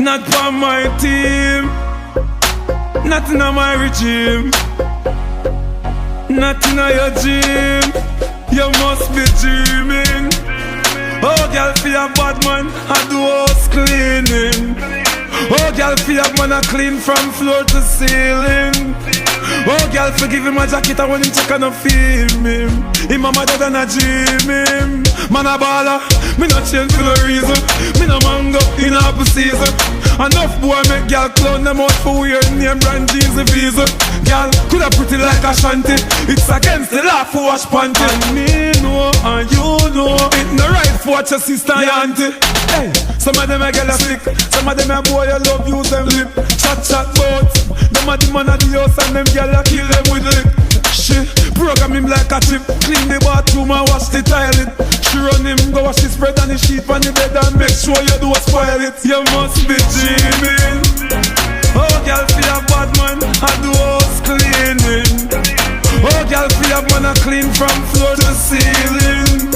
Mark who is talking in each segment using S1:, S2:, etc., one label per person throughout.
S1: Not for my team, not in my regime, not in your gym. You must be dreaming. Oh, girl, feel a bad man, I do house cleaning. Oh, girl, feel a man, I clean from floor to ceiling. Oh, girl, forgive him a jacket, I want him check and I feel him. Him a mother than a dream him. Man a baller, me not change for no reason. Me no mango in apple season. Enough boy make girl clown them out for wear name brand jeans and visa. Girl, coulda pretty like a shanty. It's against the law for wash panty. And me know and you know it no right for watch your sister and your auntie. Hey, some of them a girl a slick, some of them a boy a love use them lip. Chat bout, them a the man of the house and them girl a kill them with lip. She program him like a chip, clean the bathroom and wash the toilet. She run him, go wash the spread and the sheet on the bed and make sure you do spoil it. You must be dreaming. Oh, girl, feel a bad man, I do house cleaning. Oh, girl, feel a man, I clean from floor to ceiling.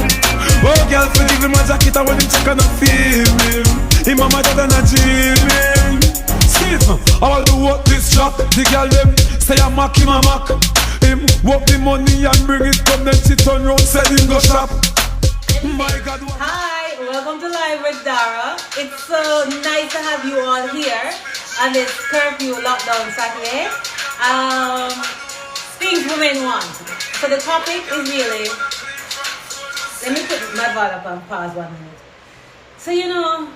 S1: Oh, girl, forgive him a jacket, I want him check and I feel him. Him a mother than a dreaming. See it, I will do what this shop. The girl them say I mock him a mock. Him work the money and bring it come, then she turn round, sell him go shop. My God.
S2: Hi, welcome to Live with Dara. It's so nice to have you all here on this curfew lockdown Saturday. Things women want. So the topic is really, let me put my ball up and pause 1 minute. So you know,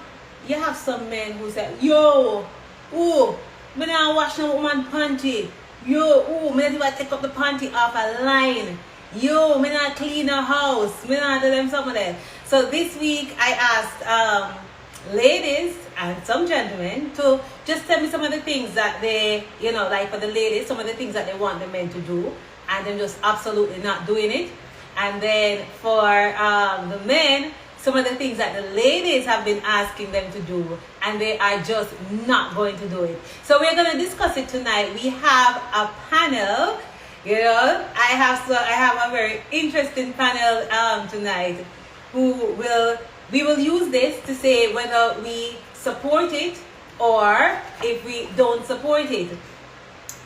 S2: you have some men who say, yo, ooh, me not wash no woman panty. Yo, ooh, me not take up the panty off a line. Yo, me not clean a house. Me not do them some of that. So this week I asked ladies and some gentlemen to just tell me some of the things that they, you know, like for the ladies, some of the things that they want the men to do, and them just absolutely not doing it. And then for the men, some of the things that the ladies have been asking them to do, and they are just not going to do it. So we're going to discuss it tonight. We have a panel. You know, I have a very interesting panel tonight we will use this to say whether we support it or if we don't support it.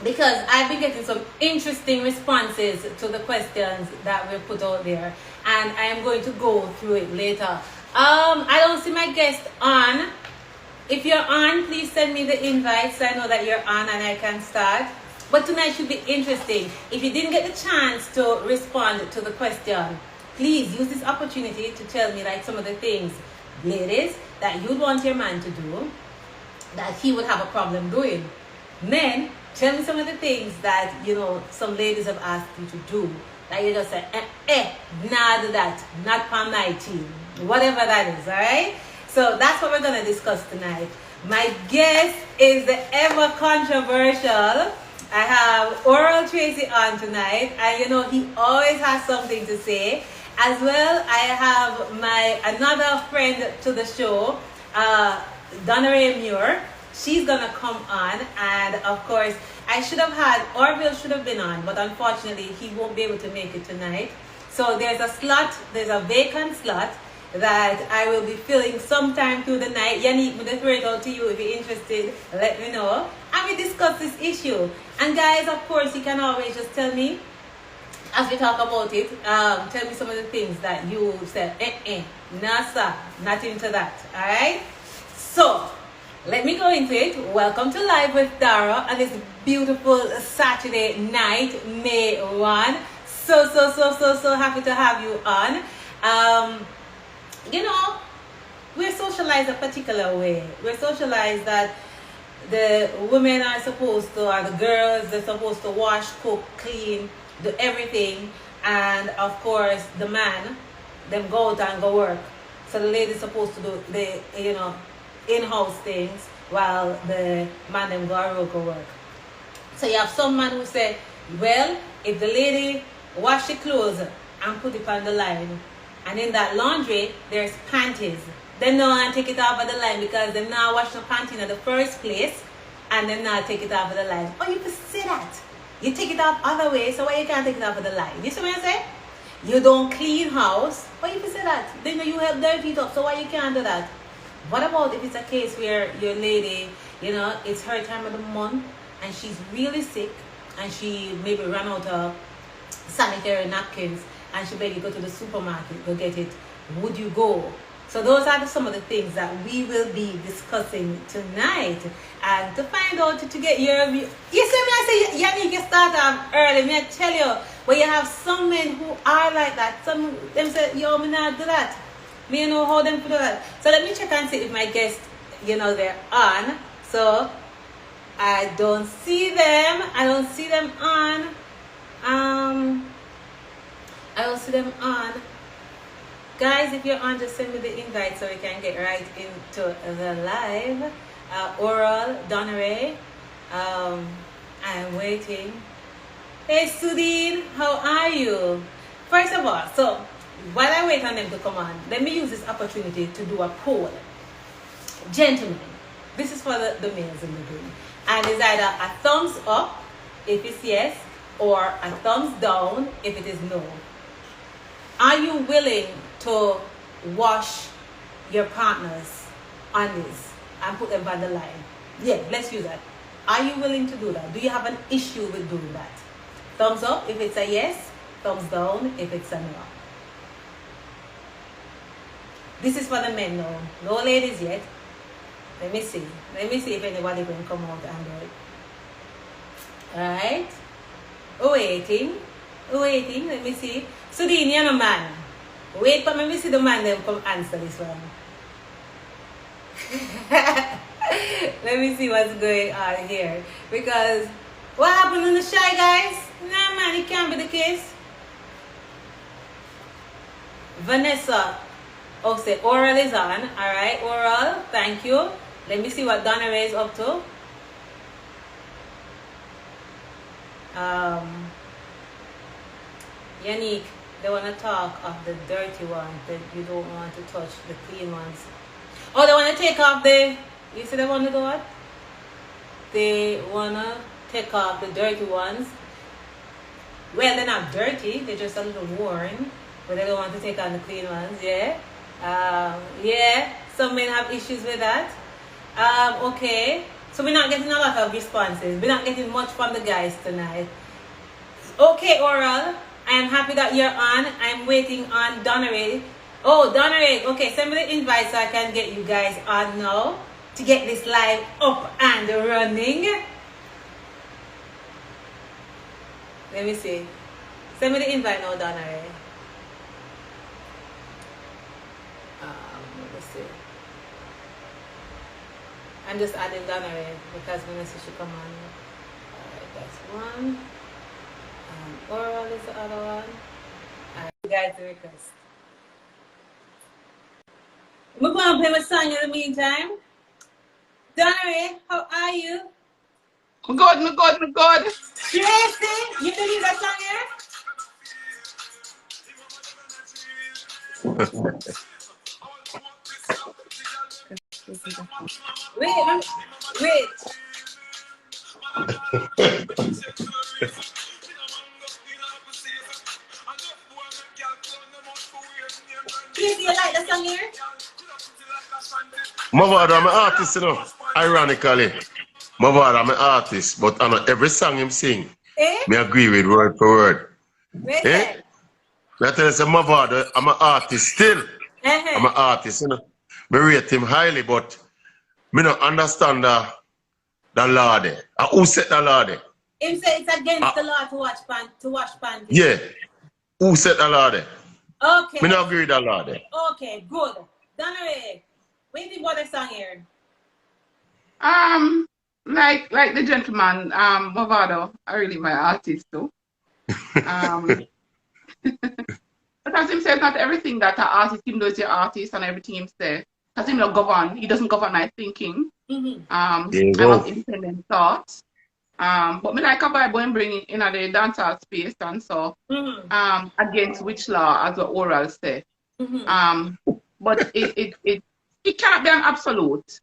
S2: Because I've been getting some interesting responses to the questions that we put out there, and I am going to go through it later. I don't see my guest on. If you're on, please send me the invite so I know that you're on and I can start. But tonight should be interesting. If you didn't get the chance to respond to the question, please use this opportunity to tell me like some of the things, ladies, that you'd want your man to do, that he would have a problem doing. Men, tell me some of the things that, you know, some ladies have asked you to do. Like you just say, nah, do that, not for my team. Whatever that is, alright? So that's what we're going to discuss tonight. My guest is the ever controversial. I have Oral Tracy on tonight, and you know he always has something to say. As well, I have my another friend to the show, Donna Muir. She's gonna come on, and of course, I should have had Orville should have been on, but unfortunately, he won't be able to make it tonight. So there's a vacant slot that I will be filling sometime through the night. Yannick, I'm gonna throw it out to you if you're interested. Let me know. And we discuss this issue. And guys, of course, you can always just tell me as we talk about it. Tell me some of the things that you said. Nah, sir, not into that. All right. So let me go into it. Welcome to Live with Dara on this beautiful Saturday night, May 1. So happy to have you on. You know, we're socialized a particular way. We're socialized that the women are supposed to, or the girls, they're supposed to wash, cook, clean, do everything. And of course, the man, them go out and go work. So the lady's supposed to do the, you know, in-house things while the man them go work. So you have some man who say, well, if the lady wash the clothes and put it on the line, and in that laundry, there's panties. Them not take it off of the line because them not wash the panty in the first place, and them not take it off of the line. Oh, you can say that. You take it off other way, so why you can't take it off of the line? You see what I say? You don't clean house. Oh, you can say that. Then you help dirty it up, so why you can't do that? What about if it's a case where your lady, you know, it's her time of the month and she's really sick and she maybe ran out of sanitary napkins and she better go to the supermarket, go get it. Would you go? So those are some of the things that we will be discussing tonight. And to find out, to get your view. You see me, I say, you need to start early. Me I tell you, when you have some men who are like that, some them say, yo, me not do that. Me know how them do that. So let me check and see if my guests, you know, they're on. So I don't see them. I don't see them on. I don't see them on. Guys, if you're on, just send me the invite so we can get right into the live. Oral, Donneray, I'm waiting. Hey, Sudine, how are you? First of all, so while I wait on them to come on, let me use this opportunity to do a poll. Gentlemen, this is for the males in the room. And it's either a thumbs up if it's yes, or a thumbs down if it is no. Are you willing to wash your partners on this and put them on the line? Yeah, let's use that. Are you willing to do that? Do you have an issue with doing that? Thumbs up if it's a yes, thumbs down if it's a no. This is for the men now. No ladies yet. Let me see. Let me see if anybody can come out and do it. Alright. Waiting. Waiting. Let me see. Sudine, you're no man. Wait for me to see the man them come answer this one. Let me see what's going on here. Because what happened in the shy guys? Nah man, it can't be the case. Vanessa. Oh, say Oral is on. Alright, Oral, thank you. Let me see what Donna Ray is up to. Yannick, they want to talk of the dirty ones, that you don't want to touch the clean ones. Oh, they want to take off the, you see they want to do what? They want to take off the dirty ones. Well, they're not dirty, they're just a little worn, but they don't want to take on the clean ones, yeah? Yeah, some men have issues with that. Okay, so we're not getting a lot of responses. We're not getting much from the guys tonight. Okay, Oral, I am happy that you're on. I'm waiting on Donneray. Oh, Donneray, okay, send me the invite so I can get you guys on now to get this live up and running. Let me see. Send me the invite now, Donneray. Let's see. I'm just adding Donneray because Vanessa should come on. Alright, that's one. Oral is the other one. Alright, you guys the request. We're going to play my song in the meantime. Donneray, how are you?
S3: Me good.
S2: Tracy, you can use that song here? Wait. Tracy, you like the song here?
S4: Mavado, I'm an artist, you know. Ironically, Mavado, I'm an artist, but on every song him sing, me agree with word for word.
S2: Where's that?
S4: I tell you, say, Mavado, I'm an artist still. I'm an artist, you know. Me rate him highly, but me don't understand the law there. Who set the law there?
S2: Him say it's against the law to wash panties.
S4: Yeah. Who set the law there?
S2: Okay.
S4: Me don't agree with the law there.
S2: Okay, good. Donneray, what do you think about the song here?
S3: Like the gentleman, Mavado, are really my artist too. But as him says, not everything that an artist, even though it's your artist and everything him says, because him not govern, he doesn't govern my thinking. I have independent thoughts. But me like a vibe when bring in the dancehall space and so against which law, as the Oral say. But it cannot be an absolute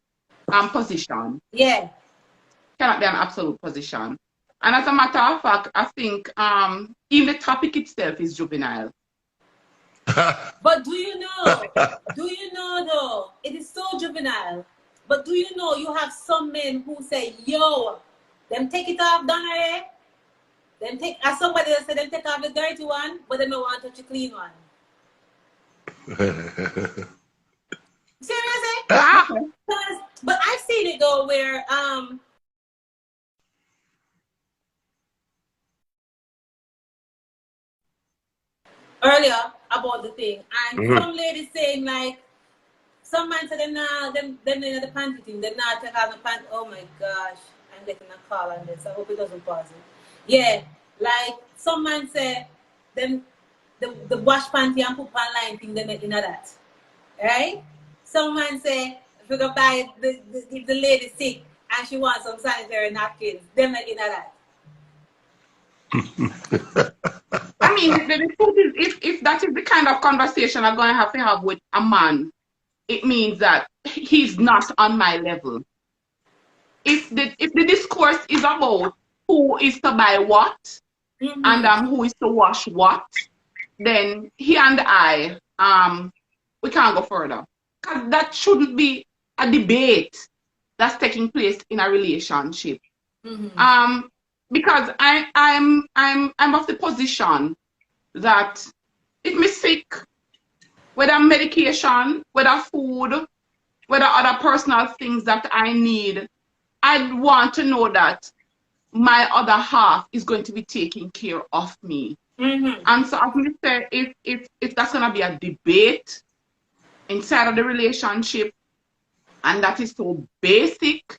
S3: position.
S2: Yeah.
S3: Cannot be an absolute position. And as a matter of fact, I think even the topic itself is juvenile.
S2: But do you know though, it is so juvenile. But do you know you have some men who say, yo, them take it off, Dara. Them take, as somebody that said, them take off the dirty one, but they don't want to touch the clean one. Seriously? But I've seen it though where earlier about the thing, and some ladies saying like, some man said them in the panty thing, them not take off the pants. Oh my gosh, I'm getting a call on this. I hope it doesn't pause it. Yeah, like some man say them the wash panty and put pan line thing, them in that. Right? Some man say if you go buy if the lady sick and she wants some sanitary napkins, them in that.
S3: I mean, the truth is, if that is the kind of conversation I'm going to have with a man, it means that he's not on my level. If the discourse is about who is to buy what and who is to wash what, then he and I, we can't go further. Because that shouldn't be a debate that's taking place in a relationship. Because I'm of the position that if me sick, whether medication, whether food, whether other personal things that I need, I want to know that my other half is going to be taking care of me. And so as we say, if that's going to be a debate inside of the relationship, and that is so basic,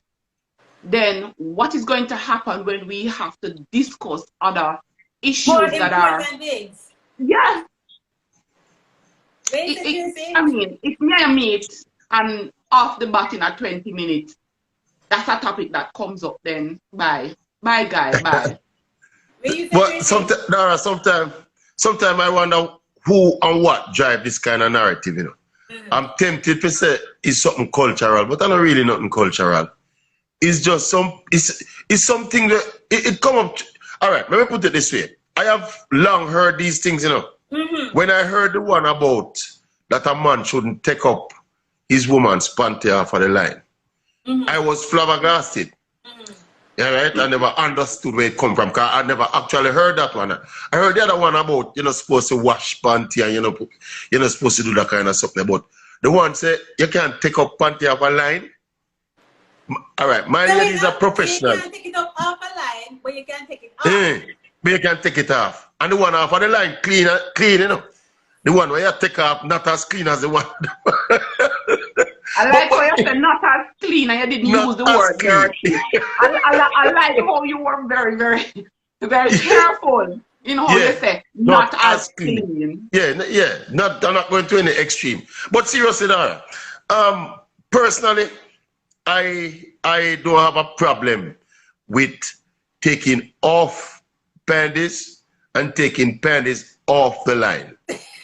S3: then what is going to happen when we have to discuss other issues that are...
S2: Things.
S3: Yeah. I mean, if me and meet and off the bat in 20 minutes, that's a topic that comes up then. Bye, guy, bye.
S4: But sometimes I wonder who and what drive this kind of narrative, you know. I'm tempted to say it's something cultural, but I'm not really nothing cultural. It's just it's something that it come up. All right, let me put it this way. I have long heard these things, you know. When I heard the one about that a man shouldn't take up his woman's panty off of the line, I was flabbergasted. Yeah, right? I never understood where it come from because I never actually heard that one. I heard the other one about you're not supposed to wash panty and you're not supposed to do that kind of stuff. But the one say you can't take up panty off a line. All right, my lady is a professional.
S2: You can't take it up off a line, but you can take it off.
S4: But you can take it off. And the one off of the line clean, you know. The one where you take off not as clean as the one.
S3: I like how you said not as clean and you didn't use the word dirty. I like how you were very, very, very careful in how you say not as clean.
S4: Yeah. I'm not going to any extreme. But seriously, Dara, personally, I don't have a problem with taking off panties and taking panties off the line.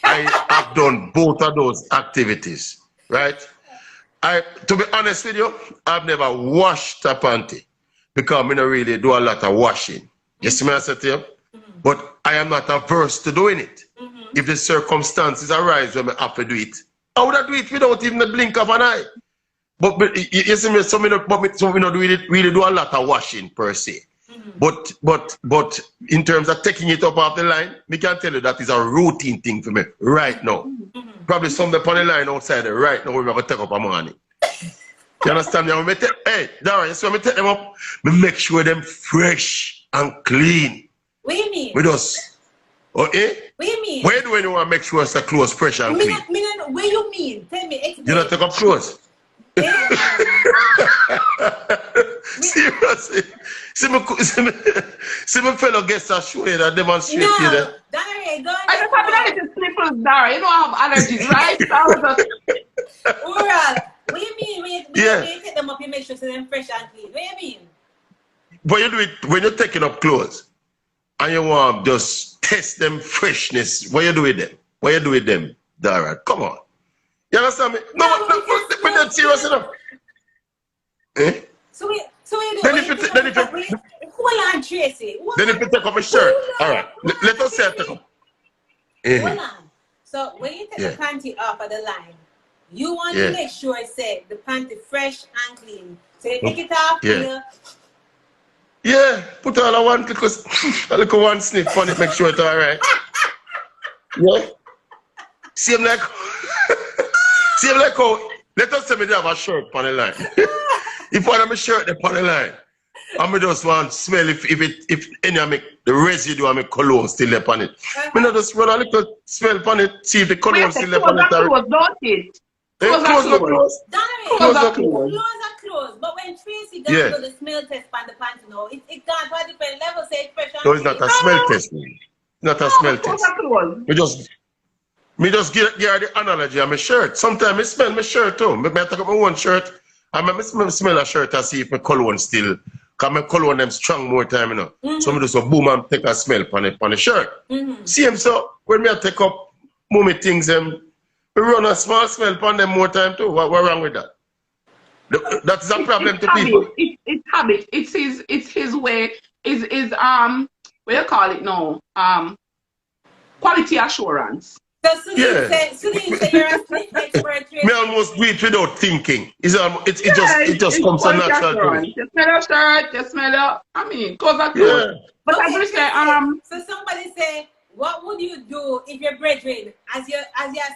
S4: I have done both of those activities, right? To be honest with you, I've never washed a panty because I don't really do a lot of washing. You see what I said to you? But I am not averse to doing it. If the circumstances arise when I have to do it, I would do it without even the blink of an eye. But you see me, so we don't really do a lot of washing per se. But in terms of taking it up off the line, me can tell you that is a routine thing for me right now. Probably somebody upon the line outside there right now we're going to take up a morning. You understand me? Hey, Dara, you see when me take them up, me make sure them fresh and clean.
S2: What do you mean?
S4: With us. Okay?
S2: What do you mean?
S4: Where do you want to make sure it's the clothes fresh and clean?
S2: What do you mean? Tell me. Explain.
S4: You don't take up clothes? Seriously. See my fellow guests are showing that demonstrate
S2: no,
S4: you there.
S2: Dara,
S3: I just have a little sniffles, Dara. You know I have allergies, right?
S2: Oral. What do you mean? When you take them up, you make sure they're fresh and clean. What do you mean?
S4: But you do it when you're taking up clothes and you want to just test them freshness. What you do with them? What you do with them, Dara? Come on. You understand me? No, we're not serious enough. Eh?
S2: So you do.
S4: Then if you
S2: hold on, Tracy.
S4: Then if you take off a shirt, all right. Let us say I take up.
S2: Hold on. So when you take the panty off of the line, you want to make sure the panty fresh and clean. So you take it off and
S4: you put all one little one sniff on it, make sure it's alright. Yeah. Same like how let us say me have a shirt on the line. If one of my shirt upon the line, I just want to smell if any of the residue of my cologne still there on it. I just run a little smell on it, see if the cologne still there on it.
S3: Clothes, don't it?
S4: Clothes are clothes.
S2: Clothes are clothes. But when Tracy does do the smell test on the pants, you know, it gone to a different level, say it's fresh and
S4: no, it's not a smell test. Not a smell test. Me just give her the analogy of my shirt. Sometimes I smell my shirt too. I take up my one shirt and I smell a shirt and see if my cologne still, because my cologne them strong more time, you know. So I just boom and take a smell on the shirt. Same so, when I take up mummy things, we run a small smell on them more time too. What wrong with that? That is a problem to people.
S3: It's habit. It's his way. Is what do you call it now? Quality assurance.
S2: So Sunil say you're a sleep expert.
S4: Me almost do it without thinking. It just comes so natural.
S3: You smell a shirt, you smell clothes are clothes. But I'm gonna say
S2: so somebody say, what would you do if your brethren, as you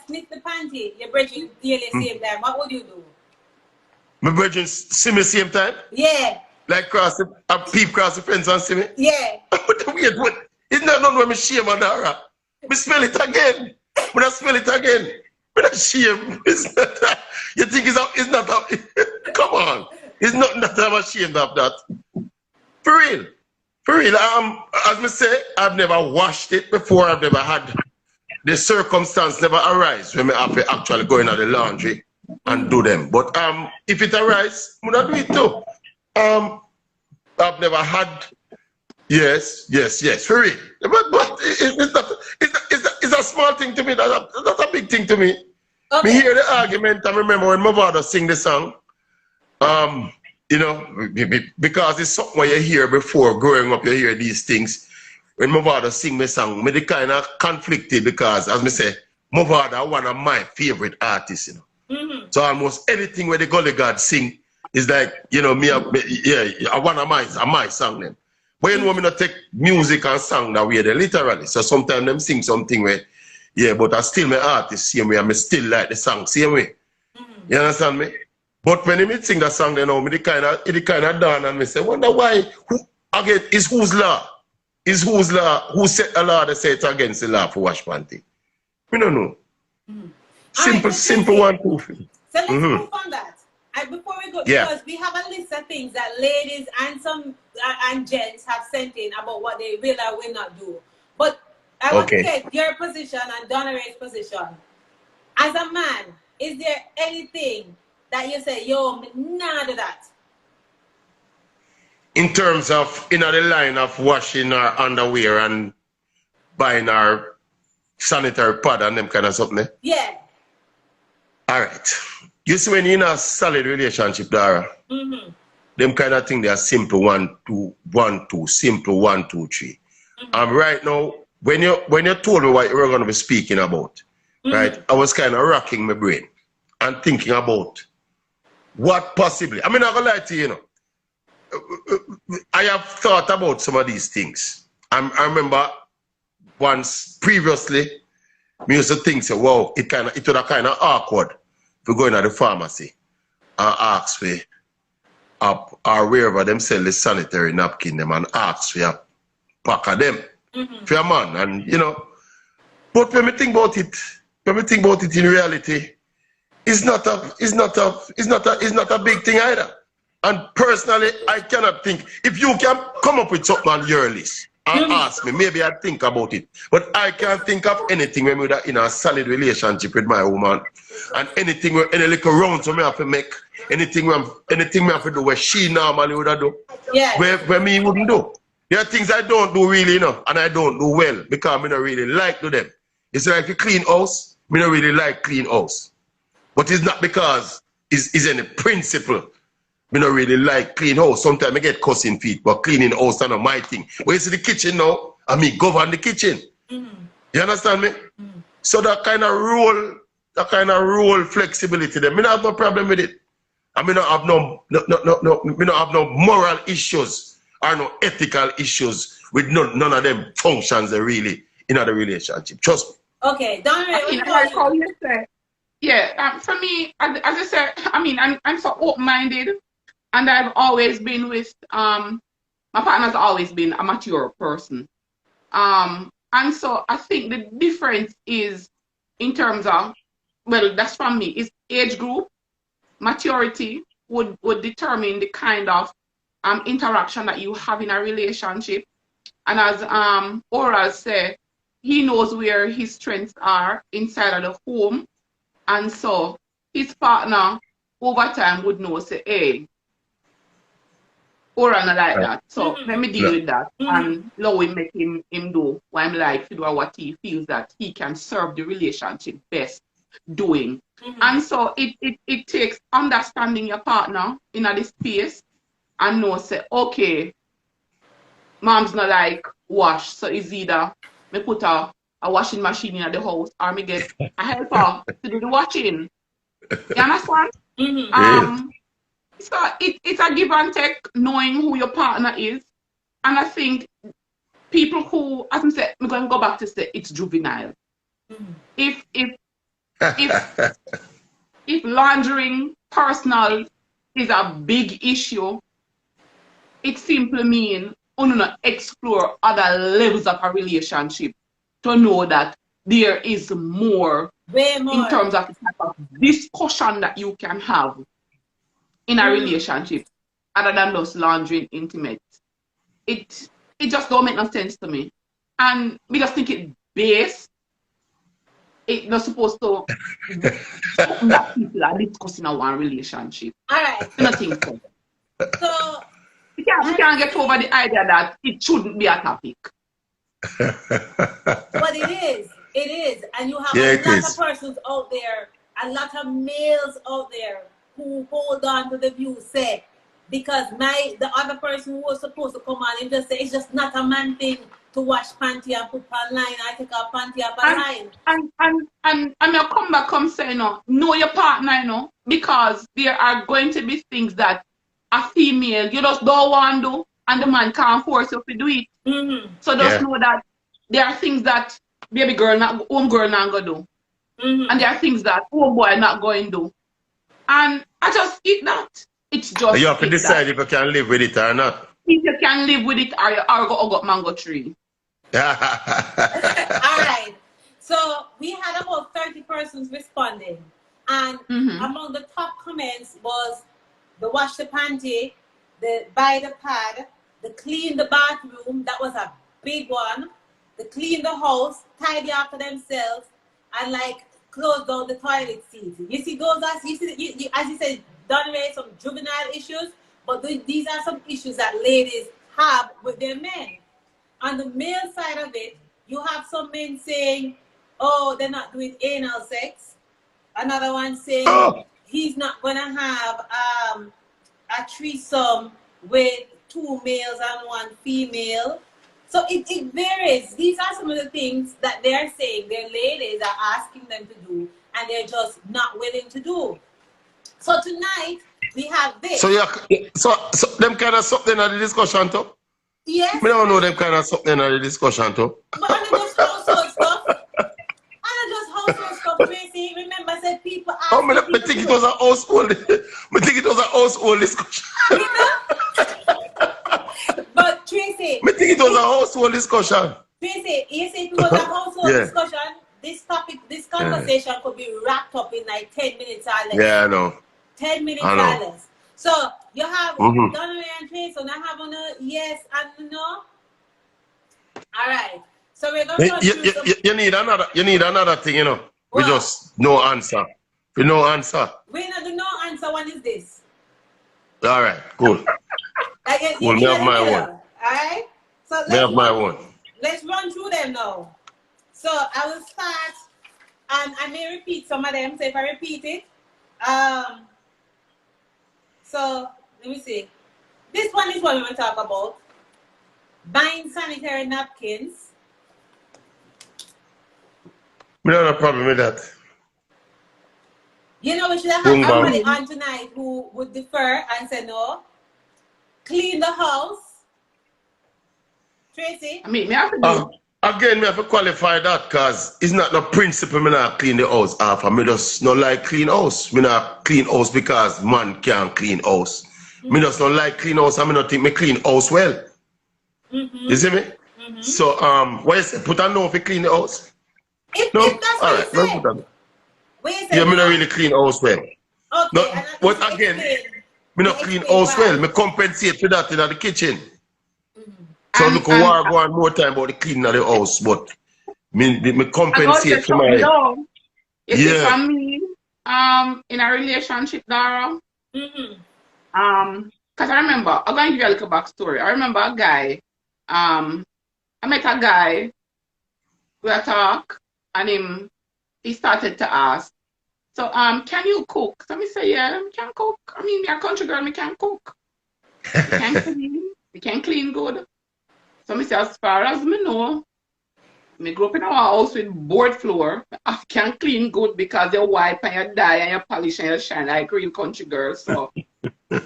S2: sniff the panty, your brethren nearly same time, what would you do?
S4: My brethren see me same time?
S2: Yeah.
S4: Like peep cross the fence and see me?
S2: Yeah.
S4: Wait. It's not none when me shame on Dara. Me smell it again. When I smell it again, when I shame, it's not that. You think it's not that? Come on. It's not that I'm ashamed of that. For real. As me say, I've never washed it before. I've never had the circumstance never arise when I have to actually go into the laundry and do them. But if it arises, I'm gonna do it too. I've never had. Yes, for real. But it's a small thing to me. That's a big thing to me. Okay. Me hear the argument. I remember when Mavado sing the song. You know, because it's something you hear before growing up. You hear these things. When Mavado sing the song, me the kind of conflicted because, as me say, Mavado one of my favorite artists. You know, so almost anything where the Gully God sing is like, you know, one of my song them. But you know, me not take music and song that way, they literally. So sometimes them sing something where, but I still my artist same way, and I still like the song same way. You understand me? But when me sing that song, they know me the kind of down and me say, wonder why? Again, is whose law? Is whose law? Who set a law that say it's against the law for wash panty? We don't know. Simple one, two, three.
S2: So let's move on that. And before we go, because we have a list of things that ladies and gents have sent in about what they will or will not do. But I want to get your position and Donna's position. As a man, is there anything that you say, yo, nah do that?
S4: In terms of, the line of washing our underwear and buying our sanitary pad and them kind of something?
S2: Yeah.
S4: All right. You see, when you're in a solid relationship, Dara, them kind of thing, they are simple 1, 2, simple 1, 2, 3. Right now, when you told me what you were going to be speaking about, right, I was kind of racking my brain and thinking about what possibly, I'm not going to lie to you, I have thought about some of these things. I remember once previously, me used to think, so, wow, it was kind of awkward. We go into the pharmacy and ask for or wherever them sell the sanitary napkin them and ask for a pack of them for a man, and you know. But when we think about it in reality, it's not a big thing either. And personally, I cannot think if you can come up with something on your list and ask me, maybe I'd think about it. But I can't think of anything when we're in a solid relationship with my woman. And anything, any little rounds we have to make, anything we have to do where she normally would do, where me wouldn't do. There are things I don't do really, and I don't do well because I don't really like to them. It's like a clean house, I don't really like clean house. But it's not because it's any principle. I don't really like clean house. Sometimes I get cussing feet, but cleaning house is not my thing. When you see the kitchen now, I mean govern the kitchen. You understand me? So that kind of role flexibility there, me not have no problem with it. I mean, I have no moral issues or no ethical issues with none of them functions that really in the relationship. Trust me.
S2: Okay, Dara,
S3: like how you said. Yeah, for me, as I said, I mean, I'm so open-minded, and I've always been with my partner's always been a mature person. And so I think the difference is in terms of, well, that's from me, is age group, maturity would determine the kind of interaction that you have in a relationship. And as Oral said, he knows where his strengths are inside of the home. And so his partner over time would know, say, hey, Oral not like that. So let me deal with that. And allow him make him do what I'm like to do what he feels that he can serve the relationship best doing. And so it takes understanding your partner in this space and know, say, okay, mom's not like wash, so it's either me put a washing machine in the house or me get a helper to do the washing. You understand? So it's a give and take, knowing who your partner is. And I think people who, as I said, I'm going to go back to say it's juvenile. If laundering personal is a big issue, it simply means to explore other levels of a relationship to know that there is more, in terms of the type of discussion that you can have in a relationship other than just laundering intimate. It just don't make no sense to me. And we just think it base. It's not supposed to that people are discussing a one relationship.
S2: Alright.
S3: I don't think so.
S2: So
S3: we can't get over the idea that it shouldn't be a topic.
S2: But it is. And you have a lot of persons out there, a lot of males out there who hold on to the view, say, because the other person who was supposed to come on and just say it's just not a man thing to wash panty and put on line. I take a panty up a line.
S3: And you come back and say, know your partner, because there are going to be things that a female you just don't want to do, and the man can't force you to do it. So just know that there are things that baby girl home girl not gonna do, and there are things that home boy not going to do. And I just eat that. It's just
S4: you have to decide if you can live with it or not.
S3: If you can live with it or you go mango tree.
S2: Alright. So we had about 30 persons responding. And among the top comments was the wash the panty, the buy the pad, the clean the bathroom, that was a big one, the clean the house, tidy after themselves, and like close down the toilet seat. You see those as you said, done away some juvenile issues, but these are some issues that ladies have with their men. On the male side of it, you have some men saying, oh, they're not doing anal sex. Another one saying he's not gonna have a threesome with 2 males and 1 female. So it varies. These are some of the things that they're saying their ladies are asking them to do, and they're just not willing to do. So tonight we have this.
S4: So them kind of something in the discussion too?
S2: Yes.
S4: We don't know them kind of something in the discussion too.
S2: But I'm just household stuff. I'm just household stuff, Tracy. Remember, I said people ask.
S4: Oh, I think it was a household. I think it was a household discussion.
S2: But Tracy,
S4: I think it was a household discussion.
S2: Tracy, you said it was a household discussion. This topic, this conversation could be wrapped up in like 10 minutes or less.
S4: Yeah, I know.
S2: 10 minutes or less. So you have Donovan and Tracy, so now have a yes and no. All right. So we're gonna
S4: you need another thing, We just no answer. We no answer.
S2: We not the no answer one is this.
S4: All right, cool.
S2: Cool,
S4: me have my one.
S2: All right. So
S4: me have my one.
S2: Let's run through them now. So I will start, and I may repeat some of them. So if I repeat it, so let me see. This one is what we want to talk about. Buying sanitary napkins.
S4: Me don't have a problem with that.
S2: You know, we should have had somebody on tonight who would defer and say no. Clean the house. Tracy?
S3: I mean, me have to do.
S4: Again, me have to qualify that because it's not no principle me not clean the house half. I me just not like clean house. Me not clean house because man can't clean house. Me just not like clean house and me not think me clean house well. You see me? So what you say? Put a no for clean the house?
S2: If that's
S4: all
S2: what
S4: right,
S2: you
S4: put
S2: say.
S4: Yeah, me not really clean house well.
S2: Okay,
S4: No, but again, me not clean house well. Me compensate for that in the kitchen. So look, war go on more time about the cleaning of the house, but me compensate for my.
S3: You see, for me, in a relationship, Dara, because I remember, I'm going to give you a little backstory. I remember a guy, I met a guy, we had talk, and he started to ask, so, can you cook? So I say, yeah, I can cook. I mean, you're a country girl, I can cook. We can clean good. So I say, as far as me know, me grew up in our house with board floor. I can clean good because you wipe and you dye and you polish and you shine like real country girl. So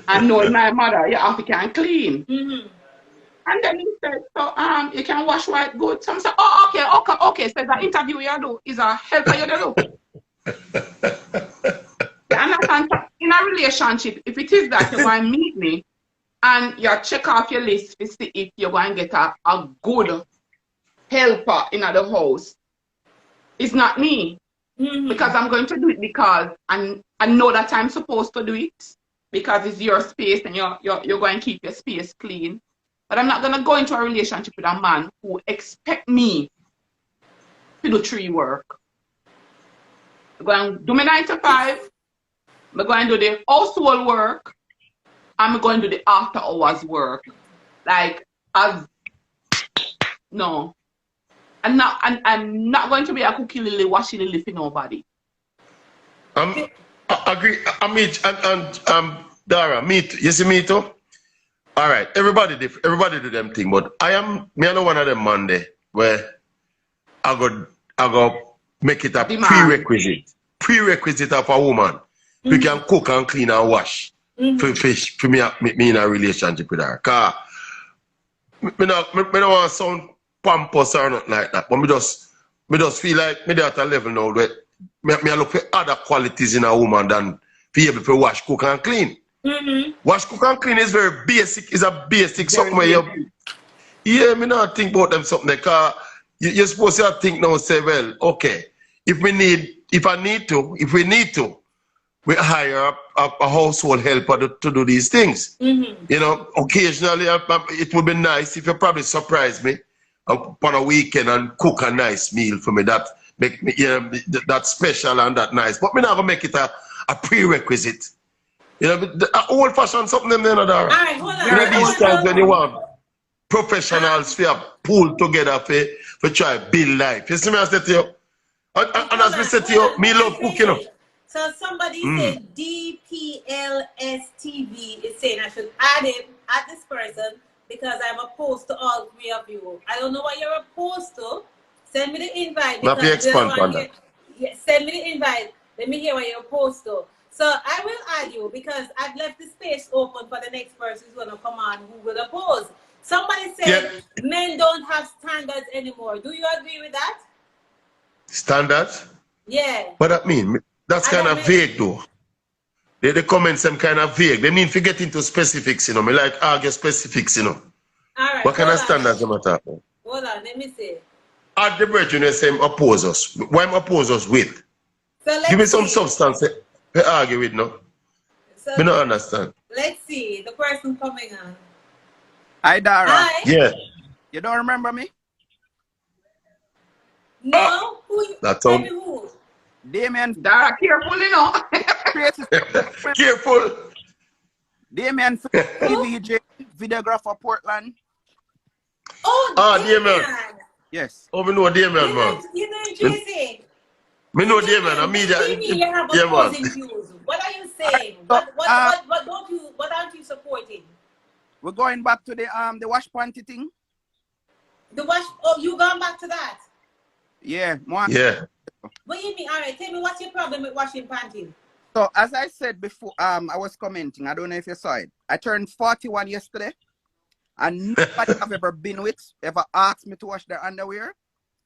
S3: I know my mother, you have to can clean. And then he said, so you can wash white good. So I said, oh, okay. So the interview you do is a helper you do. In a relationship, if it is that you want to meet me, and you check off your list to see if you're going to get a good helper in the house. It's not me. Because I'm going to do it because I know that I'm supposed to do it. Because it's your space and you're going to keep your space clean. But I'm not going to go into a relationship with a man who expect me to do 3 work. I'm going to do my 9 to 5. I'm going to do the household work. I'm going to do the after hours work. Like, no. I'm not going to be a cookie lily, washing lily for nobody.
S4: I agree. And Dara, me too. You see me too? All right. Everybody do them thing, but I know one of them Monday where I go make it a prerequisite of a woman. We can cook and clean and wash. For me in a relationship with her. Cause me don't want to sound pompous or nothing like that. But me just feel like me at a level now where me look for other qualities in a woman than be able to wash, cook and clean. Wash, cook and clean is very basic. It's a basic something where you. Yeah, me not think about them something because you're supposed to think now. Say, well, okay, if we need to. We hire a household helper to do these things. You know, occasionally it would be nice if you probably surprise me on a weekend and cook a nice meal for me that make me that special and that nice. But me not gonna make it a prerequisite. You know, old fashioned something them there, Dara.
S2: Alright, hold on.
S4: You know these times when you want professionals to pull together for try build life. You see me I said to you? And as me said to you, me love cooking.
S2: So somebody said DPLSTV is saying I should add this person because I'm opposed to all 3 of you. I don't know what you're opposed to. Send me the invite. Send me the invite. Let me hear what you're opposed to. So I will add you because I've left the space open for the next person who's going to come on who will oppose. Somebody said men don't have standards anymore. Do you agree with that?
S4: Standards?
S2: Yeah.
S4: What that mean? That's kind of vague though. The comments them kind of vague. They mean to get into specifics, you know. Me like argue specifics, you know.
S2: All right.
S4: What kind of standards am I talking?
S2: Hold on, let me see.
S4: At the bridge, you say oppose us. Why am oppose us with?
S2: So
S4: give me some substance to argue with, no? So me not understand.
S2: Let's see. The person coming on.
S5: Hi, Dara.
S2: Hi.
S4: Yeah.
S5: You don't remember me?
S2: No. Tell me who?
S5: Damien.
S3: Dara, careful, you know.
S4: Careful.
S5: Damien, VJ, videographer, Portland.
S2: Oh,
S4: Damien.
S5: Yes.
S4: Oh, we know Damien, man.
S2: You know JC.
S4: Me know Damien. I'm media.
S2: You have opposing views. What are you saying? What aren't you supporting?
S5: We're going back to the wash panty thing.
S2: The wash. Oh, you going back to that?
S5: Yeah.
S4: Yeah.
S2: What do you mean? All right, tell me what's your problem with washing panties?
S5: So as I said before, I was commenting. I don't know if you saw it. I turned 41 yesterday, and nobody I've ever been with ever asked me to wash their underwear.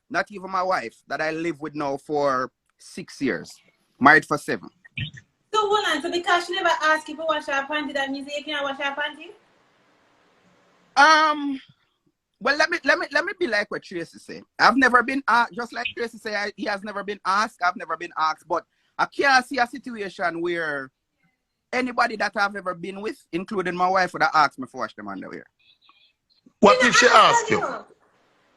S5: Not even my wife that I live with now for 6 years, married for 7.
S2: So hold on. So because she never asked you to wash her panty, that means you can't wash her panty?
S5: Well, let me be like what Tracy said. I've never been asked, just like Tracy said, he has never been asked. I've never been asked, but I can't see a situation where anybody that I've ever been with, including my wife, would have asked me to wash them underwear.
S4: What if she asked you?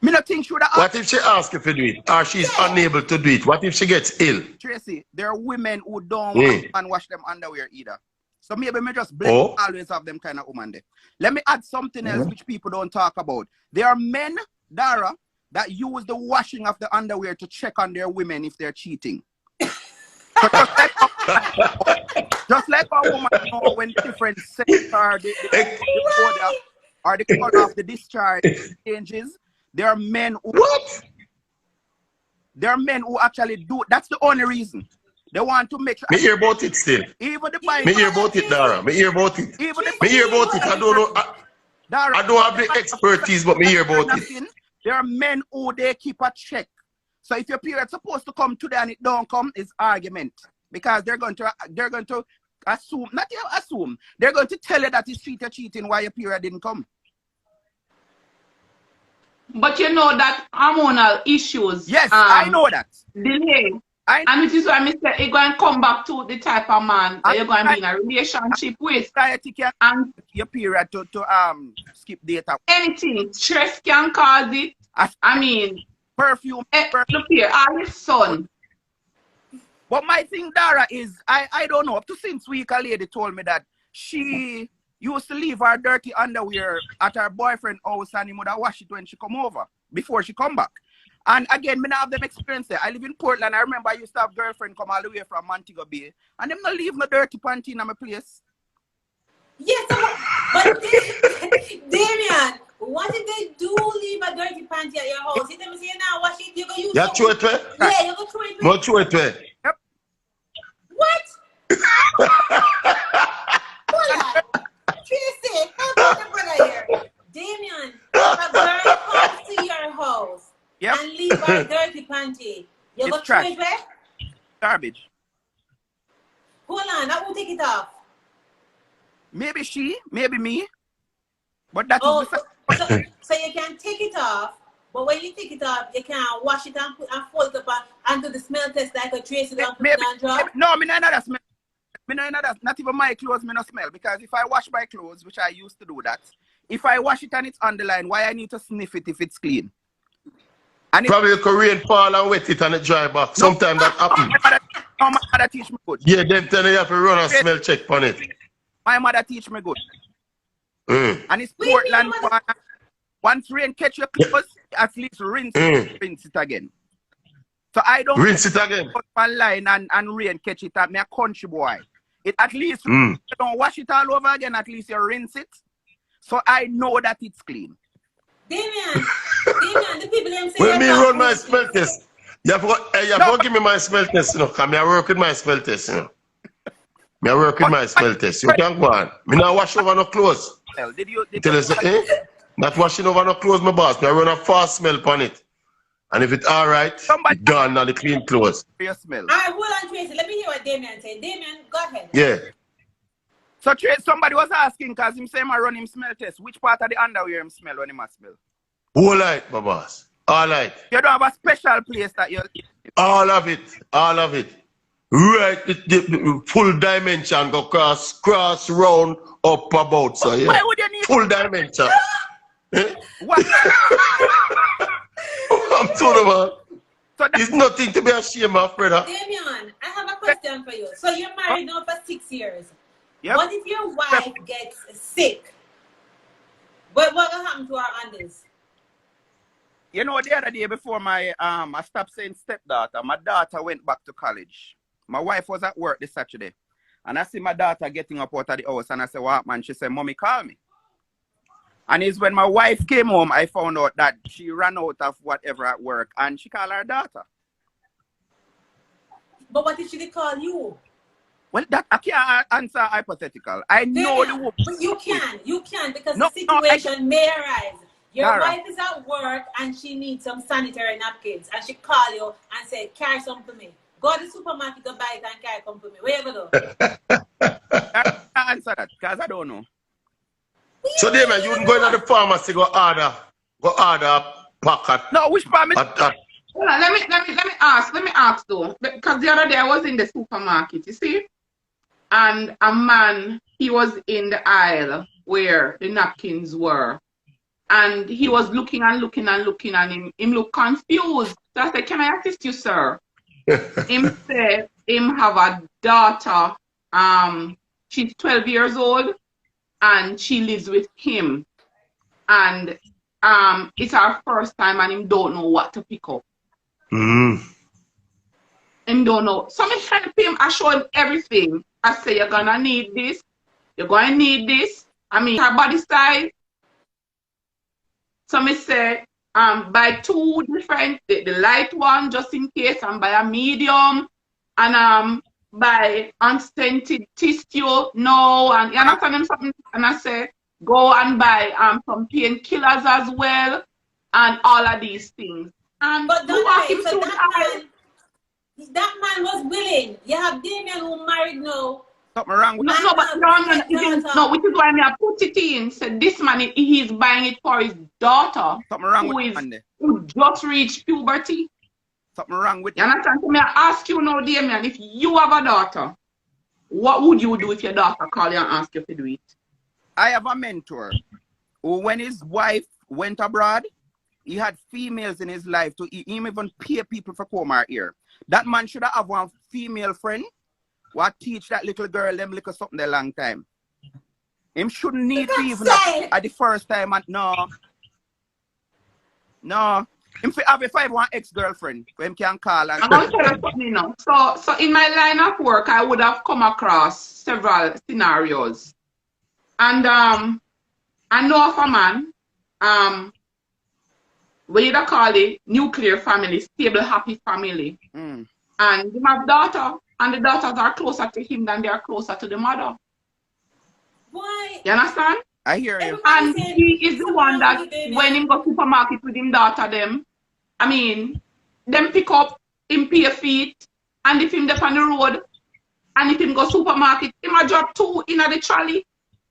S5: Me not think she would have asked.
S4: What if she asks you to do it, or she's unable to do it? What if she gets ill?
S5: Tracy, there are women who don't want and wash them underwear either. So maybe me just blame always have them kind of woman there. Let me add something else which people don't talk about. There are men, Dara, that use the washing of the underwear to check on their women if they're cheating. So just like a woman know when different sex are the order or the color of the discharge changes, there are men who there are men who actually do. That's the only reason. They want to make sure.
S4: Me hear about it still.
S5: Even the Bible.
S4: Me hear about it, Dara. Me hear about it.
S5: Even
S4: me hear about it. I don't know. I don't have the expertise, but me hear about it.
S5: There are men who they keep a check. So if your period's supposed to come today and it don't come, it's argument. Because they're going to assume, not even assume, they're going to tell you that it's cheating why your period didn't come.
S3: But you know that hormonal issues.
S5: Yes, I know that.
S3: Delay. And which is why I said you're going to come back to the type of man that you're going to be in a relationship with.
S5: And your period to skip data.
S3: Anything. Stress can cause it. I mean,
S5: perfume.
S3: Look here, our son.
S5: But my thing, Dara, is I don't know. Up to since week, a lady told me that she used to leave her dirty underwear at her boyfriend's house and he would have wash it when she come over before she come back. And again, me not have them experience there. I live in Portland. I remember I used to have girlfriend come all the way from Montego Bay. And them not leave no dirty panty in my place.
S2: Yes, but Damian, what if they do leave a dirty panty at your house? You tell me say now wash it, you go use it.
S4: Throw it away?
S2: Yeah, you go throw it away.
S4: No, throw it away.
S5: Yep.
S2: What? Hold on. Tracy, how about the brother here? Damian, if a girl comes to your house and leave her dirty panty, you go throw it away?
S5: Garbage.
S2: Hold on, I won't take it off.
S5: Maybe she, maybe me. But that
S2: is so you can take it off, but when you take it off, you can wash it and fold it up and do the smell test like a Tracy and put it on drop.
S5: No, me not that smell. Me not even my clothes me not smell. Because if I wash my clothes, which I used to do that, if I wash it and it's on the line, why I need to sniff it if it's clean? And
S4: probably the Korean fall and wet it and it dry back. Sometimes that happens.
S5: My mother teach me good.
S4: Yeah, them tell you have to run a smell check on it.
S5: My mother teach me good. And it's Portland. Once rain catch your clothes, at least rinse it again. So I don't
S4: rinse it again.
S5: Online and rain catch it at me a country boy. It at least you don't wash it all over again, at least you rinse it. So I know that it's clean.
S2: Damian, the people them say
S4: when me run my smell test, you have to give me my smell test, you know, because I work with my smell test, you know. I work with my smell test. You can go on. Me not wash over no clothes.
S5: Did you
S4: tell us, not washing over no clothes, my boss. I run a fast smell upon it. And if it's all right, it's gone on the clean clothes.
S5: Your smell.
S2: All right, hold on, Tracy. Let me hear what Damian said. Damian, go ahead.
S4: Yeah.
S5: So Tracy, somebody was asking, because him say I run him smell test. Which part of the underwear him smell when he must smell?
S4: All right, my boss. All right.
S5: You don't have a special place that you...
S4: All of it. All of it. Right, the full dimension go cross, round, up, about. So yeah,
S5: why would you need
S4: full dimension.
S5: What?
S4: I'm telling you, man. So it's nothing to be ashamed of, brother.
S2: Damian, I have a question for you. So you're married now for 6 years.
S5: Yep.
S2: What if your wife gets sick? But what will happen to her unders?
S5: You know, the other day before I stopped saying stepdaughter, my daughter went back to college. My wife was at work this Saturday. And I see my daughter getting up out of the house. And I said, what, man? She said, Mommy, call me. And it's when my wife came home, I found out that she ran out of whatever at work. And she called her daughter.
S2: But what if she did call you?
S5: Well, that I can't answer hypothetical. I know the woman.
S2: But you can because the situation may arise. Your wife is at work and she needs some sanitary napkins and she call you and say, carry some for me. Go to the supermarket to buy it and carry some for me. Where you go?
S5: I can't answer that because I don't know.
S4: So then, man, you wouldn't go into the pharmacy go order a packet.
S5: No, which pharmacy?
S3: Let me ask though, because the other day I was in the supermarket, you see, and a man, he was in the aisle where the napkins were, and he was looking and him looked confused. So I said, "Can I assist you, sir?" Him said, him have a daughter, she's 12 years old, and she lives with him, and it's our first time, and him don't know what to pick up. Him don't know. So I help him. I show him everything. I say, you're gonna need this. You're going to need this. I mean, her body size. So I say, buy two different, the light one just in case, and buy a medium, and buy unscented tissue. No, and you understand him something? And I say, go and buy some painkillers as well, and all of these things.
S2: But that man was willing. You have Damien who married now.
S5: Something wrong with
S3: no, which is why I put it in. Said this man, he's buying it for his daughter.
S5: Something wrong with
S3: who just reached puberty.
S5: Something wrong with
S3: you understand? So I ask you now, Damien, if you have a daughter, what would you do if your daughter call you and ask you to do it?
S5: I have a mentor who, when his wife went abroad, he had females in his life to even pay people for come out here. That man should have one female friend who teach that little girl them little something a long time. Him shouldn't need to even at the first time. And no. Him have if I have one ex-girlfriend who him can call and
S3: I'm going to tell you something now. So in my line of work, I would have come across several scenarios. And I know of a man, we either call it nuclear family, stable, happy family. And he have daughter, and the daughters are closer to him than they are closer to the mother.
S2: Why?
S3: You understand?
S5: I hear you.
S3: And he is the one that when he go supermarket with him daughter them, I mean, them pick up him pay feet, and if him up on the road, and if him go supermarket, he might drop two in the trolley.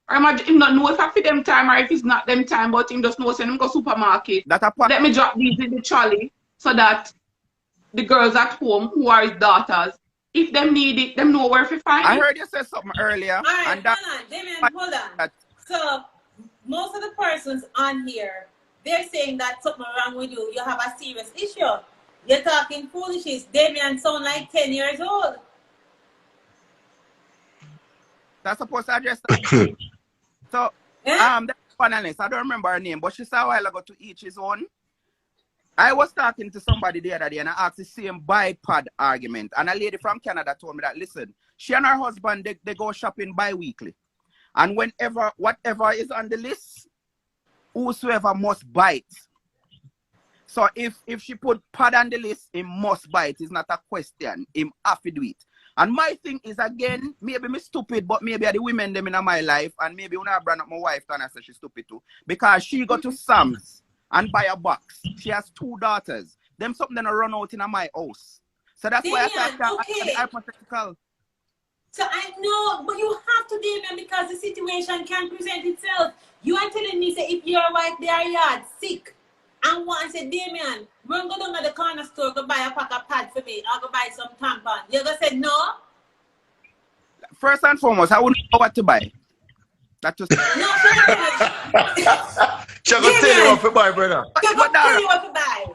S3: Or him not know if I fit them time or if it's not them time, but him just know send him go supermarket. Let me drop these in the trolley so that the girls at home who are his daughters, if them need it, them know where to find it.
S5: I heard you say something earlier.
S2: All right, hold on, Damien, hold on. So most of the persons on here, they're saying that something wrong with you. You have a serious issue. You're talking foolishness. Damien sound like 10 years old.
S5: That's supposed to address that. So, the panelist, I don't remember her name, but she said a while ago to each his own. I was talking to somebody the other day and I asked the same bipod argument. And a lady from Canada told me that, listen, she and her husband, they go shopping bi-weekly. And whatever is on the list, whosoever must buy it. So if she put pad on the list, he must buy it. It's not a question. He have to do it. And my thing is, again, maybe me stupid, but maybe the women them in my life, and maybe when I bring up my wife and I say she's stupid too. Because she go to Sam's and buy a box. She has 2 daughters. Them something that run out in my house. So that's why I say hypothetical.
S2: So I know, but you have to, Damien, because the situation can present itself. You are telling me, say, if your wife there yard sick, and one say, Damien, we're going to go down to the corner store to buy a pack of pads for me. I'll go buy some tampon. You're going to say no?
S5: First and foremost, I wouldn't know what to buy. That's just...
S2: No,
S4: she's going to tell you what to buy, brother.
S2: She's going to tell you what to buy.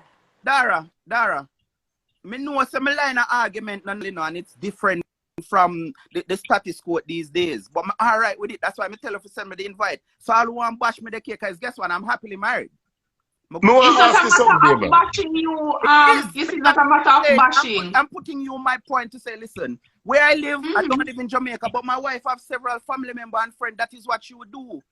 S5: Dara, me know some line of argument, and it's different from the status quo these days. But I'm all right with it. That's why I tell her to send me the invite. So I'll want to bash me the cake, because guess what? I'm happily married.
S3: It's not a matter of bashing you. It's not a matter of bashing.
S5: I'm putting you my point to say, listen, where I live, I don't live in Jamaica, but my wife have several family members and friends. That is what she would do.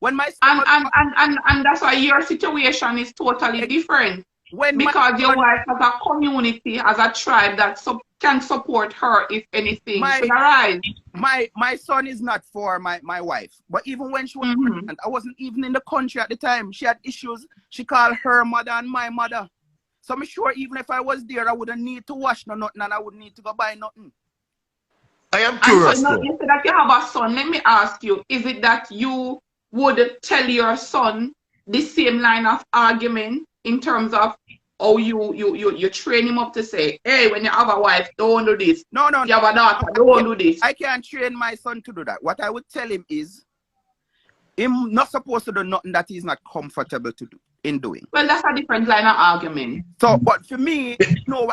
S5: When my
S3: and that's why your situation is totally different. Because your wife has a community, has a tribe that can support her if anything should arise.
S5: My son is not for my wife. But even when she was pregnant, I wasn't even in the country at the time. She had issues. She called her mother and my mother. So I'm sure even if I was there, I wouldn't need to wash nothing and I wouldn't need to go buy nothing.
S4: I am curious.
S3: So, instead that you have a son, let me ask you, is it that you would tell your son the same line of argument in terms of how you train him up to say, hey, when you have a wife, don't do this.
S5: No.
S3: If you have a daughter, don't do this.
S5: I can't train my son to do that. What I would tell him is, him not supposed to do nothing that he's not comfortable to do in doing.
S3: Well, that's a different line of argument.
S5: So, but for me,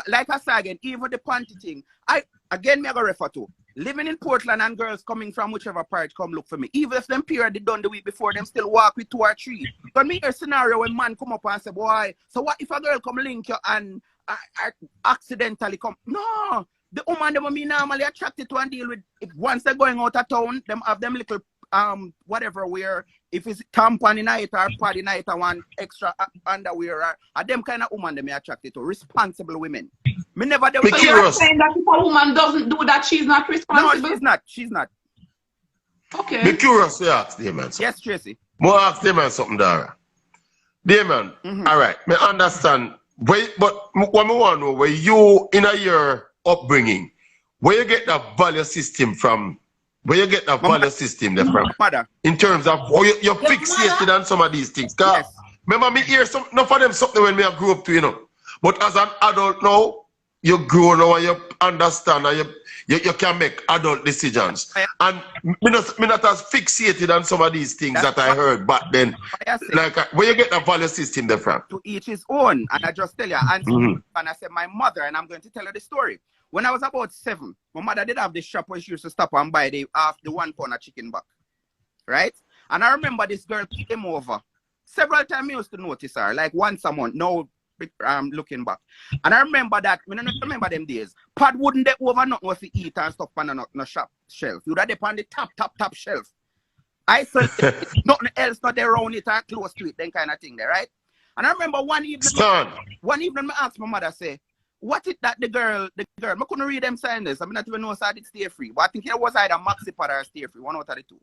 S5: like I said again, even the panty thing, me I go refer to. Living in Portland and girls coming from whichever part come look for me. Even if them period they done the week before, them still walk with 2 or 3. But me a scenario when man come up and say, boy, so what if a girl come link you and accidentally come? No, the woman them me normally attracted to and deal with. If once they're going out of town, them have them little whatever wear. If it's tampon in it or pad in it or one extra underwear, or them kind of woman them attracted to. Responsible women. Me never do.
S3: So you're saying that if a woman doesn't do that, she's not responsible?
S5: No, she's not.
S3: Okay.
S4: Be curious to ask Damon.
S5: Yes, Tracy.
S4: More ask Damon something, Dara. Damon, all right, me understand. But what I want to know, where you, in your upbringing, where you get that value system from? Where you get that value system from?
S5: Mother.
S4: In terms of how you're fixated on some of these things. Cause remember me hear some, not for them something when me I grew up to, you know. But as an adult now, you grow now and you understand and you can make adult decisions. And me not as fixated on some of these things that I heard back then. Like where you get that value system there from?
S5: To each his own. And I just tell you, and I said my mother, and I'm going to tell her the story. When I was about 7, my mother did have this shop where she used to stop and buy the 1 pound of chicken back. Right? And I remember this girl came over. Several times I used to notice her, like once a month. No, looking back. And I remember that, when I remember them days, Pad wouldn't they over nothing was to eat and stuff on no shop shelf. You would have on the top shelf. I felt nothing else not around it or close to it, then kind of thing there, right? And I remember one evening I asked my mother, say, what is that the girl, I couldn't read them signs. I mean, not even know if I did stay free. But I think it was either Maxi Pad or stay free, one out of the 2.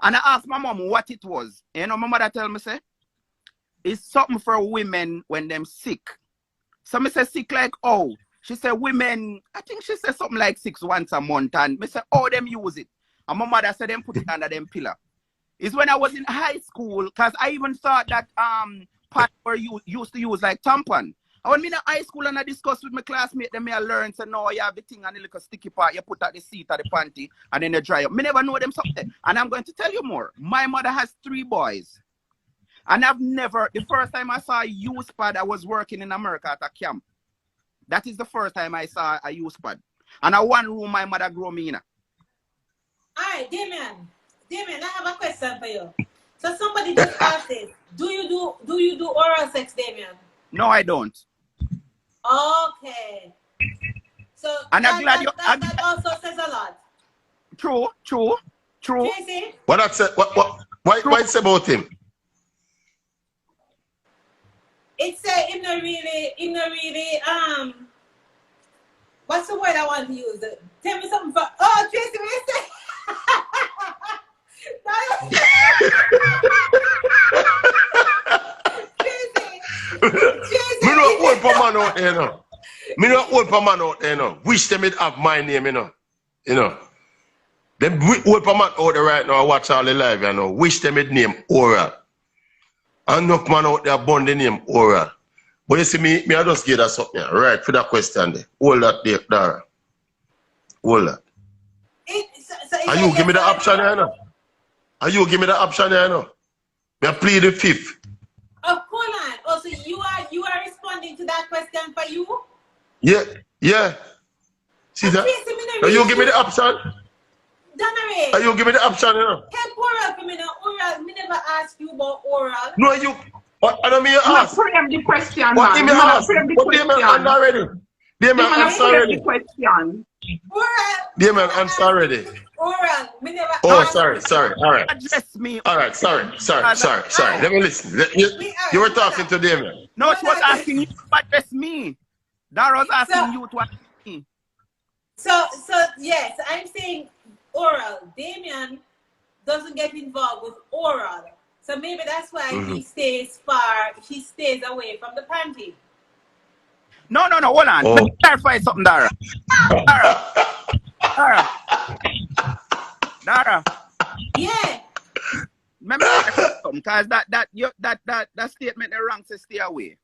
S5: And I asked my mom what it was. You know, my mother tell me, say, it's something for women when them sick. So me say sick like, oh. She said women, I think she said something like 6 once a month. And me say, oh, them use it. And my mother said them put it under them pillar. It's when I was in high school, because I even thought that Pat were used to use like tampon. And when me in high school and I discussed with my classmate, then I learned, so no, you have the thing and the little sticky part, you put at the seat of the panty and then you dry up. Me never know them something. And I'm going to tell you more. My mother has 3 boys. And I've never, the first time I saw a use pad, I was working in America at a camp. That is the first time I saw a use pad. And a 1 room my mother grew me in.
S2: Alright, Damien, I have a question for you. So somebody just asked this. Do you do oral sex, Damien?
S5: No, I don't.
S2: Okay. So
S5: and
S2: that also says a lot.
S5: True.
S2: Tracy?
S4: What that say? Why it's about him?
S2: It's him not really what's the word I want to use? Tell me something for Tracy, what you say?
S4: Me not old for man out there, no. Me not old for man out there, no. Wish them it have my name, you know. You know. Them old for man out there right now, I watch all the live, you know. Wish them it name Oral. Enough man out there born the name Oral. But you see me I just give that something, right, for that question there. Hold that there, Dara. Hold that. Are you give me the option here, no? Are you give me the option here, no? Me I plead the 5th.
S2: Oh, hold on. Oh, so you are responding to that question for you?
S4: Yeah. See that? Are you give me the option?
S2: Dara.
S4: Are you give me the option, you know?
S2: Help oral for me now. Oral, me never ask you about oral.
S4: No, you. What? I don't mean you ask.
S3: Frame the question,
S4: What do you mean ask?
S3: Frame the
S4: What do you mean answer already? Do you mean answer already?
S3: Question.
S2: Oral.
S4: Do you mean answer already?
S2: Oral, me never.
S4: Oh, sorry. All right.
S5: Address me.
S4: All right. Sorry. Let me listen. You were talking to Damien.
S5: No, she was asking you to address me. Dara was asking you to address me.
S2: So yes, I'm saying oral. Damien doesn't get involved with oral. So maybe that's why he stays away from the panty.
S5: No, hold on. Let me clarify something, Dara. Dara.
S2: Yeah.
S5: Remember something, because that statement is wrong, to stay away.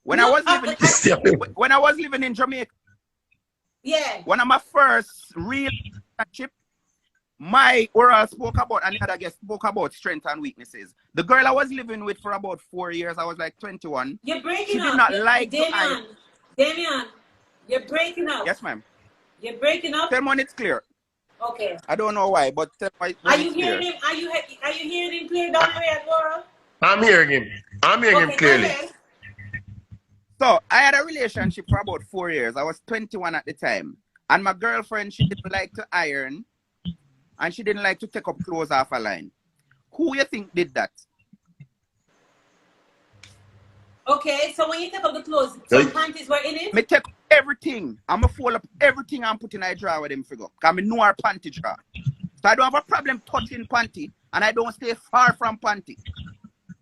S5: When I was living in Jamaica,
S2: yeah,
S5: one of my first real relationship, my oral spoke about, and the other guest spoke about strengths and weaknesses. The girl I was living with for about 4 years, I was like 21.
S2: You're breaking
S5: she
S2: up.
S5: Did not like
S2: Damien, you're breaking up.
S5: Yes, ma'am.
S2: You're breaking up.
S5: Tell me when it's clear.
S2: Okay.
S5: I don't know why, but tell me when it's clear.
S2: Him? Are you hearing him clear down the way at Laura?
S4: I'm hearing him. I'm hearing him clearly.
S5: So I had a relationship for about 4 years. I was 21 at the time. And my girlfriend, she didn't like to iron. And she didn't like to take up clothes off a line. Who you think did that?
S2: Okay, so when you take up the clothes, some panties were in it?
S5: Me take everything. I'm going to fold up everything and put in a drawer with them figure. Because I know our panty drawer. So I don't have a problem touching panty. And I don't stay far from panty.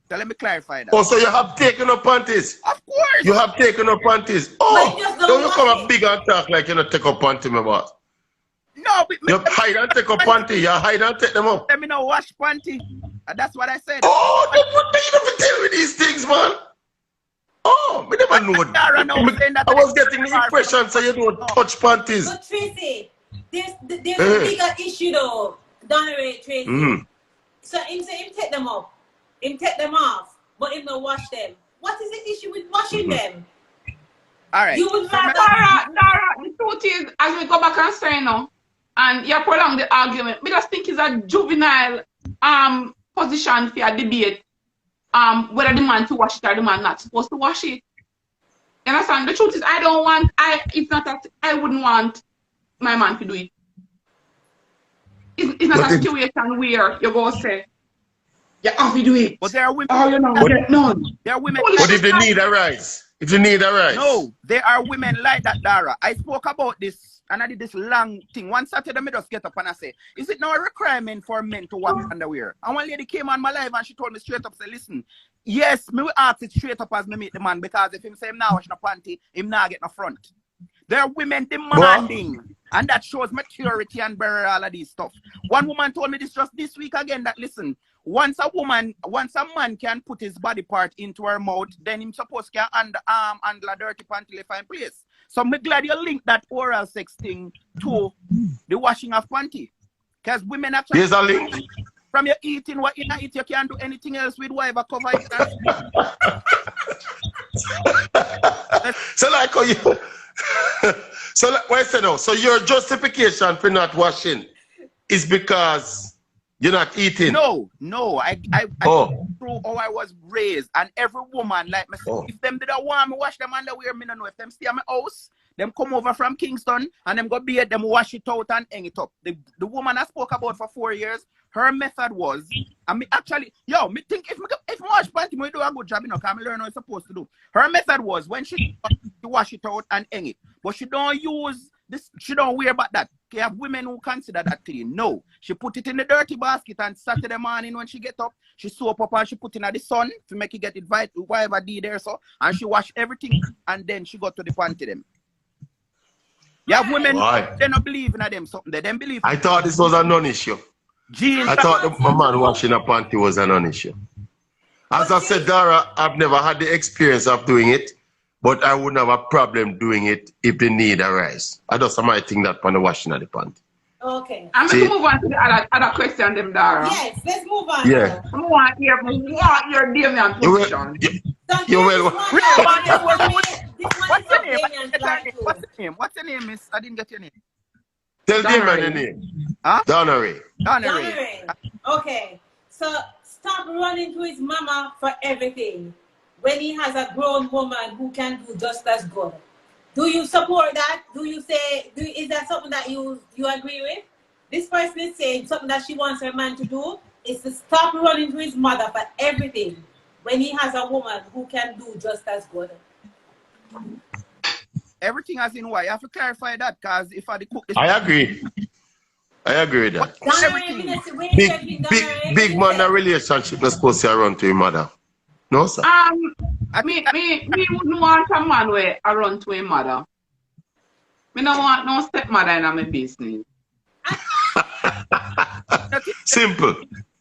S5: So let me clarify that.
S4: Oh, so you have taken up panties?
S5: Of course.
S4: You have taken up panties? Oh, don't you come up big and talk like you don't take up panty, my boss.
S5: No, but
S4: you hide and take up panty. You hide and take them up.
S5: Let me know wash panty. And that's what I said.
S4: Oh, you don't tell me these things, man. Oh, me never know. I was getting the impression so you don't touch panties.
S2: But Tracy, there's a bigger issue though, Donnery, Tracy. So him say him take them up. Him take them off, but him not wash them. What is the issue with washing them?
S5: All right.
S2: You would
S3: Dara, the truth is, as we go back and say now, and you prolong the argument, we just think it's a juvenile position for a debate whether the man to wash it or the man not supposed to wash it. You understand? The truth is, it's not that I wouldn't want my man to do it. It's not a situation where you go say, yeah, I'll do it.
S5: But there are women.
S3: Oh, you know, none.
S5: There are women.
S4: But if the need arise,
S5: no, there are women like that, Dara. I spoke about this and I did this long thing. One Saturday, I just get up and I say, is it now a requirement for men to wear underwear? And one lady came on my live and she told me straight up, say, listen, yes, me will ask it straight up as me meet the man, because if him say him now wash no panty, him now get no front. There are women demanding, and that shows maturity and better all of these stuff. One woman told me this just this week again, that listen, once a man can put his body part into her mouth, then him supposed to handle a dirty panty left in place. So I'm glad you link that oral sex thing to the washing of panty. Because women actually...
S4: There's a link.
S5: From your eating what you eat, you can't do anything else with whatever cover it.
S4: So like how you... So like what I said now, so your justification for not washing is because you're not eating?
S5: No. I through how I was raised, and every woman like myself, if them didn't want me wash them underwear, me don't know. If them stay at my house, them come over from Kingston and them go bathe, them wash it out and hang it up. The woman I spoke about for 4 years, her method was, and me actually, me think if I wash panty, me do a good job, because I learn what I'm supposed to do. Her method was when she wash it out and hang it, but she don't use this. She don't worry about that. You have women who consider that clean. No, she put it in the dirty basket, and Saturday morning when she get up, she soap up and she put it in the sun to make it get it whatever did there so, and she wash everything and then she go to the panty them. You have women, they don't believe in them something. They don't believe.
S4: I thought this was a non-issue.
S5: Jeans.
S4: I thought my man washing a panty was a non-issue. As I said, Dara, I've never had the experience of doing it, but I wouldn't have a problem doing it if the need arise. I just might think that on the washing of the panty.
S2: Okay.
S3: I'm going to move on to the other question, them, Dara.
S2: Yes, let's move on.
S4: Yeah.
S3: I want your Damien position.
S4: You will.
S5: What's the name, miss? I didn't get your name.
S4: Tell Damien the name.
S5: Huh?
S4: Donnery.
S2: Okay. So stop running to his mama for everything when he has a grown woman who can do just as good. Do you support that? Do you say, is that something that you agree with? This person is saying something that she wants her man to do is to stop running to his mother for everything when he has a woman who can do just as good.
S5: everything as in why. You have to clarify that, because if I cook this,
S4: I agree. I agree with that. Big man, a relationship is supposed to run to your mother. No, sir.
S3: Me wouldn't want a man where I run to a mother. Me don't want no stepmother in my business.
S4: Simple.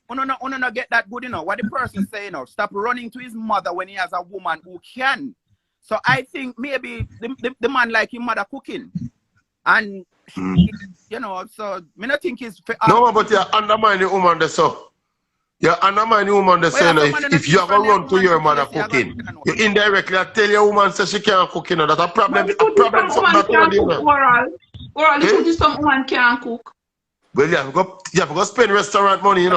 S5: Not get that good, what the person say, stop running to his mother when he has a woman who can. So I think maybe the man like his mother cooking. And, so me not think it's fair.
S4: No, but you undermine the woman there, so. You undermine the woman there, saying if you have a run to your mother cooking, you indirectly tell your woman say she can't cook, that's a problem.
S3: Oral, you put some woman can't cook.
S4: Well, you have to go spend restaurant money,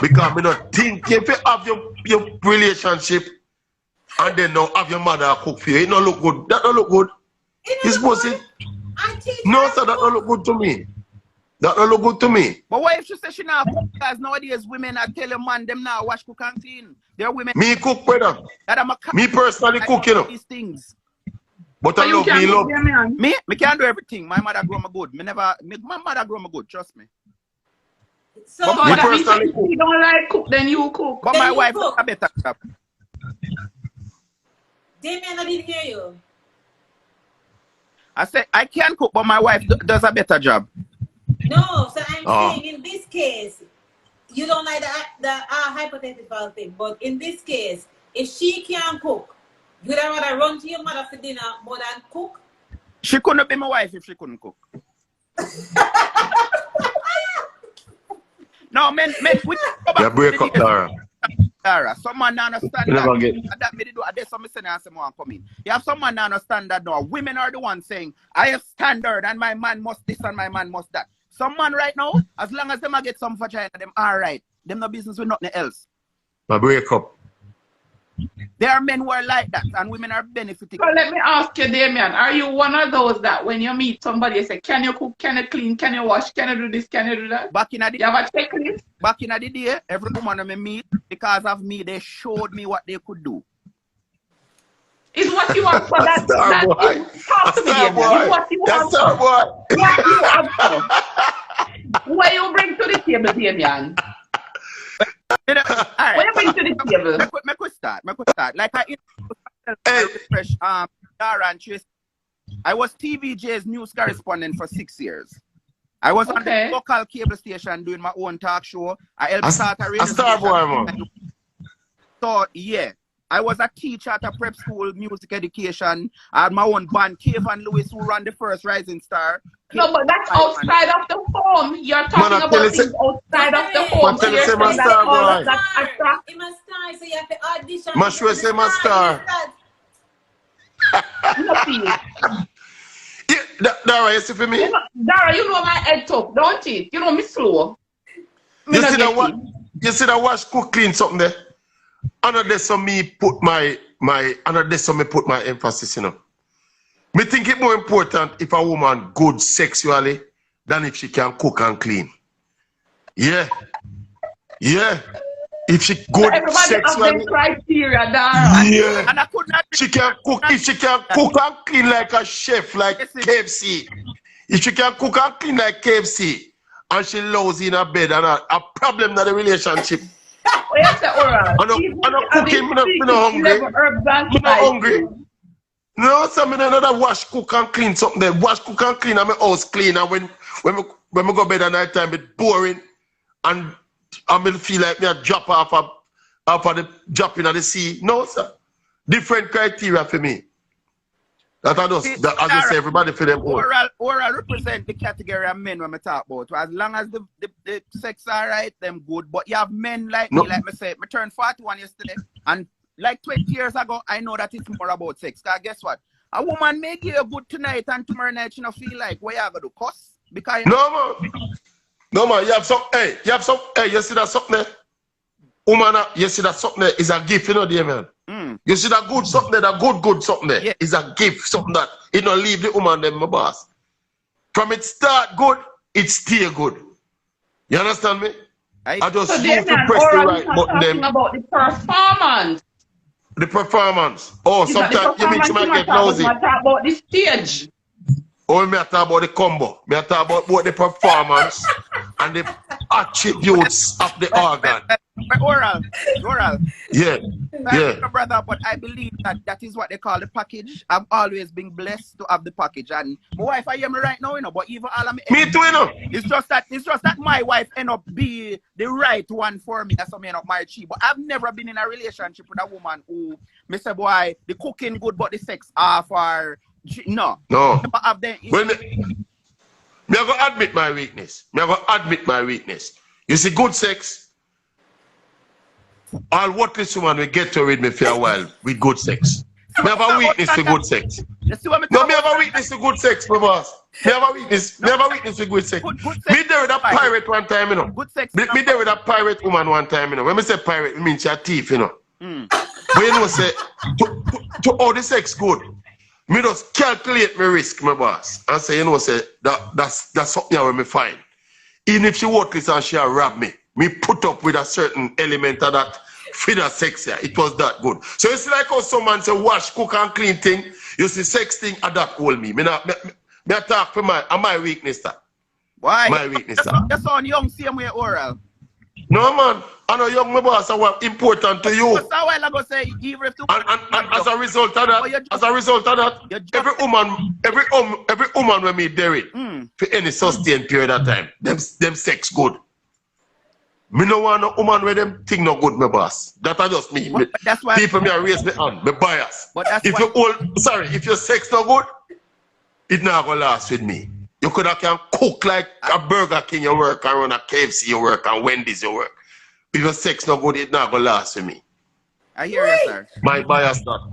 S4: Because me not think if you have your relationship and then now have your mother cook for you, it don't look good. That don't look good. You're supposed to. No, sir, that don't look good to me. That don't look good to me.
S5: But what if she says she not cook? Because nowadays women are telling man them now wash, cook and clean. They're women.
S4: Me cook, brother. Me personally cook,
S5: These things.
S4: But I love me.
S5: Me can't do everything. My mother grew me good. My mother grew me good, trust me.
S3: So that means if you don't like cook, then you cook.
S5: But my wife does a better job.
S2: Damien, I didn't hear you.
S5: I said I can cook, but my wife does a better job.
S2: No, so I'm saying in this case, you don't like the hypothetical thing, but in this case, if she can't cook, you'd rather run to your mother for dinner more than cook?
S5: She couldn't be my wife if she couldn't cook. No, men, we
S4: break up, Dara.
S5: Dara, someone not understand that. That me do. There's some saying and someone coming. You have someone not understand that now. Women are the ones saying, I have standard and my man must this and my man must that. Some man right now, as long as them get some vagina, them alright. Them no business with nothing else.
S4: My break up.
S5: There are men who are like that, and women are benefiting.
S3: So let me ask you, Damien, are you one of those that when you meet somebody, you say, can you cook, can you clean, can you wash, can you do this, can you do that?
S5: Back in the day,
S3: you have a checklist?
S5: Back in the day, every woman I meet, because of me, they showed me what they could do.
S3: It's what you want for that. Talk to me, Damien. It's what you want for. What you want for. What you bring to the table, Damien?
S5: Right.
S3: What you bring to the table?
S5: Me could start. Like I refresh Dara and Trace. I was TVJ's news correspondent for 6 years. I was on the local cable station doing my own talk show. I helped start a radio station. So yeah, I was a teacher at a prep school, music education. I had my own band, Cave and Lewis, who ran the first Rising Star.
S3: No, but that's outside of the home. You're talking about things outside of the home.
S4: So you're saying my star, boy.
S2: It must start, so you have to audition.
S4: My sure say my star. Dara, you see for me?
S3: Dara, you know my head top, don't you? You know me slow.
S4: You see that wash, cook, clean something there? Another day some me put my emphasis, Me think it more important if a woman good sexually than if she can cook and clean. Yeah. If she good sexually.
S3: Have criteria, Dara.
S4: Yeah.
S5: And I could not.
S4: She can cook. If she can cook and clean like a chef, like KFC. If she can cook and clean like KFC, and she lousy in her bed and a problem in the relationship.
S3: I'm not
S4: cooking. I'm not hungry. No, so I another wash, cook and clean something there. Wash, cook and clean and my house clean. And when we go bed at night time, it's boring. And I feel like me a drop off of the dropping of the sea. No, sir. Different criteria for me. That I just, as I say, everybody for them own.
S5: Oral represent the category of men when we talk about. As long as the sex are right, them good. But you have men like me, like me say, I turned 41 yesterday. And like 20 years ago, I know that it's more about sex. Because guess what? A woman may give you good tonight and tomorrow night she don't feel like what you going to cuss. Because
S4: no man, you see that something there? Woman, you see that something there is a gift, dear man. You see that good something there, that good something there is a gift, something that it don't leave the woman them, my boss. From it start good, it stay good. You understand me? I just use to press the right button them.
S3: About the performance.
S4: The performance. Oh, sometimes you mean she might get nosy.
S3: I talk about the stage.
S4: Oh, me I talk about the combo. Me I talk about both the performance and the attributes of the organ.
S5: Oral.
S4: Yeah. Yeah.
S5: Brother, but I believe that is what they call the package. I've always been blessed to have the package. And my wife, I hear me right now, you know, but even all of me
S4: too, you know.
S5: It's just that my wife end up be the right one for me. That's why me end up married she. But I've never been in a relationship with a woman who me say, boy, the cooking good, but the sex off or no.
S4: No.
S5: Have them
S4: Me I go admit my weakness. You see, good sex. All worthless woman will get to with me for a while with good sex. Me have a weakness for good sex. No, me have a weakness for good sex, my boss. Me have a weakness for good sex. Me there with a pirate one time, you know.
S5: Good sex.
S4: Me there with a pirate woman one time, you know. When me say pirate, it means she a thief, you know. But you know, say, to all the sex good. Me just calculate my risk, my boss. And say, you know, say, that's something I will me find. Even if she worthless and she rob me, me put up with a certain element of that for the sex here. It was that good. So it's like how someone say wash, cook and clean thing. You see sex thing and that hold me. Me talk for my weakness that.
S5: Why?
S4: My weakness that.
S5: That's on young same way oral.
S4: No man, I know young my boss are what important to you.
S5: That's a while ago say even if
S4: and as a result of that, every woman when me dare it for any sustained period of time, them sex good. Me no want no woman where them thing no good, my boss. That are just me.
S5: That's why
S4: people me raise me on, me bias.
S5: But that's
S4: if your sex no good, it not gonna last with me. You could have can cook like a Burger King you work and run a KFC you work and Wendy's you work. If your sex no good, it not gonna last with me.
S5: I hear you, sir.
S4: My bias not.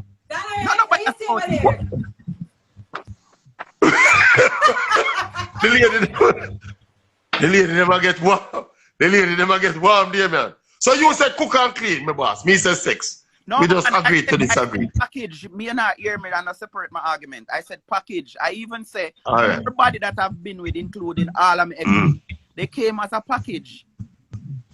S4: The lady never get warm. The lady never get warm there, man. So you said cook and clean, my boss. Me said sex.
S5: No,
S4: we just agreed to disagree.
S5: Package. Me and not hear me and I separate my argument. I said package. I even say
S4: right.
S5: Everybody that I've been with, including all of me, they came as a package.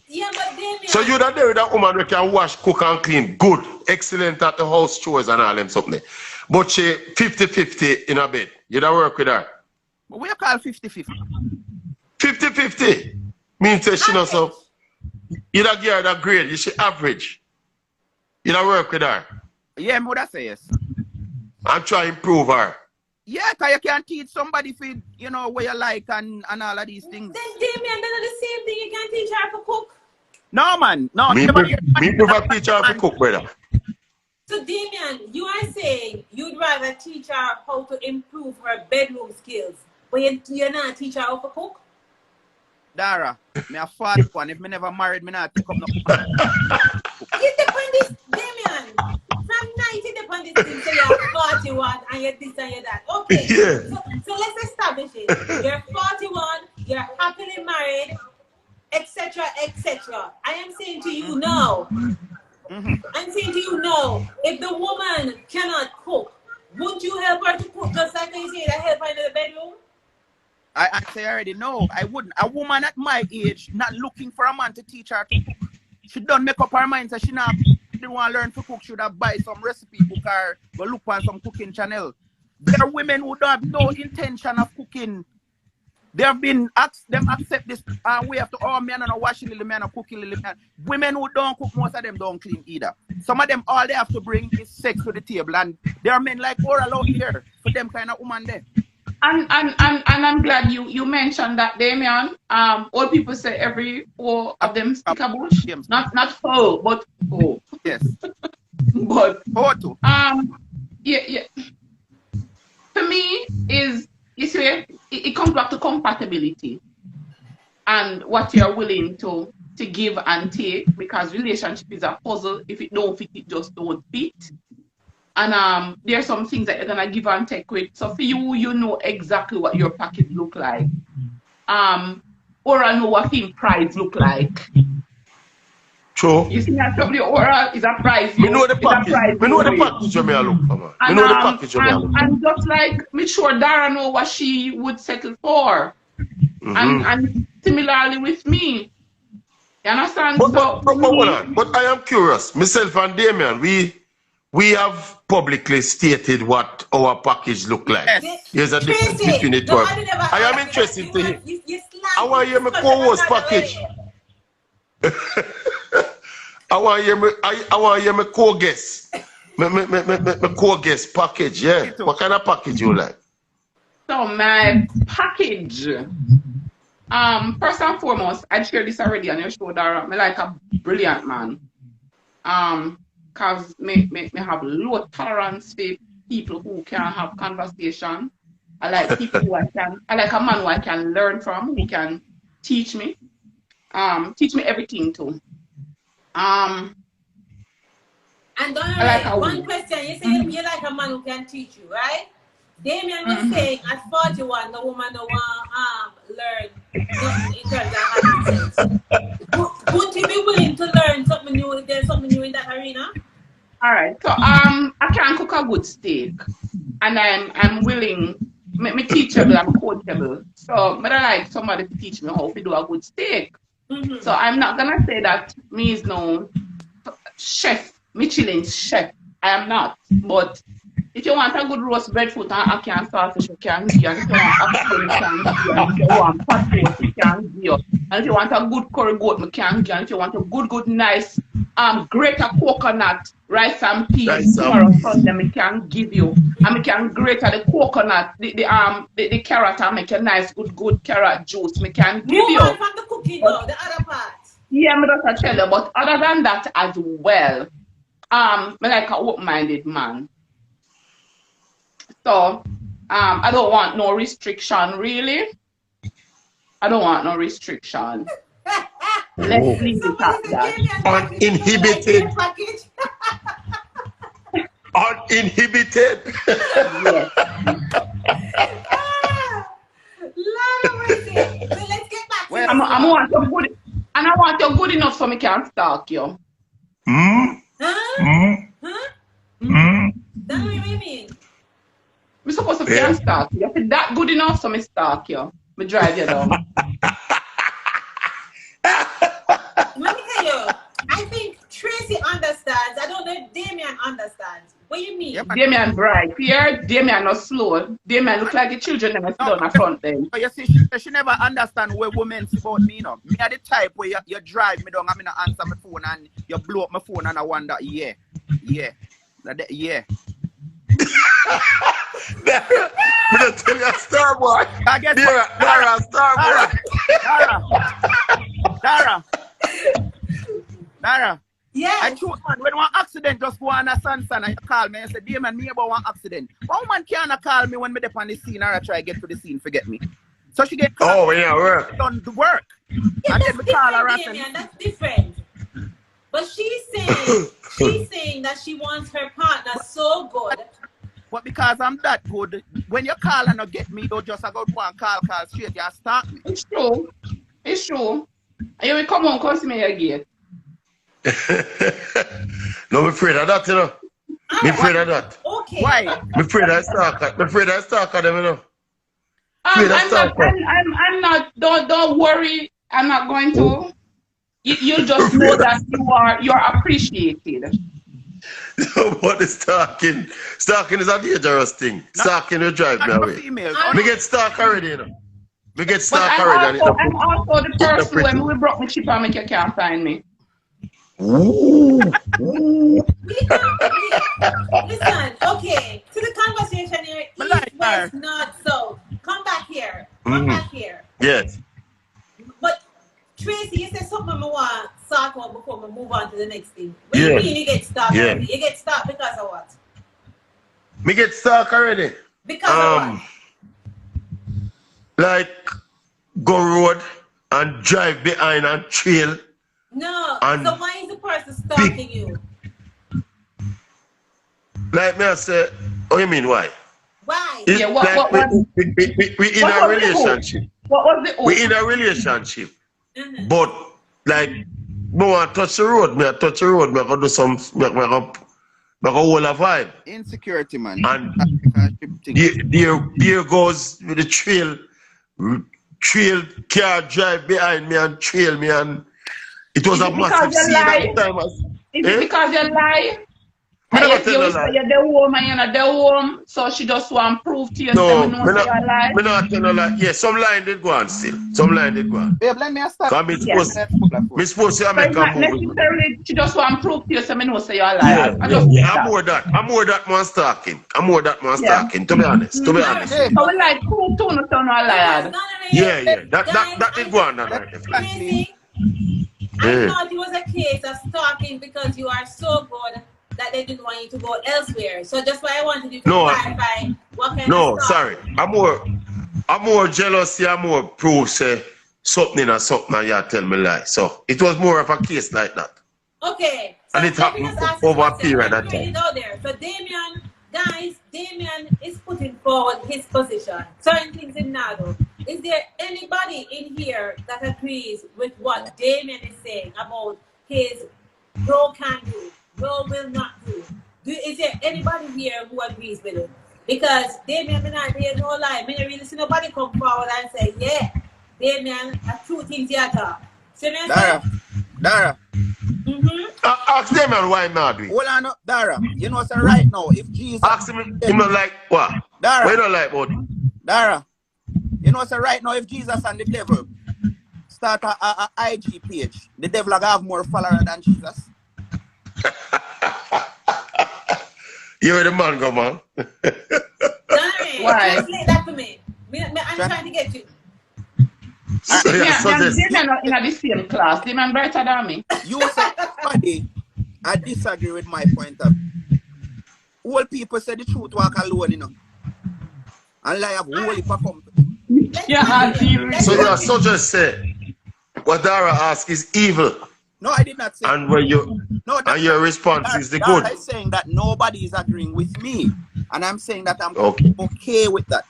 S2: Yeah, but then
S4: so you that there with that woman who can wash, cook and clean, good, excellent at the house chores and all them something. But she 50-50 in a bed. You don't work with her.
S5: But we call 50-50.
S4: 50-50 means that she knows so. You don't give her that grade. You should average. You don't work with her.
S5: Yeah, me would I say yes.
S4: And try to improve her.
S5: Yeah, because you can teach somebody for, you know, what you like and all of these things.
S2: Then Damien, that's the same thing. You can teach her to cook.
S5: No, man. No.
S4: Me prefer teach her to cook, brother.
S2: So Damien, you are saying you'd rather teach her how to improve her bedroom skills, but you're not teach her how to cook?
S5: Dara, me a 41. If me never married, me not take up no cook.
S2: You depend this, Damien. From 90 depend this thing, so you're 41 and you're this and you're that. Okay.
S4: Yeah.
S2: So let's establish it. You're 41, you're happily married, etc., etc. I am saying to you now. I'm saying to you now, if the woman cannot cook, wouldn't you help her to cook just like you say that help her in the bedroom?
S5: I say already no, I wouldn't. A woman at my age not looking for a man to teach her to cook. She don't make up her mind so she didn't want to learn to cook. She would have buy some recipe book or go look on some cooking channel. There are women who don't have no intention of cooking. They have been them accept this we have to men are washing little men and cooking little men. Women who don't cook, most of them don't clean either. Some of them all they have to bring is sex to the table, and there are men like Oral out here for them kind of woman there.
S3: And I'm glad you mentioned that, Damien. All people say every four of them stick a bush. Not four, but four.
S5: Yes.
S3: But
S5: four too.
S3: Yeah. For me is you see it comes back to compatibility and what you're willing to give and take, because relationship is a puzzle. If it don't fit, it just don't fit. And there are some things that you're gonna give and take with. So for you, you know exactly what your package look like. Oral know what him prize look like.
S4: True.
S3: You see that probably Oral is a prize.
S4: Me know the package. Me know the package you may look for, man. Me know the package you may look for.
S3: And just like me sure Dara know what she would settle for. And similarly with me. You understand?
S4: But I am curious. Myself and Damien, we we have publicly stated what our package look like.
S5: Yes.
S4: There's a difference between the two. I am interested to hear. I want to hear my co-host package. I want to hear my co-guest. My co-guest package, yeah. What kind of package you like?
S3: So my package. First and foremost, I shared this already on your show, Dara. I like a brilliant man. Cause me have low tolerance for people who can have conversation. I like people who I like a man who I can learn from, who can teach me everything too.
S2: And Dara, one question, you say you like a man who can teach you, right? Damien was saying at 41, the woman don't want learn nothing in terms of habits. Would you be willing to learn something new if there's something new in that arena?
S3: All right. So I can cook a good steak, and I'm willing. Me teachable, I'm coachable. So I like somebody to teach me how to do a good steak. So I'm not gonna say that me is no chef, Michelin chef. I am not, but. If you want a good roast breadfruit and ackee and sausage, you can give you. And if you want ackee, you can give you. And if you want pot roast, you can give you. And if you want a good curry goat, you can give you. And if you want a good, nice, grate a coconut, rice and peas, tomorrow Sunday, I can give you. And I can grate the coconut, the carrot, and make a nice, good carrot juice. I can give you.
S2: Move on from the cooking now, the other part.
S3: Yeah, I'm going to tell you. But other than that as well, I like an open-minded man. So, I don't want no restriction, really. I don't want no restriction. Let's leave it at that.
S4: Uninhibited. Uninhibited.
S3: Yes.
S2: So let's get back to
S3: I want you good, and I want you good enough so I can stalk you.
S2: That's what you mean?
S3: I'm supposed to can stalk you. If that good enough so I stalk you. I drive you down.
S2: Let me tell you, I think Tracy understands. I don't know if Damien understands. What do you mean?
S3: Yep. Damien bright. Here, Damien not slow. Damien look like the children that sit down in front them.
S5: You see, she never understand where women about me, you know. Me are the type where you drive me down and I not answer my phone and you blow up my phone and I wonder, yeah. I'm gonna tell you a star boy. Dara, star boy. Dara.
S2: Yeah.
S5: I told man when one accident just go on a sun and you call me and say, Damon, me about one accident. One woman can't call me when me up on the scene or I try to get to the scene, forget me. So she get called.
S4: Oh, yeah, work.
S5: Done the work.
S2: Yeah,
S5: and
S2: that's
S5: then me call her
S2: different, that's different. But she's saying that she wants her partner so good.
S5: But because I'm that good, when you call and not get me, don't just go and call straight, you start me.
S3: It's true. It's true. And you will come on, come see me again.
S4: No, I'm afraid of that, you know. I'm afraid of that.
S2: Okay.
S5: Why?
S4: I'm afraid I stalk them, you know.
S3: I'm not, don't worry. I'm not going to. You just know that you're appreciated.
S4: What is stalking? Stalking is a dangerous thing. Stalking will drive me away. Me get stalked already, you know. Me get stalked already.
S3: I'm also the person when we broke my chip and make you can't find me.
S2: Listen, okay, to the conversation here, east, west, north, south. Come back here. Come back here.
S4: Yes.
S2: But Tracy, you said something I want to talk about before we move on to the next thing. What do you mean you get stuck? Yeah. You get stuck because of what?
S4: Me get stuck already.
S2: Because of what?
S4: Like go road and drive behind and trail.
S2: No. So why is the person stalking you?
S4: Like me I say, oh you mean why?
S2: Why?
S4: It's we in a relationship.
S3: What was the
S4: we in a relationship. But like me want to touch the road, me touch the road, me go do some me go hold a vibe.
S5: Insecurity, man.
S4: And there goes with the trail car drive behind me and trail me, and it was a massive scene at the time.
S3: Is it because you lie?
S4: never tell a lie.
S3: You're the woman, you're not the home, so she just want to prove to you
S4: No,
S3: say no say a lie.
S4: me not tell a lie. Yeah, some line did go on still. Some line did go on.
S5: Babe, let me start.
S4: Cause me supposed to
S3: So
S4: make
S3: it's
S4: a
S3: not
S4: movie.
S3: necessarily she just want to prove to you say me no say a lie.
S4: Yeah,
S3: I just
S4: I'm more that. I'm more that man stalking. I'm more that man stalking. To be honest. To be honest.
S5: Hey.
S3: So we like prove to no say no lie.
S4: Yeah. That did go on that night.
S2: Crazy. I thought it was a case of stalking because you are so good that they didn't want you to go elsewhere. So just why I wanted you to clarify what kind of
S4: sorry. I'm more jealous. I'm more proof say something or something and you tell me lie. So it was more of a case like that.
S2: Okay. So
S4: and it happened over a period of time.
S2: So Damien is putting forward his position. Certain things in Nado. Is there anybody in here that agrees with what Damien is saying about his bro can do, bro will not do? Is there anybody here who agrees with it? Because Damien, there's no lie. I really see nobody come forward and say, yeah, Damien, a true things here talk.
S5: Dara.
S4: Ask Damien why not do it.
S5: Hold on, Dara. You know, so right now, if Jesus...
S4: Ask him, you know, like, what?
S5: Dara.
S4: What you don't like about it?
S5: Dara. You know, so right now, if Jesus and the devil start a IG page, the devil will have more followers than Jesus.
S4: You're the man, go man.
S2: Why? Translate that to me. I'm trying to get you.
S4: So,
S3: Damien not in the same class. Damien better than me.
S5: You say somebody, I disagree with my point of view. All people say the truth walk alone, you know. And lie have whole heap of company.
S4: So just say what Dara asks is evil.
S5: No, I did not say.
S4: And when your response is the good.
S5: I'm saying that nobody is agreeing with me, and I'm saying that I'm okay with that.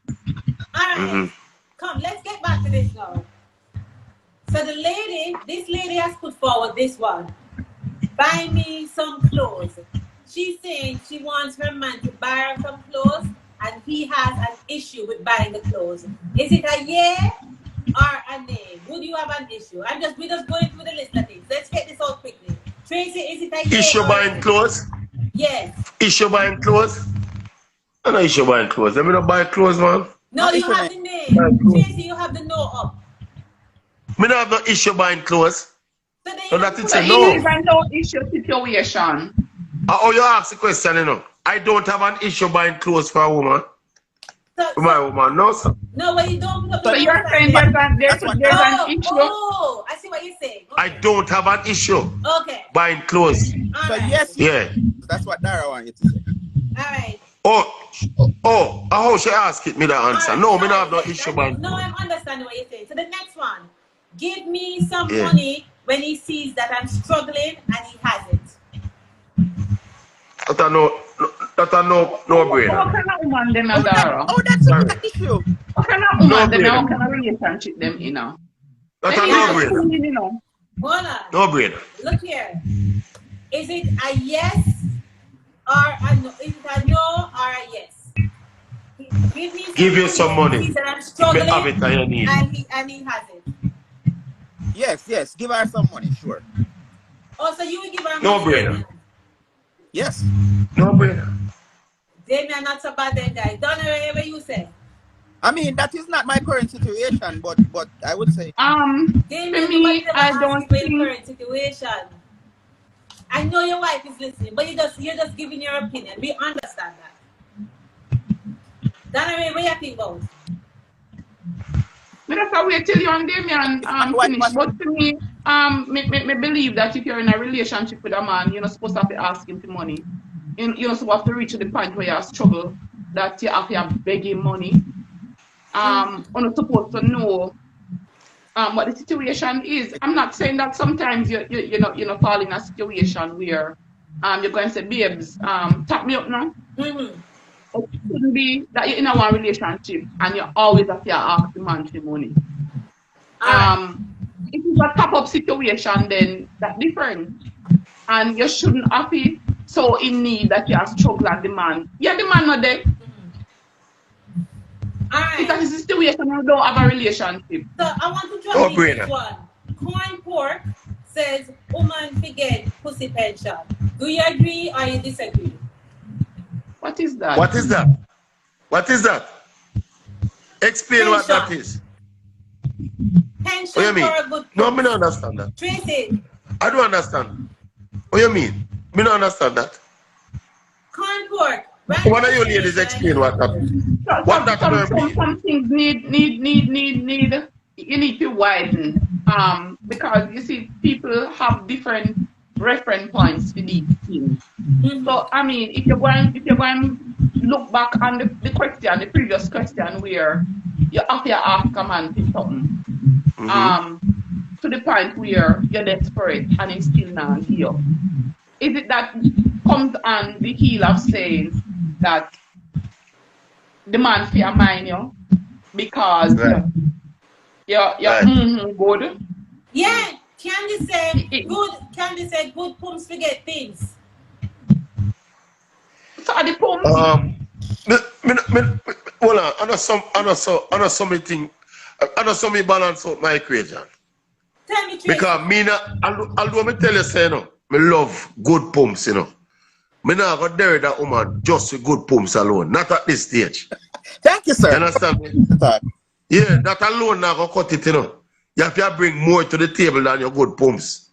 S2: All right, come. Let's get back to this now. So this lady has put forward this one. Buy me some clothes. She's saying she wants her man to buy her some clothes, and he has an issue with buying the clothes. Is it a yeah or a nay? Would you have an issue? We're just going through the list of things. Let's get this out quickly. Tracy, is it a yeah?
S4: Issue buying clothes?
S2: Yes.
S4: Issue buying clothes? I know issue buying clothes. Let me not buy clothes, man.
S2: No, you have the name. Tracy, you have the no up.
S4: Me not have no issue buying clothes.
S2: So
S4: that it's a no.
S3: No issue situation.
S4: Oh, you ask the question, you know. I don't have an issue buying clothes for a woman. My woman, no, sir.
S2: No, but you don't.
S3: So you're saying there's an issue?
S2: Oh, I see what you're saying. Okay.
S4: I don't have an issue.
S2: Okay.
S4: Buying clothes.
S5: So yes,
S4: yeah.
S5: That's what Dara wanted to say.
S2: All right.
S4: How she ask it me the answer? Right, no, me not have no issue buying.
S2: No, I'm understanding what you're saying. So the next one, give me some money when he sees that I'm struggling and he has it.
S4: That a no brainer.
S3: How can a woman them a Dara?
S5: Oh, that's an issue.
S3: How can a woman them how can a relationship them, you know?
S4: That's a no brainer.
S2: Hold on.
S4: No brainer.
S2: Look here. Is it a yes or a no? Is it a no or a yes?
S4: Give you some money.
S2: He said I'm struggling
S4: have it and you need.
S2: And he has it.
S5: Yes. Give her some money, sure.
S2: Oh, so you will give her money?
S4: No brainer.
S5: Yes.
S4: No brainer.
S2: Damien, not so bad then, guys. Don't know whatever you say.
S5: I mean, that is not my current situation, but I would say.
S2: Damien,
S3: for me, I don't think
S2: current situation. I know your wife is listening, but you're just giving your opinion. We understand that. Dara, what you think about?
S3: I just wait till you and Damien finish. But to me, me believe that if you're in a relationship with a man, you're not supposed to have to ask him for money. You're not supposed to reach to the point where you struggle, that you have to beg him money. You're not supposed to know what the situation is. I'm not saying that sometimes you know fall in a situation where you're going to say, babes, tap me up now. It shouldn't be that you're in a one relationship and you always have to ask the man for money. If it's a top-up situation, then that's different. And you shouldn't have to so in need that you are struggling the man. Yeah, the man not there. It's a situation you don't have a relationship.
S2: So I want to drop this one. Coin Pork says woman forget pussy pension. Do you agree or you disagree?
S3: What is that?
S4: What is that? What is that? Explain
S2: pension.
S4: What that is.
S2: Pension
S4: What you mean?
S2: for a good
S4: No, me don't understand that.
S2: Tracy.
S4: I don't understand. What you mean? Me don't understand that.
S2: Corn pork.
S4: What are you ladies explain what that is? What that term mean?
S3: Some things you need to widen. Because you see, people have different reference points for these things. So I mean, if you're going to look back on the question, the previous question, where you have to ask a man for something, to the point where you're desperate and it's still not here. Is it that comes on the heel of saying that the man fear mind you because you're good?
S2: Yeah, Candy said good. Candy said good pumps forget things.
S3: So are the pumps?
S4: Hold on. I know something. I know something balance out my equation.
S2: Tell me, Tracy.
S4: Because me although me tell you say no, me love good pumps, you know. Me not go dare that woman just with good pumps alone. Not at this stage.
S5: Thank you, sir.
S4: You understand me? Yeah, that alone not go cut it, you know. You have to bring more to the table than your good pumps.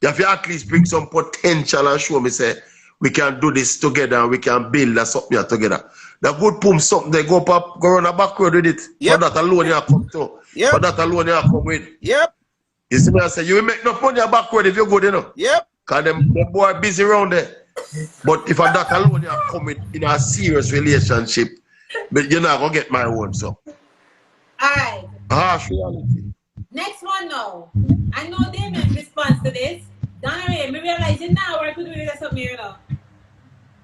S4: You have to at least bring some potential and show me say we can do this together and we can build that something here together. The good pumps something they go run a back road with it.
S5: Yep.
S4: For that alone you come to.
S5: Yep.
S4: For that alone you come with.
S5: Yep.
S4: You see me I say you will make no money a back road if you're good, you know.
S5: Yep.
S4: Cause them boy busy around there. But if I that alone you come in a serious relationship, but you're not gonna get my own so.
S2: Alright.
S4: Harsh reality.
S2: Next one now. I know Damien response to this. Dara, me realizing now where I could do with something, you know.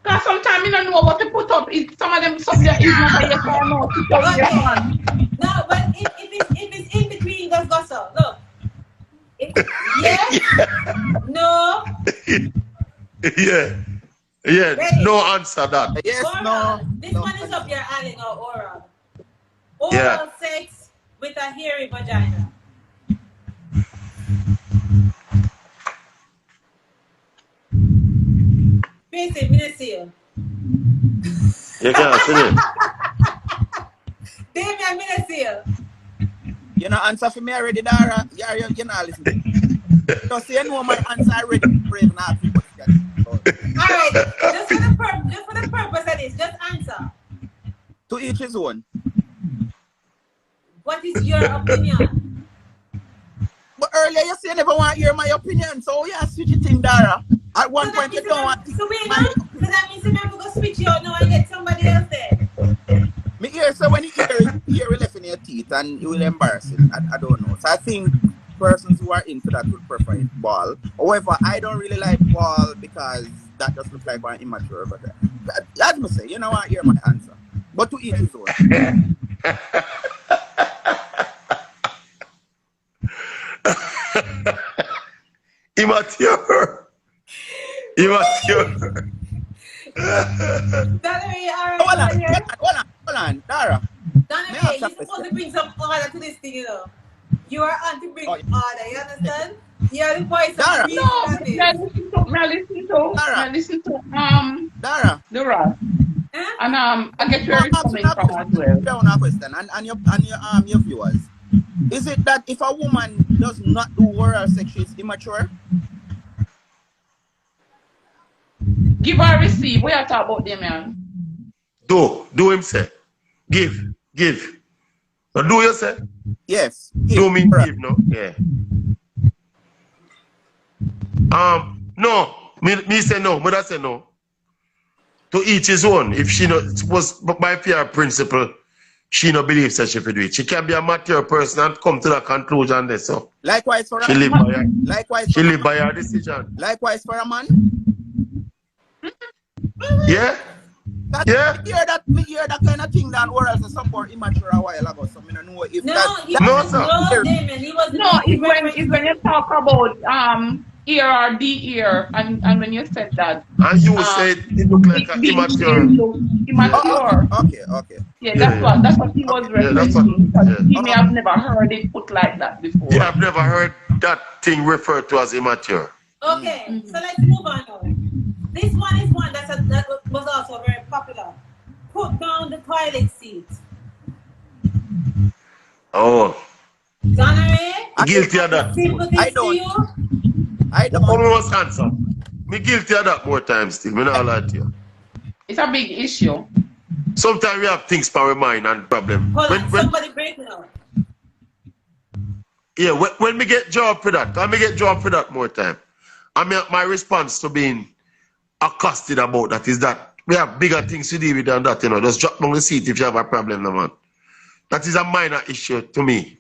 S3: Because sometimes you don't know what to put up. Some of them subject is not how you can know to tell your man.
S2: No, but if it's in between, just go so. Look. Yes. No.
S4: Yeah.
S2: Ready?
S4: No answer that.
S5: Yes,
S2: Oral.
S5: no.
S2: This
S5: no.
S2: one is up your alley now, oral. Oral sex with a hairy vagina. Tracy, me not see you.
S4: You can't see me.
S2: Damien, me not see you.
S5: You know answer for me already, Dara. You're not listening. Just say you know my answer already. Brave not.
S2: Alright, just for the purpose of this, just answer.
S5: To each his own.
S2: What is your opinion?
S5: But earlier you say you never want to hear my opinion, so yeah, switch it in, Dara. At one point you don't want.
S2: So wait now, so that means you never go switch you out now and get somebody else there.
S5: Me hear so when you hear it left in your teeth and you will embarrass it. I don't know. So I think persons who are into that would prefer it ball. However, I don't really like ball because that just looks like I'm immature. But as me say, you know what, hear my answer. But to each his own.
S4: Immature.
S5: Hold on, Dara.
S2: Dara, you're supposed to bring some order to this thing, you know. You are on to bring order, you understand? You're the voice
S5: Dara.
S2: of the
S3: Listen to
S5: Dara.
S3: Dara. And I get where it's coming from as well.
S5: Down question and your viewers. Is it that if a woman does not do oral sex, she's immature?
S3: Give or receive. We are talking about them, man.
S4: Do him say. Give. Now do you say?
S5: Yes.
S4: Do me give no? Yeah. No. Me say no. But I say no. To each his own. If she was by fear principle, she no believes that she could do it. She can be a mature person and come to that conclusion there. So
S5: likewise for
S4: she
S5: a
S4: live
S5: man.
S4: by her.
S5: Likewise
S4: she live by her decision.
S5: Likewise for a man.
S4: Yeah.
S5: Me hear that kind of thing that oral to support immature a while ago. So I don't know if
S3: it's when you talk about ear or the ear and when you said that.
S4: And you said it looked like an immature.
S3: Immature.
S5: Okay.
S3: Yeah, that's what he was referring to. He may have never heard it put like that before.
S4: Yeah, I've never heard that thing referred to as immature.
S2: Okay, so let's move on now. This one is one that was also very popular. Put down the toilet seat.
S4: Oh.
S2: Dara,
S4: Guilty of that.
S2: I don't.
S4: I don't. Almost answer. Me guilty of that more times still. Me not lie to you.
S3: It's a big issue.
S4: Sometimes we have things for our mind and problem.
S2: Hold on, somebody break it up.
S4: Yeah, when me get job for that, I me get job for that more time. I mean, my response to being accosted about that is that we have bigger things to deal with than that, you know. Just drop down the seat if you have a problem, no, man. That is a minor issue to me.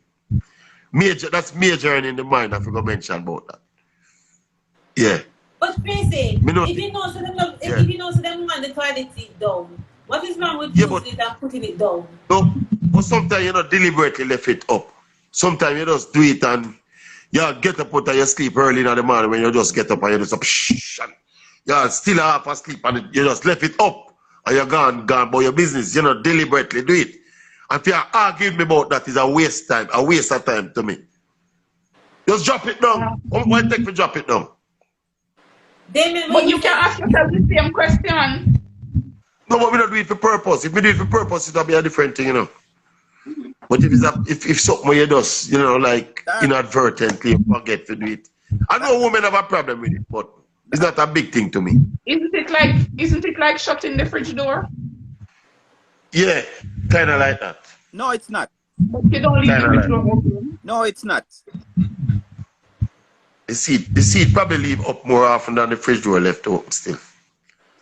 S4: That's major in the mind, I forgot to mention about that. Yeah.
S2: But crazy, if you know so them want the toilet seat down, what is wrong with using it and putting it down?
S4: No, but sometimes you know deliberately left it up. Sometimes you just do it and you get up out of your sleep early in the morning when you just get up and you just and you're still half asleep and you just left it up and you're gone about your business. You know, deliberately do it. And if you argue with me about that, is a waste of time to me. Just drop it down. Why take me drop it down?
S3: But you can ask yourself the same question.
S4: No, but we don't do it for purpose. If we do it for purpose, it'll be a different thing, you know. But if something you just, you know, like inadvertently forget to do it. I know women have a problem with it, but it's not a big thing to me.
S3: Isn't it like shutting the fridge door?
S4: Yeah, kind of like that.
S5: No, it's not.
S3: But you don't leave the fridge door open.
S5: No, it's not.
S4: The seat probably leave up more often than the fridge door left open still.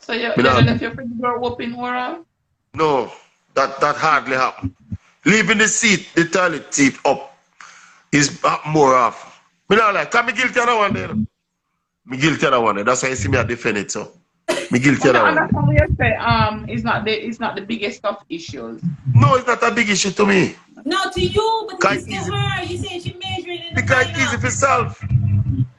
S3: So you never left your fridge door open, Wara?
S4: No, that hardly happens. Leaving the toilet seat up is more often. Me not like, can me guilty of that one there? Me guilty of that one there. That's why you see me defend it, so. Me guilty of that one.
S3: That's what you say, it's not the biggest of issues.
S4: No, it's not a big issue to me.
S2: No, to you, but it's to her. You say she measuring in the
S4: because it's easy for self.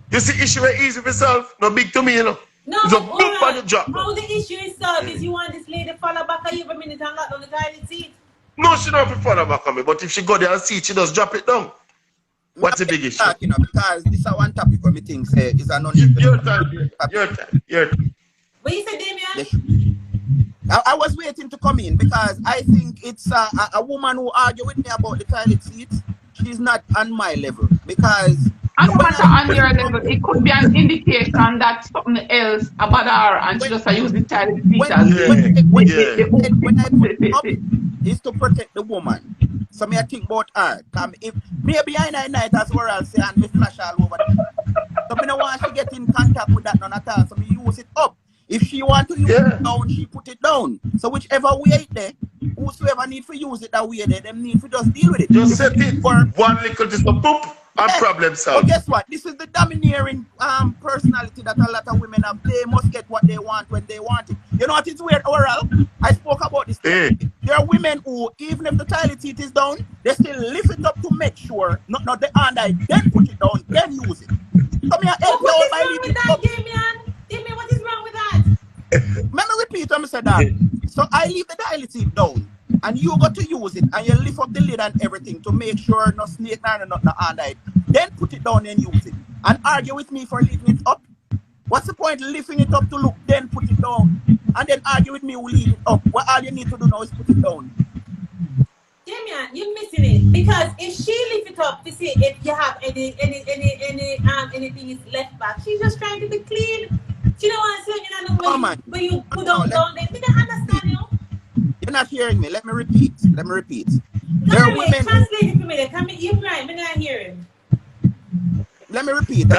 S4: You see, issue is easy for self. No big to me, you know.
S2: No,
S4: it's a big by the job.
S2: How the issue is solved is you want this lady to follow back at you every minute and lock on the toilet seat.
S4: No, she don't have to follow back on me, but if she go there and see it, she just drop it down. What's the big issue?
S5: You know, because this is one topic for me things is a non
S4: Your time.
S2: What you say, Damien?
S5: I was waiting to come in because I think it's a woman who argue with me about the toilet seat. She's not on my level because
S3: I don't matter on your level. It could be an indication that something else about her and she just use the toilet seat as
S5: when I put it up, is to protect the woman. So me I think about her. If me behind her night as well, I'll say and me flash all over. So me no want she get in contact with that none at all. So me use it up. If she want to use it down, she put it down. So whichever way it there, whosoever need to use it that way there, them need to just deal with it.
S4: Just set it for one little just a boop and problem solved.
S5: But guess what? This is the domineering personality that a lot of women have. They must get what they want when they want it. You know what is weird, Oral? I spoke about this. There are women who, even if the toilet seat is down, they still lift it up to make sure, not the hand I then put it down, then use it. Come here, help me out by leaving it up.
S2: Damien, what is wrong with that?
S5: Let me repeat what I said that. So I leave the toilet seat down and you got to use it and you lift up the lid and everything to make sure no snake nor nothing under it. Then put it down and use it. And argue with me for leaving it up. What's the point of lifting it up to look, then put it down? And then argue with me who leave it up. Well, all you need to do now is put it down.
S2: Damien, you're missing it. Because if she lift it up to see if you have anything is left back, she's just trying to be clean. She don't want to say when you put down there. They don't understand you.
S5: You're not hearing me. Let me repeat.
S2: There are women. Translate it for me. You're right. I'm not hearing.
S5: Let me repeat.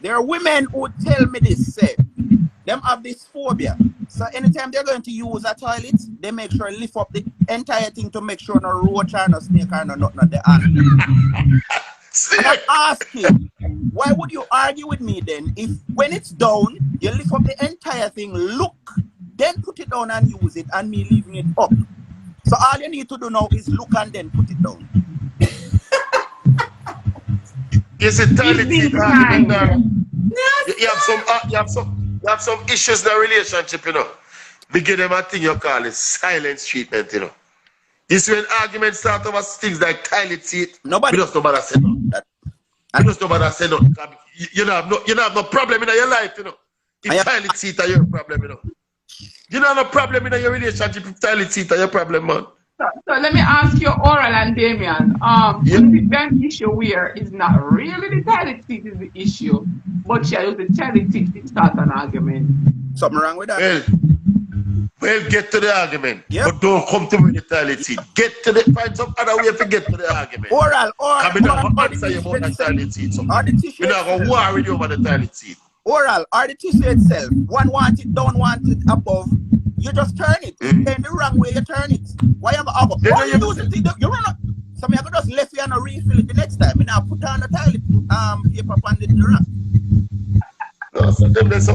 S5: There are women who tell me this. Say, them have this phobia. So anytime they're going to use a toilet, they make sure lift up the entire thing to make sure no roach or no snake or no nothing at the hand. And I'm asking, why would you argue with me then if when it's down, you lift up the entire thing, look, then put it down and use it, and me leaving it up? So all you need to do now is look and then put it down.
S4: Yes, it you have some issues in the relationship, you know. We give them a thing you call it silence treatment, you know. You see when arguments start over things like toilet seat,
S5: nobody
S4: just nobody say no. You just know about say no. You don't have no problem in your life, you know. If toilet seat are your problem, you know. You don't have no problem in your relationship if toilet seat are your problem, man.
S3: So let me ask you, Oral and Damien.
S4: Yeah.
S3: The issue where is not really the toilet seat is the issue, but she used the toilet seat to start an argument.
S5: Something wrong with that?
S4: Well, get to the argument, but don't come to me with the toilet seat. Find some other way to get to the argument.
S5: Oral,
S4: I'm not going to answer you about the toilet seat. So. I'm not going to worry you about the toilet seat.
S5: Oral, or the tissue itself. One want it, don't want it above. You just turn it. Then the wrong way you turn it. Why am I above? Why you use it? You run up. So I could just left you and refill it the next time. And now put on the toilet paper on the rack.
S4: No, so there's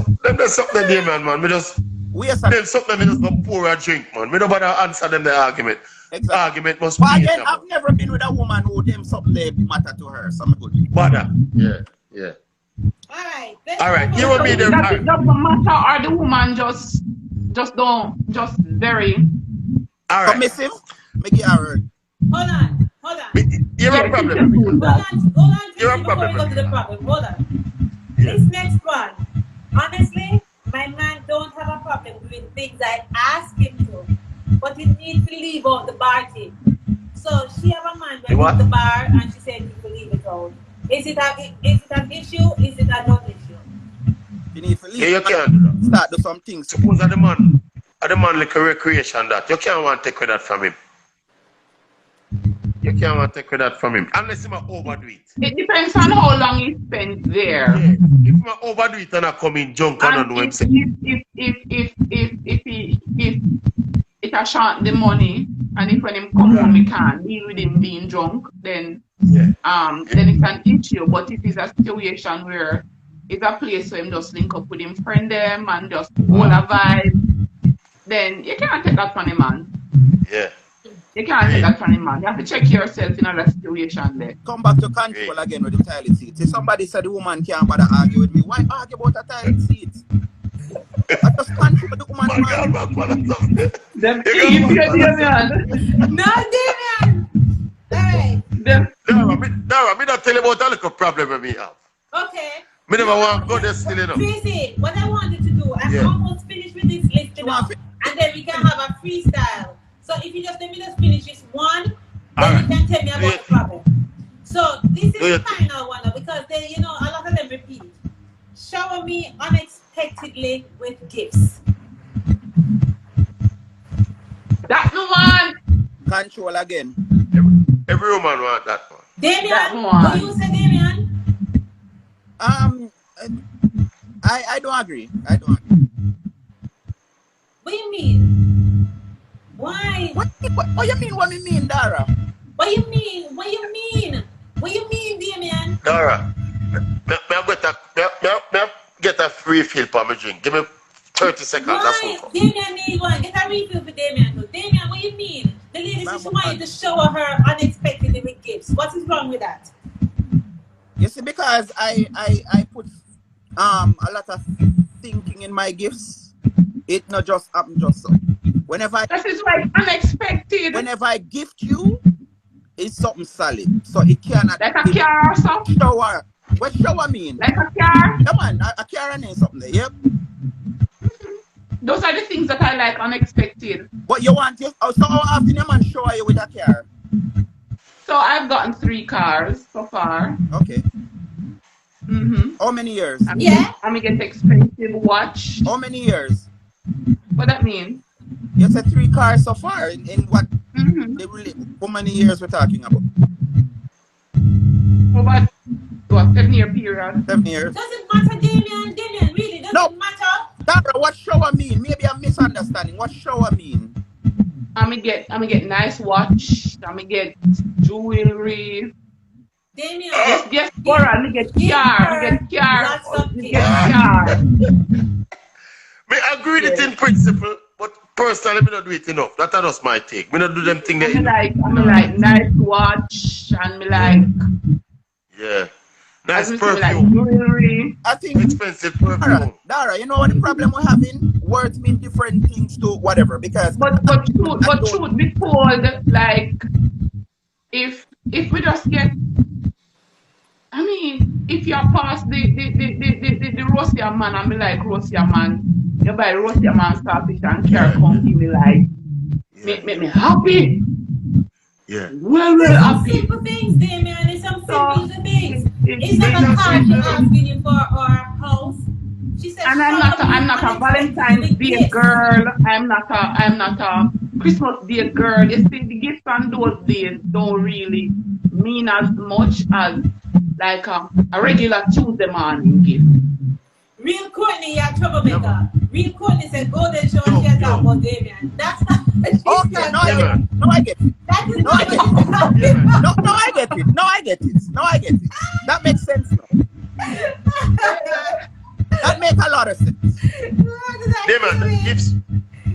S4: something there, man. Them something me just go pour a drink, man. Me don't bother answer them the argument. Exactly. The argument must be.
S5: But again, I've never been with a woman who them something they matter to her. Something good.
S4: Bother. Yeah. All right. You will be there.
S3: Does the matter or the woman just very
S5: submissive? Make it hard.
S2: Hold on.
S4: You're a problem.
S2: Hold on.
S4: You're a problem.
S2: Hold on. This next one. Honestly, my man don't have a problem doing things I ask him to, but he needs to leave out the bar thing. So she have a man went to the bar and she said he will leave it out. Is it an issue? Is it a non-issue?
S5: You need to leave.
S4: Yeah, you can
S5: start do some things.
S4: Suppose the man like a recreation that you can't want to take that from him. You can't want to take that from him unless he overdo it.
S3: It depends on how long he spent there.
S4: Yeah. If he overdo it and I come in junk and know himself.
S3: If it a short the money and if when him come home he can't deal with him being drunk, then then it's an issue. But if it's a situation where it's a place where him just link up with him friend them and just hold a vibe, then you can't take that from him, man.
S4: Yeah.
S3: You can't take that from him, man. You have to check yourself in other situation there.
S5: Come back to control again with the toilet seat. If somebody said the woman can't bother argue with me, why argue about a toilet seat? I just control the woman.
S3: Them Damien.
S2: No, Damien. Alright.
S4: Dara, me not tell you about a little problem we have.
S2: Okay.
S4: Me never want to go there still, you know.
S2: Tracy, what I wanted to do, I'm almost finished with this list, you know, and then we can have a freestyle. So if you just let me just finish this one, then you can tell me about the problem. So this is the final one because they, a lot of them repeat. Shower me unexpectedly with gifts.
S3: That one.
S5: Control again.
S4: Every woman want that one.
S2: Damien, what do you say, Damien?
S5: I don't agree. What
S2: do you mean? Why?
S5: What you mean? What you mean, Dara?
S2: What you mean? What you mean, Damien?
S4: Dara, may I get a free fill for my drink? Give me 30 seconds.
S2: Why? Damien need one. Get a refill for Damien. No. Damien, what you mean? The lady said she wanted to shower her unexpectedly with gifts. What is wrong with that?
S5: You see, because I put a lot of thinking in my gifts. It not just happen just so.
S3: That is like unexpected.
S5: Whenever I gift you, it's something solid. So it cannot
S3: like a car or something.
S5: Shower. What shower mean?
S3: Like a car?
S5: Come on, a car and something there, yep.
S3: Those are the things that I like unexpected.
S5: What you want? So how often your man shower you with a car?
S3: So I've gotten 3 cars so far.
S5: Okay. How many years?
S3: I'm gonna get expensive watch.
S5: How many years?
S3: What that mean?
S5: You said 3 cars so far. In what? How many years we're talking about?
S3: About what? 7-year period.
S5: 7 years.
S2: Doesn't matter, Damien. Damien, really doesn't matter.
S5: Dara, what shower mean? Maybe I'm misunderstanding. What shower mean?
S3: I'm gonna get nice watch. I'm gonna get jewelry.
S2: Damien.
S3: Yes, Dara. I'm gonna get car.
S4: Me agree with it in principle, but personally, me not do it enough. That's just my take. Me not do them thing there.
S3: I'm like nice watch and me like.
S4: Yeah. Nice perfume.
S3: Like jewelry.
S5: I think
S4: expensive perfume.
S5: Dara, you know what the problem we're having? Words mean different things to whatever because.
S3: But truth be told, like if we just get I mean, if you pass the roastia man and me like roastia man, you buy roastia man starfish and carrot come give me like make me happy.
S4: Yeah.
S3: Well
S2: There's some
S3: happy.
S2: simple things, Damien. There's some simple
S3: So
S2: things. It's
S3: it's
S2: not a car
S3: just
S2: she asking you for or a house. She said,
S3: and I'm not a Valentine's Day girl. I'm not a Christmas Day girl. You see, the gifts on those days don't really mean as much as like a regular Tuesday morning gift.
S2: Real Courtney, you're a troublemaker. Real Courtney said, go there, show she has talk about Damien. That's not
S5: Okay, no, I get it. No, I get it.
S2: That is
S5: No, I
S2: not
S5: get
S2: what
S5: it.
S2: she's talking about.
S5: No, I get it. No, I get it. No, I get it. That makes sense now. That makes a lot of sense.
S4: Damien, gifts.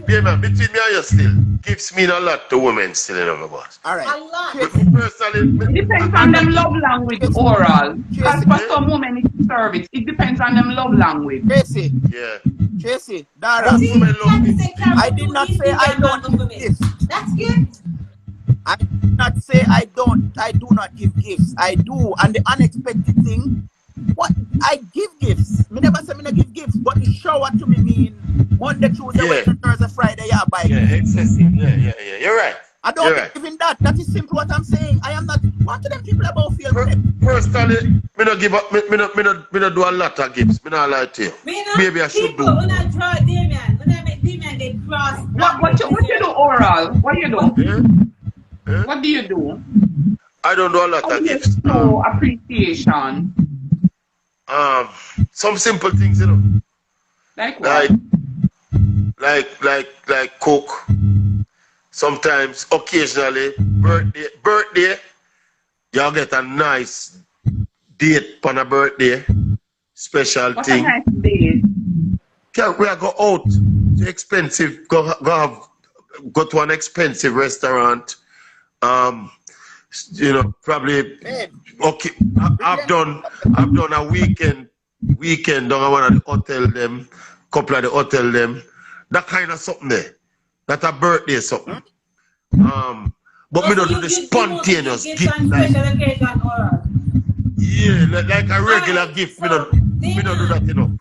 S4: Damien, between me and you still, gifts mean a lot to women still in our boss.
S5: All right.
S2: A lot.
S4: Personally,
S3: It depends on them love language oral. Because for some women it's service. It depends on them love language.
S5: Tracy,
S4: yeah.
S5: Tracy, Dara.
S4: Most women love gifts.
S5: I did not say I don't give gifts.
S2: That's gift.
S5: I did not say I do not give gifts. I do. And the unexpected thing, what I give gifts. Me never say me not give gifts, but the shower to me mean Monday, Tuesday, Wednesday, Thursday, Friday, yeah, buy gifts.
S4: Yeah, excessive. Yeah. You're right.
S5: I don't believe in that. That is simple what I'm saying. I am not. What do them people about feel?
S4: Personally, me not give up. Me not do a lot of gifts. Me not lie to you. Maybe I should do.
S2: When I draw Damien, when I make Damien get cross.
S3: What you do oral? What you do?
S4: Yeah?
S3: What do you do?
S4: I don't do a lot of gifts.
S3: No appreciation.
S4: Some simple things, you know.
S3: Like what?
S4: Like cook. Sometimes, occasionally, birthday, y'all get a nice date on a birthday. Special
S3: What's
S4: thing.
S3: a nice date?
S4: Yeah, we go out to expensive, go to an expensive restaurant. You know, probably okay. I've done a weekend down at one of the hotel them, couple of the hotel them. That kind of something there. That a birthday something. But me don't do the spontaneous gift. Like, yeah, like a regular gift. Me don't do that, you know.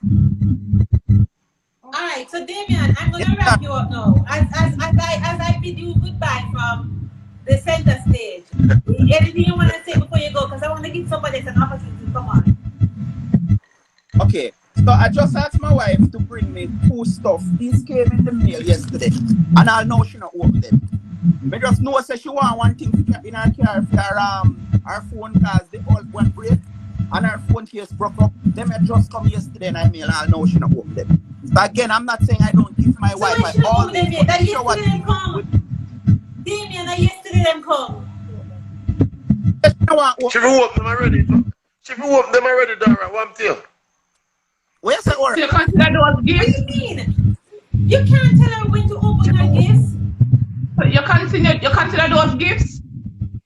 S2: Alright, so Damien, I'm gonna wrap you up now. As I bid you goodbye from the center stage. Anything you wanna say before you go? Because I want to give somebody an opportunity to come on.
S5: Okay. So I just asked my wife to bring me 2 stuff. These came in the mail yesterday. And I know she not open them. I just know say she want one thing in her car for her phone because the old one break and her phone case broke up. Them had just come yesterday and I mail I know she not open them. So again, I'm not saying I don't give my wife my all
S2: them yet? That yesterday them come. Damien, that yesterday them come.
S4: She will open them already. She will open them already, Dara. What I'm telling you.
S5: Where's the order?
S3: You consider those gifts?
S2: What do you mean? You can't tell her when to open her gifts.
S3: You consider those gifts?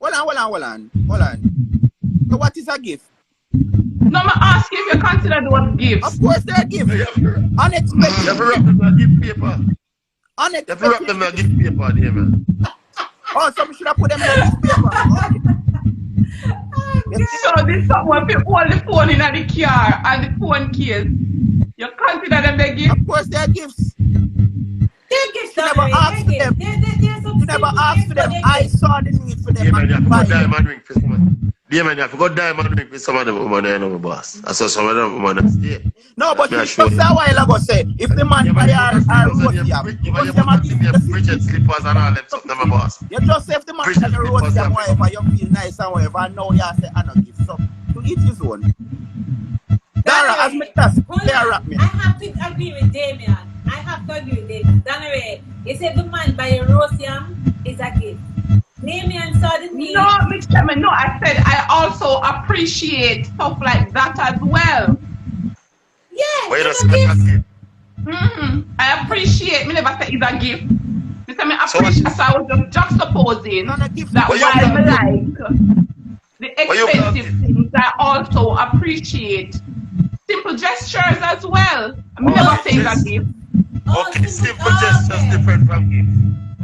S5: Hold on. So what is a gift?
S3: No, I'm asking if you consider those gifts.
S5: Of course they're a gift. Unexpected.
S4: You have to wrap them in a gift paper.
S5: Unexpected.
S4: You have to wrap them in a gift paper, dear man.
S5: Oh, so we should have put them in a gift paper. Okay.
S3: So this someone put all the phone in the car and the phone case. You consider them the gifts?
S5: Of course they're gifts.
S2: They're gifts.
S5: You never asked for them. You never asked for them. I saw the need for them.
S4: Yeah, man, you have to go diamond ring for someone. Yeah, man, you have to go diamond ring for some of them women, you know, my boss. I saw some of them women stay.
S5: No, but you just say a while ago, say, if the man buy our road jam, because them are giving the
S4: Bridget slippers and all them something, my boss.
S5: you just say if the man buy the road jam, whatever, you feel nice and whatever, and now you say, I don't give some. To each his own. Dara, as me task, wrap me.
S2: I have to agree with Damien. Dara, you said the man buy a roast yam is a gift. Damien saw the need.
S3: No, I said I also appreciate stuff like that as well.
S2: Yeah,
S4: it's a gift.
S3: I appreciate, me never say it's a gift. I appreciate, so I was just juxtaposing that while I like the expensive things, I also appreciate simple gestures as well. I never say it's a gift.
S4: Okay, simple gestures different from gift.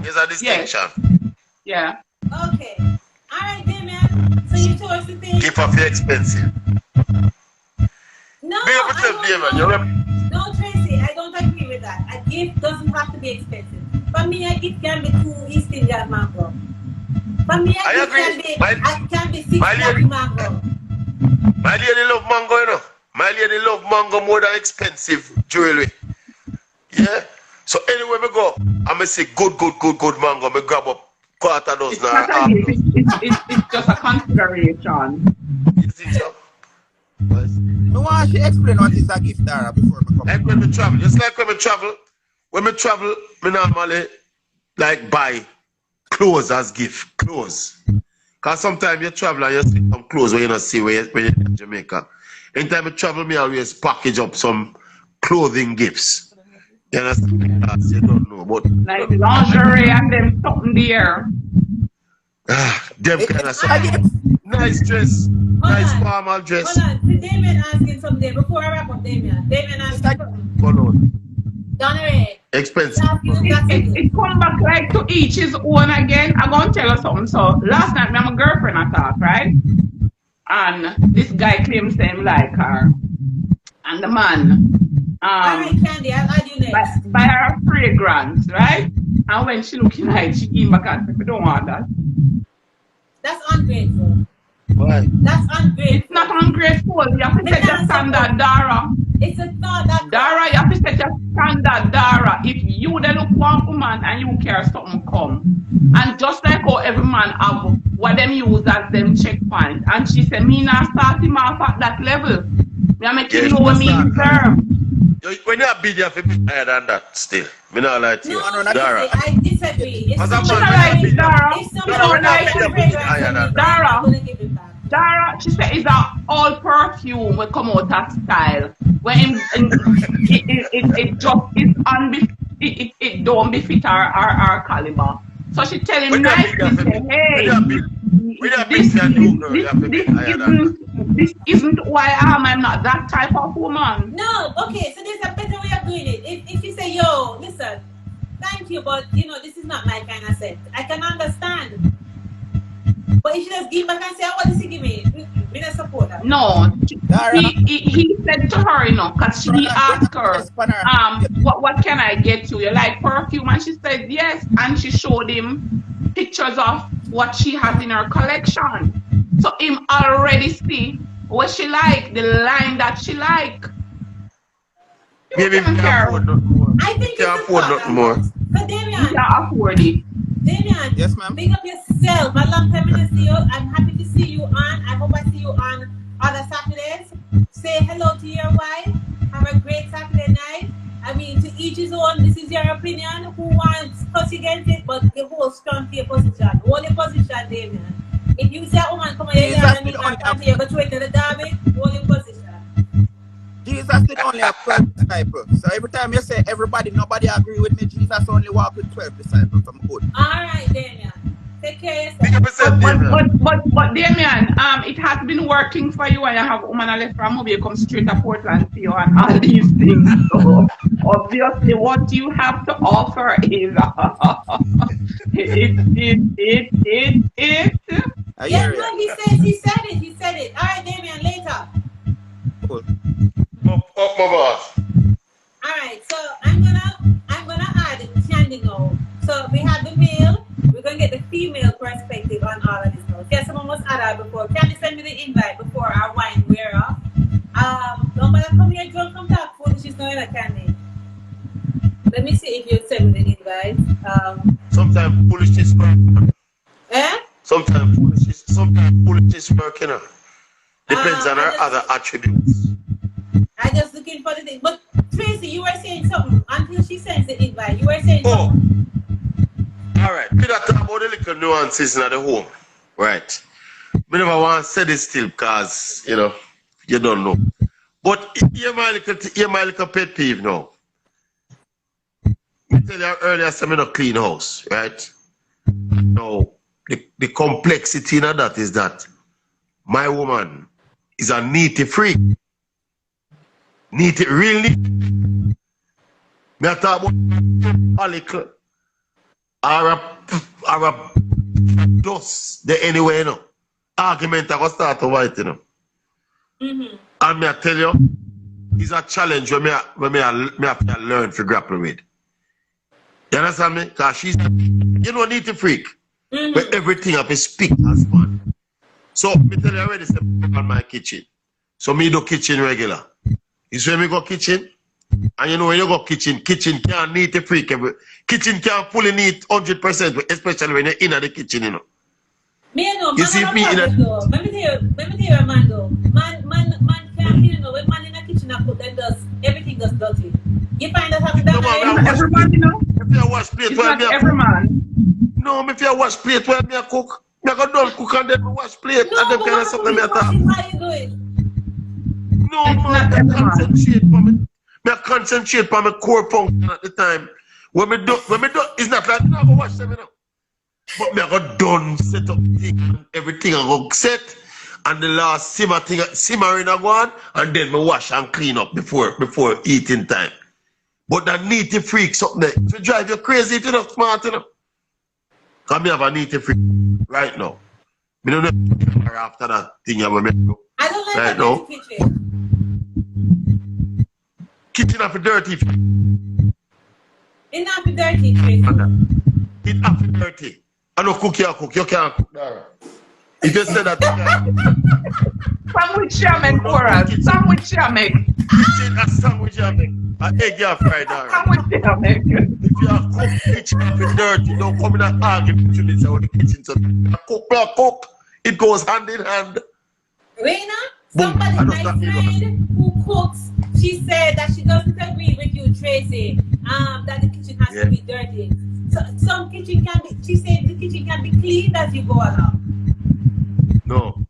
S4: There's a distinction.
S3: Yeah.
S2: Okay. Alright, Damien. So you told us the thing.
S4: Gift of the expensive.
S2: No, Tracy, I don't agree with that. A gift doesn't have to be expensive. For me, a gift can be 2 East Indian mango. For me, a gift can be 6 mango.
S4: My lady love mango, you know. My lady love mango more than expensive jewelry. Yeah? So anywhere we go, I'm going to say good mango. I grab up quarter dozen.
S3: It's just a consideration.
S4: You think so?
S5: No one should explain what is a gift, Dara, before we come.
S4: Like when we travel. Just like when we travel, we normally like buy clothes as gift. Clothes. Because sometimes you travel and you see some clothes where you don't see when you're in Jamaica. Anytime you travel, me always package up some clothing gifts. You understand? Because you don't know. But
S3: like lingerie and then something there.
S4: Them kind of stuff. Nice dress. Nice formal dress.
S2: Hold on. Damien asking something before I wrap up, Damien. Damien asking something.
S4: Hold on.
S2: Donnery.
S4: Expensive.
S3: It come back like to each his own again. I'm going to tell you something. So last night, me and my girlfriend I talk, right? And this guy claims him like her. And the man
S2: Alright, Candy, I'll add you next.
S3: Buy her a fragrance, right? And when she looking like she came back and said, we don't want that.
S2: That's ungrateful.
S4: Why?
S2: That's ungrateful.
S3: It's not ungrateful. You have to set your standard, Dara.
S2: It's a thought that
S3: Dara, you have to set your standard, Dara. If you then look one woman and you care something come. And just like how every man have what them use as them checkpoint. And she said, me not start him off at that level. Me make him know what me deserve.
S4: When you're big, you have to be higher than that still. Me not like to you.
S2: No,
S4: Dara.
S2: I disagree.
S3: Dara, she said it's a all perfume will come out that style. When it don't befit our caliber. So she tell him nicely, say, hey, this isn't who I am. I'm not that type of woman.
S2: No, okay, so there's a better way of doing it. If you say, yo, listen, thank you, but you know, this is not my kind of set. I can understand. But if she just give back and say, what does he give me? We don't support that.
S3: No, he said to her, you know, because she asked her, what can I get you? You like perfume? And she said yes. And she showed him pictures of what she has in her collection. So him already see what she like, the line that she like.
S4: Maybe we can afford nothing more.
S2: I think
S4: we can afford nothing more.
S2: But Damian,
S3: you can afford it.
S2: Damian,
S5: yes, ma'am.
S2: Big up yourself. A long time to see you. I'm happy to see you on. I hope I see you on other Saturdays. Say hello to your wife. Have a great Saturday night. I mean, to each his own. This is your opinion. Who wants fuss against it? But the whole strong to your position. Hold your position, Damian. If you say a woman come on your yard and you can't come to you, go to the derby, hold your position.
S5: Jesus did only have 12 disciples. So every time you say everybody, nobody agree with me, Jesus only walk with 12 disciples. I'm good.
S2: Alright, Damian. Take care of yourself.
S3: But Damian, it has been working for you and you have woman left from home, you come straight to Portland to you and all these things. So obviously what you have to offer is
S2: Yeah, no, he said it. Alright, Damian, later.
S5: Cool.
S4: Up my boss.
S2: Alright, so I'm gonna add Candy now. So we have the male, we're gonna get the female perspective on all of this now. Yeah, someone must add that before. Candy send me the invite before our wine wear off. Don't bother come here drunk from talk food, she's going to Candy. Let me see if you send me the invite.
S4: Sometimes foolishness work.
S2: Eh?
S4: Sometimes foolishness work, you know. Depends on her other attributes.
S2: I just looking for the thing. But Tracy, you were saying something until she sends the invite. You were saying something.
S4: Alright. We got to talk about the little nuances in the home. Right. We never want to say this still because, you know, you don't know. But here's my little pet peeve now. I tell you earlier, I said I'm in a clean house, right? Now, the complexity in that is that my woman is a neaty freak. Neaty, real neat. Me I talk about a little or a dust there anyway, you know. Argument I go start over it, you know. And me I tell you, is a challenge where me have to learn to grapple with. You understand me? Because she's, you know, neat freak. Where everything have to speak as one. So, me tell you already, say, on my kitchen. So, me do kitchen regular. You see when me go kitchen? And you know, when you go kitchen can't neat the freak. Kitchen can't fully neat 100%, especially when you're in the kitchen, you know.
S2: Me, you know,
S4: you see me in a...
S2: Let me tell you, man, though. Man can't, you know, when man in the kitchen and cook, then everything goes dirty. You find that happen that way?
S3: Not every man, you know.
S4: If you wash plate
S3: It's
S4: while
S3: not
S4: me
S3: every
S4: cook.
S3: man.
S4: No, if you wash plate while me cook, me go done cook and then me wash plate
S2: No,
S4: and then
S2: but
S4: kind of
S2: what
S4: something me
S2: how you do it?
S4: No, man, I concentrate on my core function at the time. When me do, it's not like I go wash them, you know. But me I go done, set up thing and everything I go set, and the last simmering I go on, and then me wash and clean up before eating time. But that neaty freak something there, if you drive you crazy, if you're not smart, you know. Cause me have a neaty freak right now. Me don't know after that thing I will make do.
S2: I don't like
S4: right
S2: the
S4: now.
S2: kitchen.
S4: Kitchen have a dirty.
S2: It's not dirty, Tracy.
S4: It have to be dirty. I know cook, you can't cook, Dara. If you say that, you can't.
S3: Sandwich you make, Coral. Sandwich you make.
S4: Kitchen a sandwich you make. An egg you fry, Dara.
S3: Sandwich you make.
S4: If you have cooked, kitchen have to be dirty. Don't come in and argue with me say, oh, the kitchen so cook. It goes hand in hand.
S2: Reina, somebody, my friend who cooks, she said that she doesn't agree with you, Tracy, that the kitchen has to be dirty. So, some kitchen can be, she said the kitchen can be cleaned as you go along.
S4: No.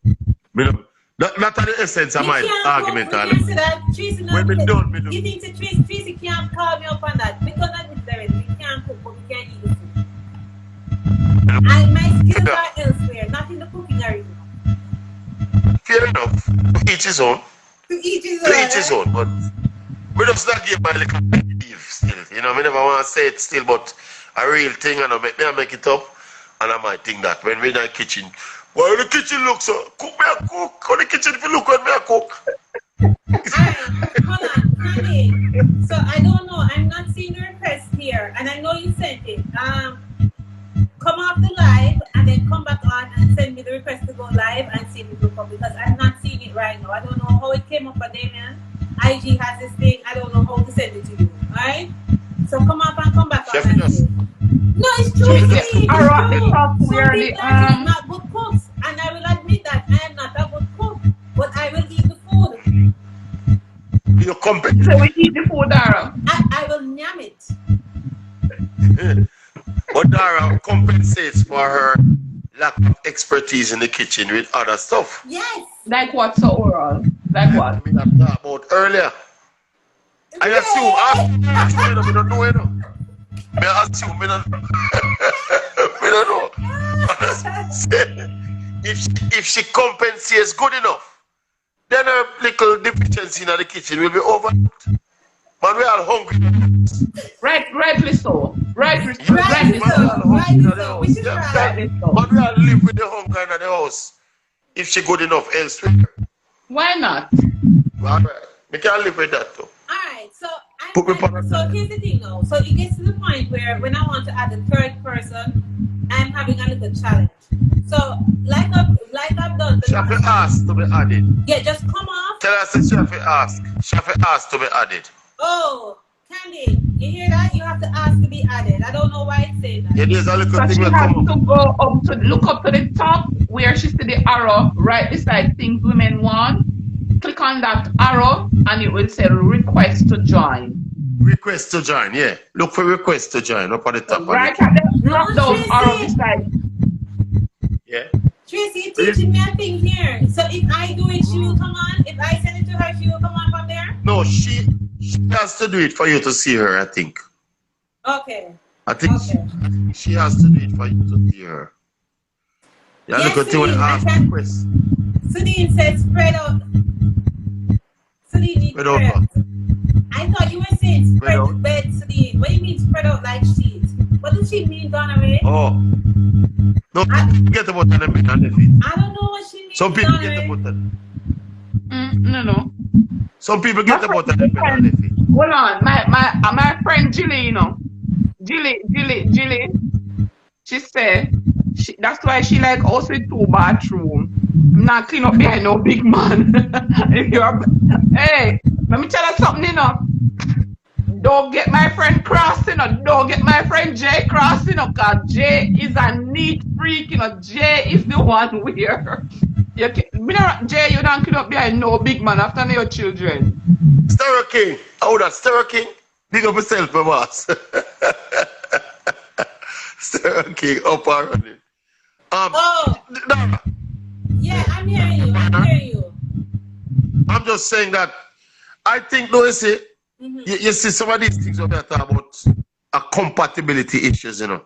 S4: Not the essence of my argument.
S2: When we done, you think that Tracy can't call me up on that? Because that is there. We can't cook, but we can't eat the food. And my skills are elsewhere, not in the cooking arena.
S4: Fair enough. To each his own.
S2: To each his
S4: own, but we just not give my little belief still. You know, I never want to say it still, but a real thing, and I make it up, and I might think that when we're in the kitchen, well, the kitchen looks so, cook me a cook, how the kitchen if you look when me a cook.
S2: Alright, hold on, honey. So I don't know, I'm not seeing the request here, and I know you sent it. Come off the live and then come back on and send me the request to go live and see if it will come, because I'm not seeing it right now. I don't know how it came up for Damien. IG has this thing, I don't know how to send it to you. Alright? So come up and come back on and see. No, it's true. It's true. Some people are not good cooks, and I will admit that I am not a good cook, but I will eat the food.
S4: You compete.
S3: So we eat the food, Dara.
S2: I will yam it.
S4: But Dara compensates for her lack of expertise in the kitchen with other stuff.
S2: Yes.
S3: Like what, so Oral? Like what?
S4: I mean, I talked about earlier. I assume, I don't know, you know. I assume, I don't know. If she compensates good enough, then her little deficiency in the kitchen will be over. But we are hungry.
S3: Rightly so. Rightly so.
S4: But we are live with the hunger in the house. If she good enough elsewhere.
S3: Why not?
S4: Alright. We can live with that too.
S2: Alright, so here's the thing now. So it gets to the point where when I want to add a third person, I'm having a little challenge. So like I've done.
S4: She have to ask to be added.
S2: Yeah, just come off.
S4: Tell us that she have to ask. She have to ask to be added.
S2: Oh, Candy, you hear that? You have to ask to be added. I don't know why it's saying that.
S4: Yeah, there's a little
S3: so
S4: thing
S3: she
S4: will
S3: has
S4: come
S3: to
S4: up.
S3: go up to look up to the top where she see the arrow right beside things women want. Click on that arrow and it will say request to join.
S4: Request to join, yeah. Look for request to join up at the top.
S3: Right at the drop down arrow beside.
S4: Yeah.
S2: Tracy, you're teaching me a thing here. So if I do it, she will come on. If I send it to her, she will come on from there?
S4: No, she has to do it for you to see her, I think.
S2: Okay.
S4: I think she has to do it for you to see her. Yeah,
S2: yes,
S4: look at you and ask request.
S2: Sudeen said spread out. Sudeen needs spread out. I thought you were saying spread the bed, Sudeen. What do you mean spread out like sheets? What does she mean, Donna Ray?
S4: Oh. No, get the button and the feet.
S2: I don't know what she means.
S4: Some people get the button.
S3: No.
S4: Some people get about that.
S3: Hold on, my friend Jilly, you know, Jilly. She said that's why she like also 2 bathroom. I'm not clean up behind no big man. Hey, let me tell you something, you know. Don't get my friend cross, you know. Don't get my friend Jay cross, you know, because Jay is a neat freak, you know. Jay is the one where Jay, you don't clean up behind no big man after your children.
S4: Star King. Oh, that's Star King. Big up yourself, my boss. Star King, up and running. Dara.
S2: Yeah, I'm hearing you.
S4: I'm just saying that I think, though, you see, you see some of these things over there about compatibility issues, you know.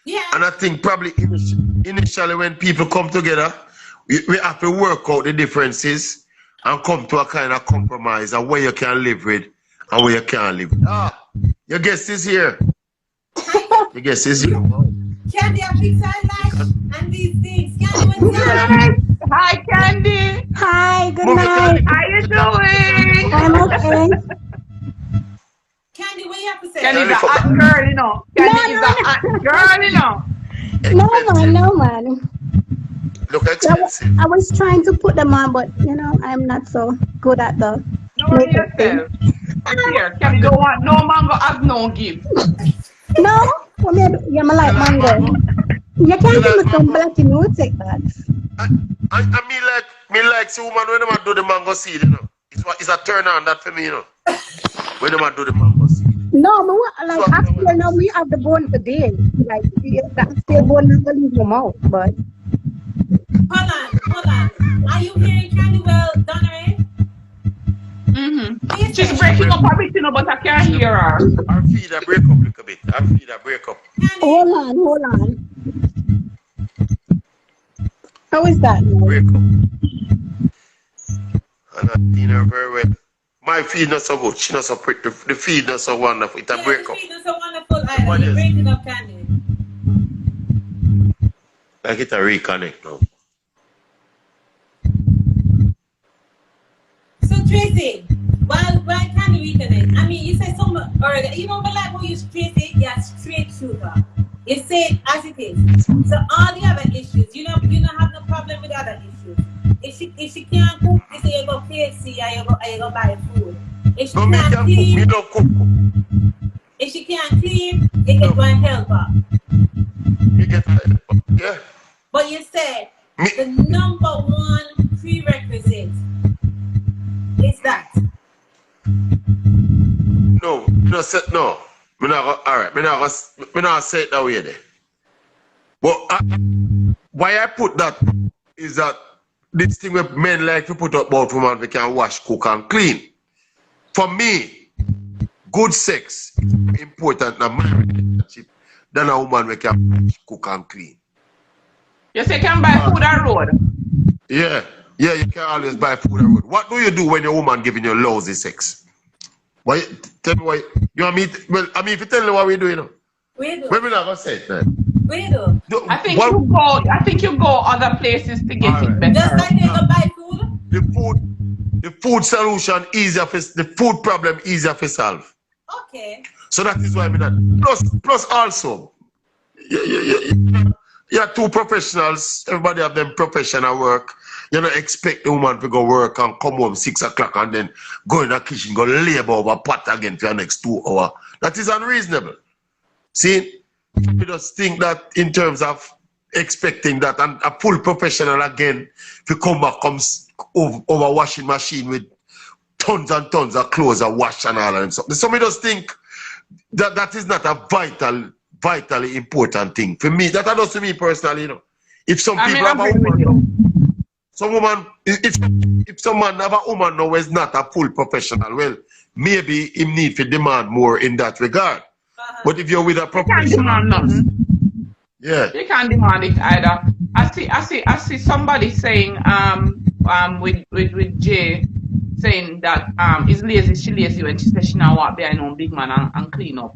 S2: Yeah.
S4: And I think probably initially when people come together, we have to work out the differences and come to a kind of compromise of where you can live with and where you can't live with. Your guest is here. Your guest is here.
S2: Candy, a big side life and these things. Candy,
S3: hi, Candy.
S6: Hi, good night.
S3: How you doing?
S6: I'm okay.
S2: Candy, what you have to say?
S3: Candy's a hot girl, you know. Candy is a hot girl, you know.
S6: No man.
S4: Look expensive.
S6: I was trying to put them on, but you know, I'm not so good at the makeup thing.
S3: Here, Candy don't want no mango as no gift.
S6: No? You like mango. You can't give me some black, you know, take that.
S4: I me like see woman when they do the mango seed, you know. It's a turn on that for me, you know. When they do the mango seed.
S6: No, but like after now we have the bone for days. Like that still bone never leave your mouth, but
S2: Hold on. Are you hearing Candy well, Dara?
S3: She's breaking up a bit, you know, but I can't hear her.
S4: Our feed a break up a little bit. Our feed a break up.
S6: Hold on. How is that now?
S4: Break up. And I seen her very well. My feed not so good. She not so pretty. The feed not so wonderful. It's a break up.
S2: The feed not so wonderful either. You're breaking up, Candy.
S4: Like it a reconnect now.
S2: So Tracy, why can't you reconnect? I mean, you say some, or you know, but like how you Tracy, you're straight shooter. You say it as it is. So all the other issues, you don't have no problem with other issues. If she can't cook, you say you go KFC or you go buy food. If she can't clean,
S4: me don't cook.
S2: If she can't clean, you can go and help her.
S4: You get help. Yeah.
S2: But you said the number one prerequisite is that.
S4: No. Me not say it that way there. But why I put that is that this thing where men like to put up about women they can wash, cook and clean. For me, good sex is more important than my relationship than a woman we can wash, cook and clean.
S3: You say you can buy food on road?
S4: Yeah, you can always buy food on road. What do you do when your woman giving you lousy sex? Why? Tell me why. You want me? If you tell me what we do, you know.
S2: We do.
S4: When we not gonna say it, man.
S2: We do.
S3: I think you go other places to get it better.
S2: Just like they go buy food.
S4: The food solution easier for the food problem easier to solve.
S2: Okay.
S4: So that is why we not. Plus also, you're two professionals. Everybody have them professional work. You don't expect the woman to go work and come home 6 o'clock and then go in the kitchen, go labor over pot again for the next 2 hours. That is unreasonable. See, we just think that in terms of expecting that and a full professional again to come back comes over washing machine with tons and tons of clothes and wash and all and stuff. So we just think that that is not a vitally important thing. For me, that does to me personally, you know. If some people have a woman, some woman, if someone have a woman now is not a full professional, well, maybe him need to demand more in that regard. But if you're with a professional,
S3: you can't demand nothing.
S4: Yeah,
S3: you can't demand it either. I see somebody saying with Jay saying that is lazy. She lazy when she says she now walk behind on big man and clean up.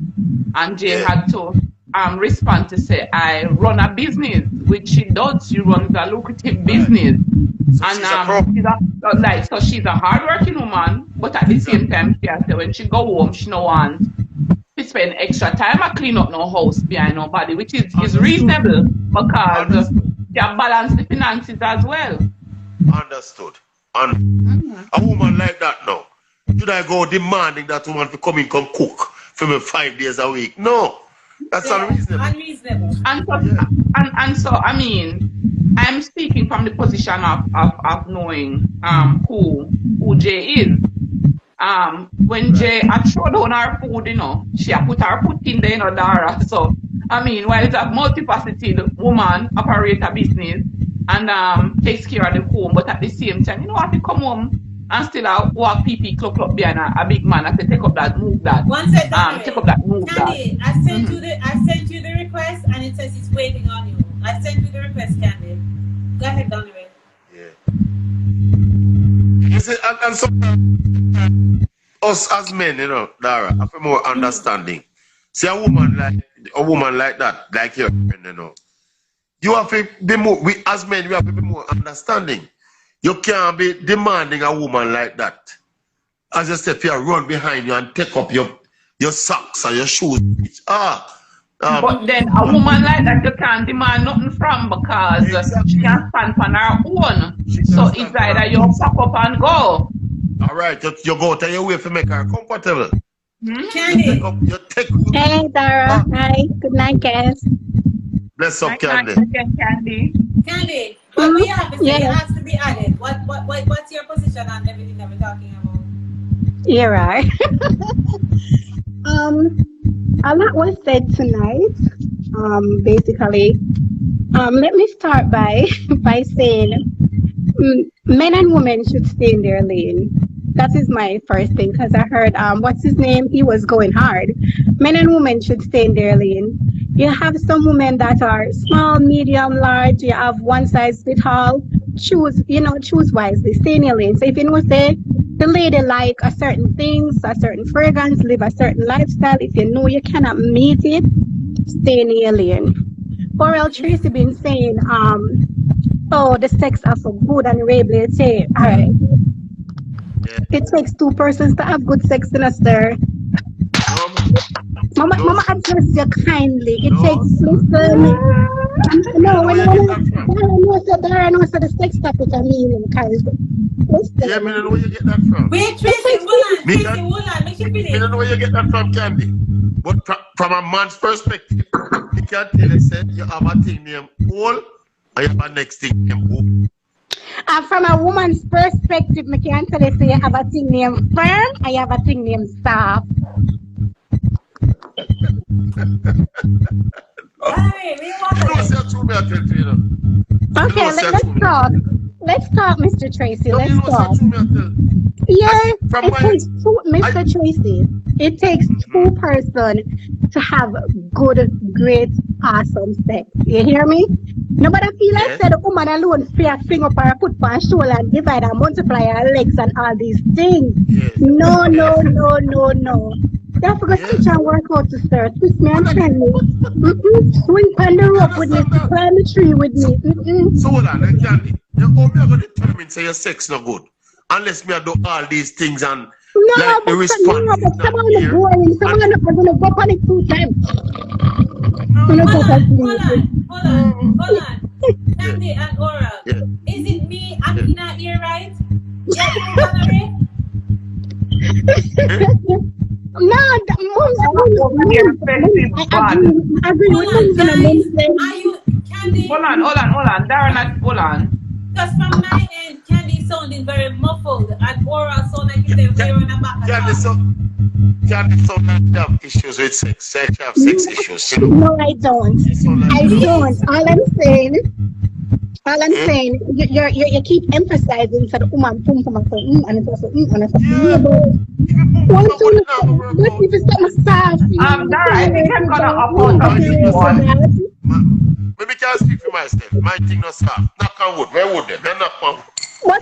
S3: And Jay had to respond to say, I run a business, which she does. She runs a lucrative business.
S4: So
S3: and she's a hardworking woman, but at the same time, she has to, when she go home, she no want to spend extra time to clean up no house behind nobody, which is reasonable because she have balance the finances as well.
S4: Understood. And a woman like that now, should I go demanding that woman to come cook for me 5 days a week? No. That's unreasonable.
S3: And so I mean, I'm speaking from the position of knowing who Jay is. When Jay throw down her food, she put her foot in there, Dara. So I mean, while it's a multifaceted woman, operate a business and takes care of the home, but at the same time, have to come home and still walk PP club behind a big man and say, take up that, move that.
S2: One second,
S3: take up that, move
S2: Candy,
S3: that.
S2: I sent you the request and it says it's waiting on you. I sent you the request, Candy. Go ahead, Donovan.
S4: Yeah. You see, and so us as men, Dara, have more understanding. See a woman like that, like your friend, you have to be more. We as men, we have to be more understanding. You can't be demanding a woman like that. As you said, if you run behind you and take up your socks or your shoes.
S3: But then a woman like that, you can't demand nothing from because she can't stand on her own. So it's either you pack up and go.
S4: All right, you go to your way to make her comfortable.
S2: Candy.
S6: Hey, Dara. Hi. Good night, guys.
S4: Bless up, Candy.
S2: Candy, what we have to say has to be added. What's your position on everything that we're talking about?
S6: You're right. A lot was said tonight. Basically, let me start by saying men and women should stay in their lane. That is my first thing because I heard what's his name? He was going hard. Men and women should stay in their lane. You have some women that are small, medium, large. You have one size fit all. Choose wisely. Stay in your lane. So if you say the lady like a certain things, a certain fragrance, live a certain lifestyle, if you know you cannot meet it, stay in your lane. Oral Tracy been saying, the sex are so good and Ray say, all right. It takes two persons to have good sex in a stir. Mama address you kindly. It takes listen. No, when Dara knows the sex topic I mean because
S4: yeah, I don't know where you get that from.
S2: Wait, Tracy, hold on, make you finish.
S4: I don't know where you get that from, Candy. But from a man's perspective, you can't tell us that you have a thing named hole and you have a next thing named hoop.
S6: From a woman's perspective, I can tell you, you have a thing named firm and you have a thing named soft. Okay, let's talk. Let's talk, Mr. Tracy. Let's talk. Yeah, Mr. Tracy, it takes two persons to have good, great, awesome sex. You hear me? Nobody feel like said the woman alone fear finger up her put on shoulder and divide and multiply her legs and all these things. No. You have to go switch and work out to start. Twist me and turn me. Swing on the rope with me. Climb the tree with me.
S4: So hold on, Candy. You're going to determine say your sex not good. Unless me do all these things and the response.
S6: No, but someone is boring. Someone is going to go on it 2 times.
S2: Hold on. Candy and Oral. Yeah. Is it me? I'm in our ear, right? Yeah,
S6: no, I agree with
S2: you, Candy?
S3: Hold on. Dara, hold on.
S2: Because from my end, Candy sounding very muffled and Oral sound like if they're wearing a back.
S4: Candy sound like you have issues with sex. You have sex issues.
S6: No, I don't. All I'm saying, you keep emphasizing that woman pum pum and it's also and it's
S3: Dara, I think I'm gonna upload this one.
S4: Maybe can't speak for myself. My thing not soft. Knock on wood. Where would they? They're not on wood.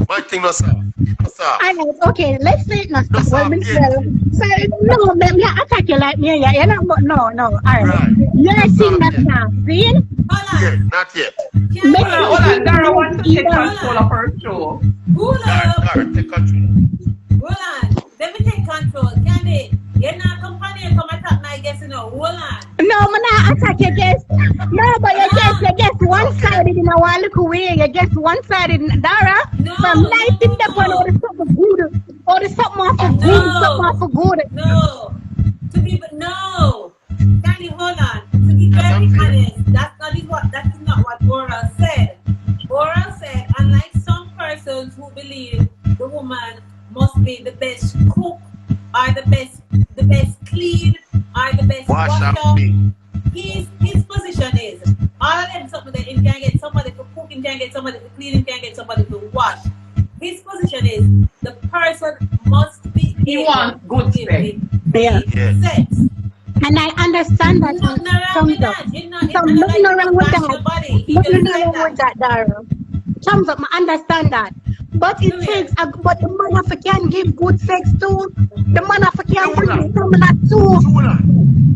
S4: My thing no soft. No soft.
S6: Alright, okay, let's say it not
S4: No
S6: stop. Well,
S4: soft,
S6: so no, let me attack you like me. Yeah, no, alright.
S4: Right.
S6: You're seeing
S4: Not
S6: that
S4: yet.
S6: now, see?
S4: Yeah, not yet.
S3: Hold on. Dara wants to take control of her show.
S4: Dara, take control.
S2: Hold on. Let me take control. Candy, you're not company come attack my guest, you know. Hold on.
S6: No, I'm not attack your guest. No, but you guess one-sided in a one little way. You guess one-sided, Dara. From life in the one or the something good. Or the something off for good, something off for good.
S2: No. To be, no. Candy, hold on. To be very honest, that is not what Oral said. Oral said, unlike some persons who believe the woman must be the best cook, or the best clean, or the best washer. His position is all of them something that he can get somebody to cook, he can get somebody to clean, he can get somebody to wash. His position is the person must be
S3: wants good sex.
S2: Sex.
S6: And I understand that.
S2: Nothing wrong with that.
S6: Nothing wrong with that, Dara. Thumbs up, I understand that. But it takes, but the motherfucker can give good sex too. The motherfucker can bring the stamina too.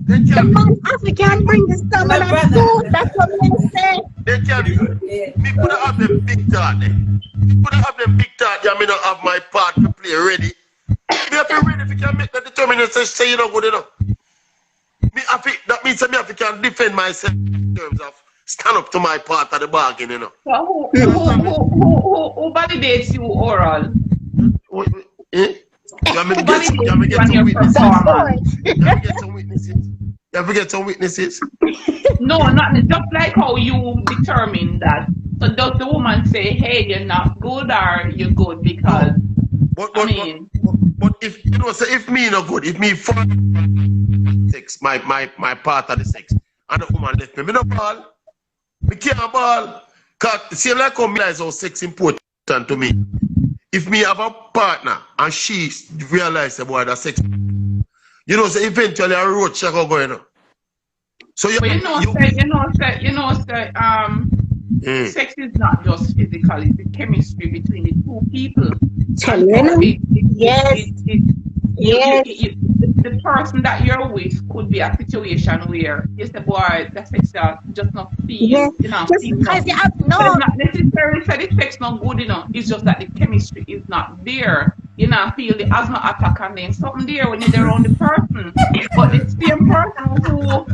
S6: The motherfucker can bring the stamina too. That's what we say.
S4: They can. Me could have them big thought. Me could have them big thought. Yeah, me not have my part to play ready. Me have to ready if you can make the determination say you're not good enough. Me have to, that means that me have to can defend myself in terms of stand up to my part of the bargain, you know.
S3: So who validates you, Oral?
S4: You get some witnesses. You ever get some witnesses?
S3: No, not just like how you determine that. So does the woman say, hey, you're not good or you're good because
S4: but if you know, say if me not good, if me for sex, my part of the sex, and the woman left me no ball. Me can't ball. Cause see like how me realize how sex important to me. If me have a partner and she realize about that sex, you know, so eventually a road check go going on. So
S3: sex is not just physical, it's the chemistry between the two people. The person that you're with could be a situation where you say, boy, the sex just not feel, you know, it's not necessarily that the sex not good enough, it's just that the chemistry is not there. You know, feel the asthma attack and then something there when you're around the person. But the same person who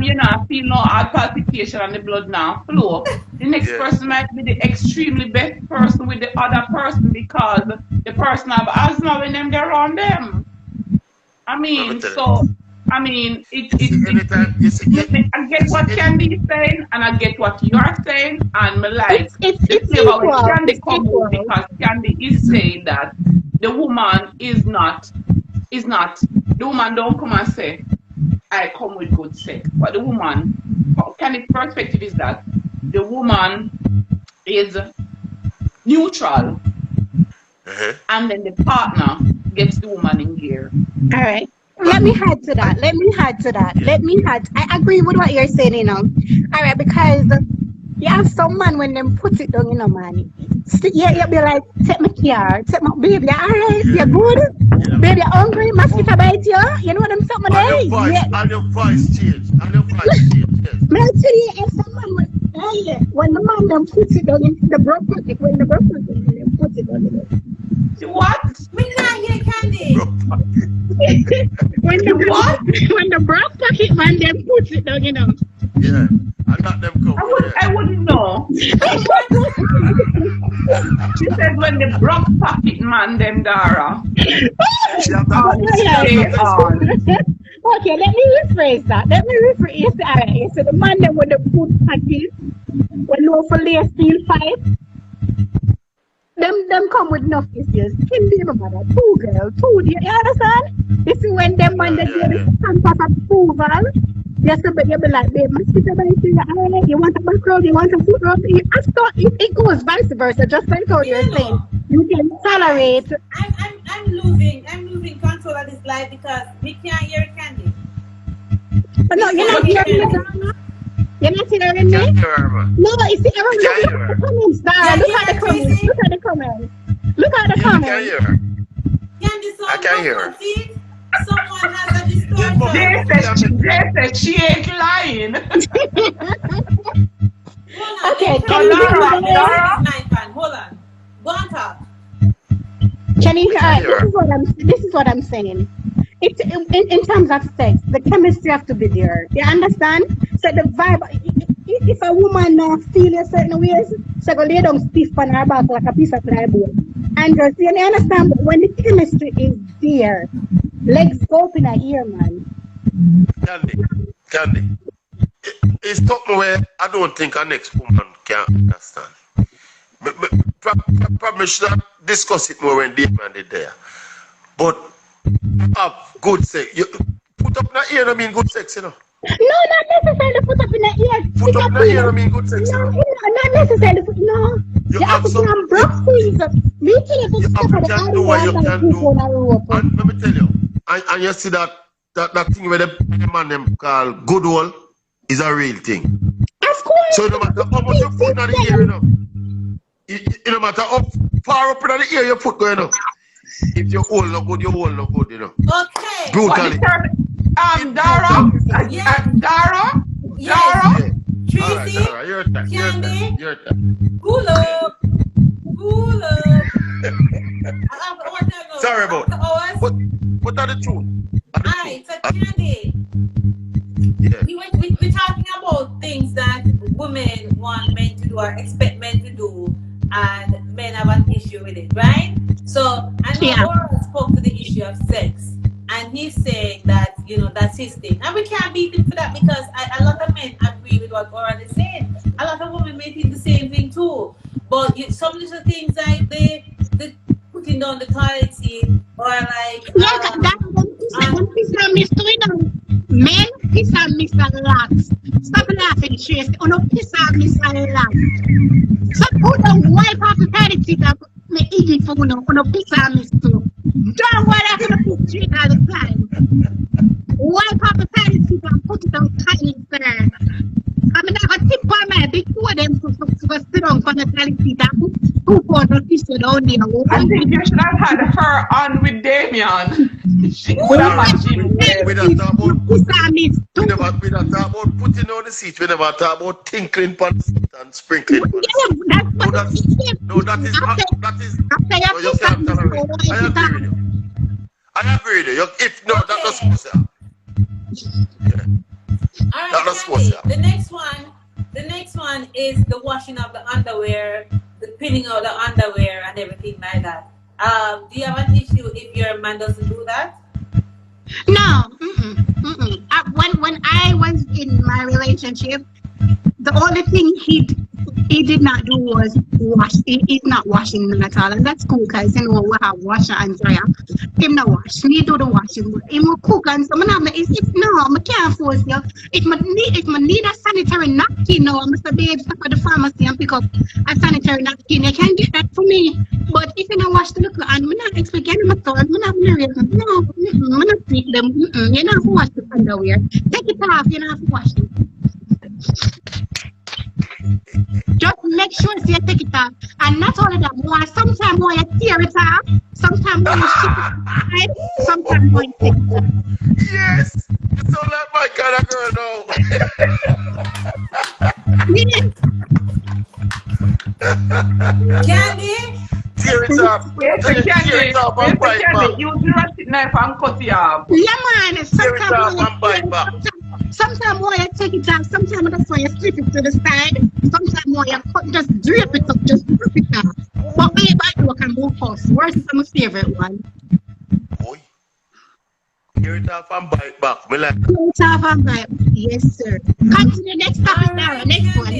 S3: you know, feel no heart palpitation and the blood now flow, the next person might be the extremely best person with the other person because the person have asthma when they're around them. I mean, so I mean, I get what Candy is saying, and I get what you are saying, and me like it's about Candy come because Candy is saying that the woman is not the woman don't come and say I come with good sex, but the woman Candy's perspective is that the woman is neutral, and then the partner gets the woman in gear.
S6: All right. Let me add to that. I agree with what you're saying, you know. All right, because you have some man when them put it down, you know, man. You'll be like, take my care, take my baby, all right, you're good. Yeah. Baby, you're hungry, mosquito bite you. You know what I'm saying?
S4: And your voice change. Yes.
S6: When the man them put it down into the broke pocket, when the broke pocket, them put it down in it.
S3: What?
S2: We can't hear Candy.
S6: When the broke pocket man them put it down, you know.
S4: Yeah, I got them covered.
S3: I wouldn't know. She said when the broke pocket man them Dara.
S6: Okay, let me rephrase that. Alright, so the man them with the food packet, when no for lay steel pipe. Them come with enough issues. Can be my mother, two girls, you understand? This is when them man they get the stamp of approval. Yes, but you'll be like, babe, mosquito bite you want a back rub, you want a foot rub. It goes vice versa, just like how you're saying. You can tolerate.
S2: I'm losing control of this life because we can't hear Candy.
S6: But no, you're not hearing it. You're not hearing me?
S4: Can't hear her, man.
S6: No, you see, everyone
S4: Can't
S6: look
S4: hear
S6: at
S4: her.
S6: the comments, Dara. Look at the comments. Look at the comments. Look at the
S4: Yeah, I
S6: comments.
S4: can't hear her.
S2: I
S4: can't hear her.
S2: Someone has a distortion.
S3: Jay said she ain't lying.
S6: Okay,
S3: Dara.
S2: Hold on. Go on top.
S6: This is what I'm saying. It's in terms of sex, the chemistry have to be there. You understand? So the vibe. If a woman feel a certain ways, so go lay down stiff on her back like a piece of plywood. And just you understand, but when the chemistry is there, legs go up in a ear, man.
S4: Candy. It's something where I don't think our next woman can understand. Probably should have discussed it more when Damian did there. But have good sex. You put up in the ear, I mean good sex, you know.
S6: No, not necessarily put up in the ear.
S4: Put up in the ear, I mean good sex,
S6: no,
S4: you know.
S6: not necessarily. No. You have to put on broccoli. Me tell you put stuff on the
S4: do what you can do. And let me tell you, and you see that thing where the man them call good old is a real thing.
S6: Of course.
S4: So no matter how much you put in the ear, you know. No matter how far up in the ear you put going up. If you hold no good, you hold no good, you know.
S2: Okay.
S4: Brutally.
S3: Dara.
S2: Yeah.
S3: Dara.
S2: Yes.
S3: Dara.
S2: Tracy.
S4: Right, your turn.
S2: Candy.
S4: Your turn.
S2: Cool up.
S4: Sorry about that. What are the truth?
S2: Alright, so Candy.
S4: Yeah.
S2: We're talking about things that women want men to do or expect men to do, and men have an issue with it, right? So I know Oral spoke to the issue of sex, and he's saying that, you know, that's his thing. And we can't beat him for that, because a lot of men agree with what Oral is saying. A lot of women may think the same thing too. But some little things like the putting down the toilet seat, or like
S6: men piss on Mr. Lax. Stop laughing, Tracy. Oh no, piss on Mr. Lax. So who don't wipe off the toilet seat and me eating for no piss on Mr. Don't worry, I'm gonna put straight all the time. Wipe off the toilet seat and put it on tight there. I'm not gonna tip on my big two of them to sit on the toilet seat and put 2 pounds of fish down there.
S3: I think you should have had her on with Damian. She would have imagined.
S4: We don't talk about putting on the seat. We never talk about tinkling on the seat and sprinkling on the seat. No, that is. No, you can't tolerate. I agree with you. If no, that doesn't supposed to happen. Yeah.
S2: All right,
S4: that doesn't supposed to happen.
S2: The next one is the washing of the underwear, the pinning of the underwear, and everything like that. Do you have an issue if your man doesn't do that?
S6: No. When I was in my relationship, the only thing he did not do was wash. He's not washing them at all, and that's cool, because you know we have washer and dryer. Him not wash. Me do the washing. He will cook, and so I can't force you. If I need a sanitary napkin, no, I must be able to go to the pharmacy and pick up a sanitary napkin. You can get that for me. But if you don't wash the liquor, and I'm not expecting my thought, I'm not married. No, I'm not treat them. You don't have to wash the underwear. Take it off. You don't have to wash them. Just make sure you take it off. And not only that, sometimes more you tear it off, sometimes more you ship it off, sometimes more you take it off.
S4: Yes! You sound like my kind of girl now.
S2: Candy?
S4: Tear it off. Tear it off and bite back.
S3: Use the ratchet knife and cut it off.
S6: Yeah, man.
S4: Tear it off and bite back.
S6: Sometimes more you take it off, sometimes that's why you strip it to the side, sometimes more you just drape it up, just strip it off. But me back work and go first. Worst is my favorite one.
S4: Boy. Tear it off and bite back. Me like that.
S6: Tear it off and bite. Yes, sir. Continue next topic, Dara. Next one.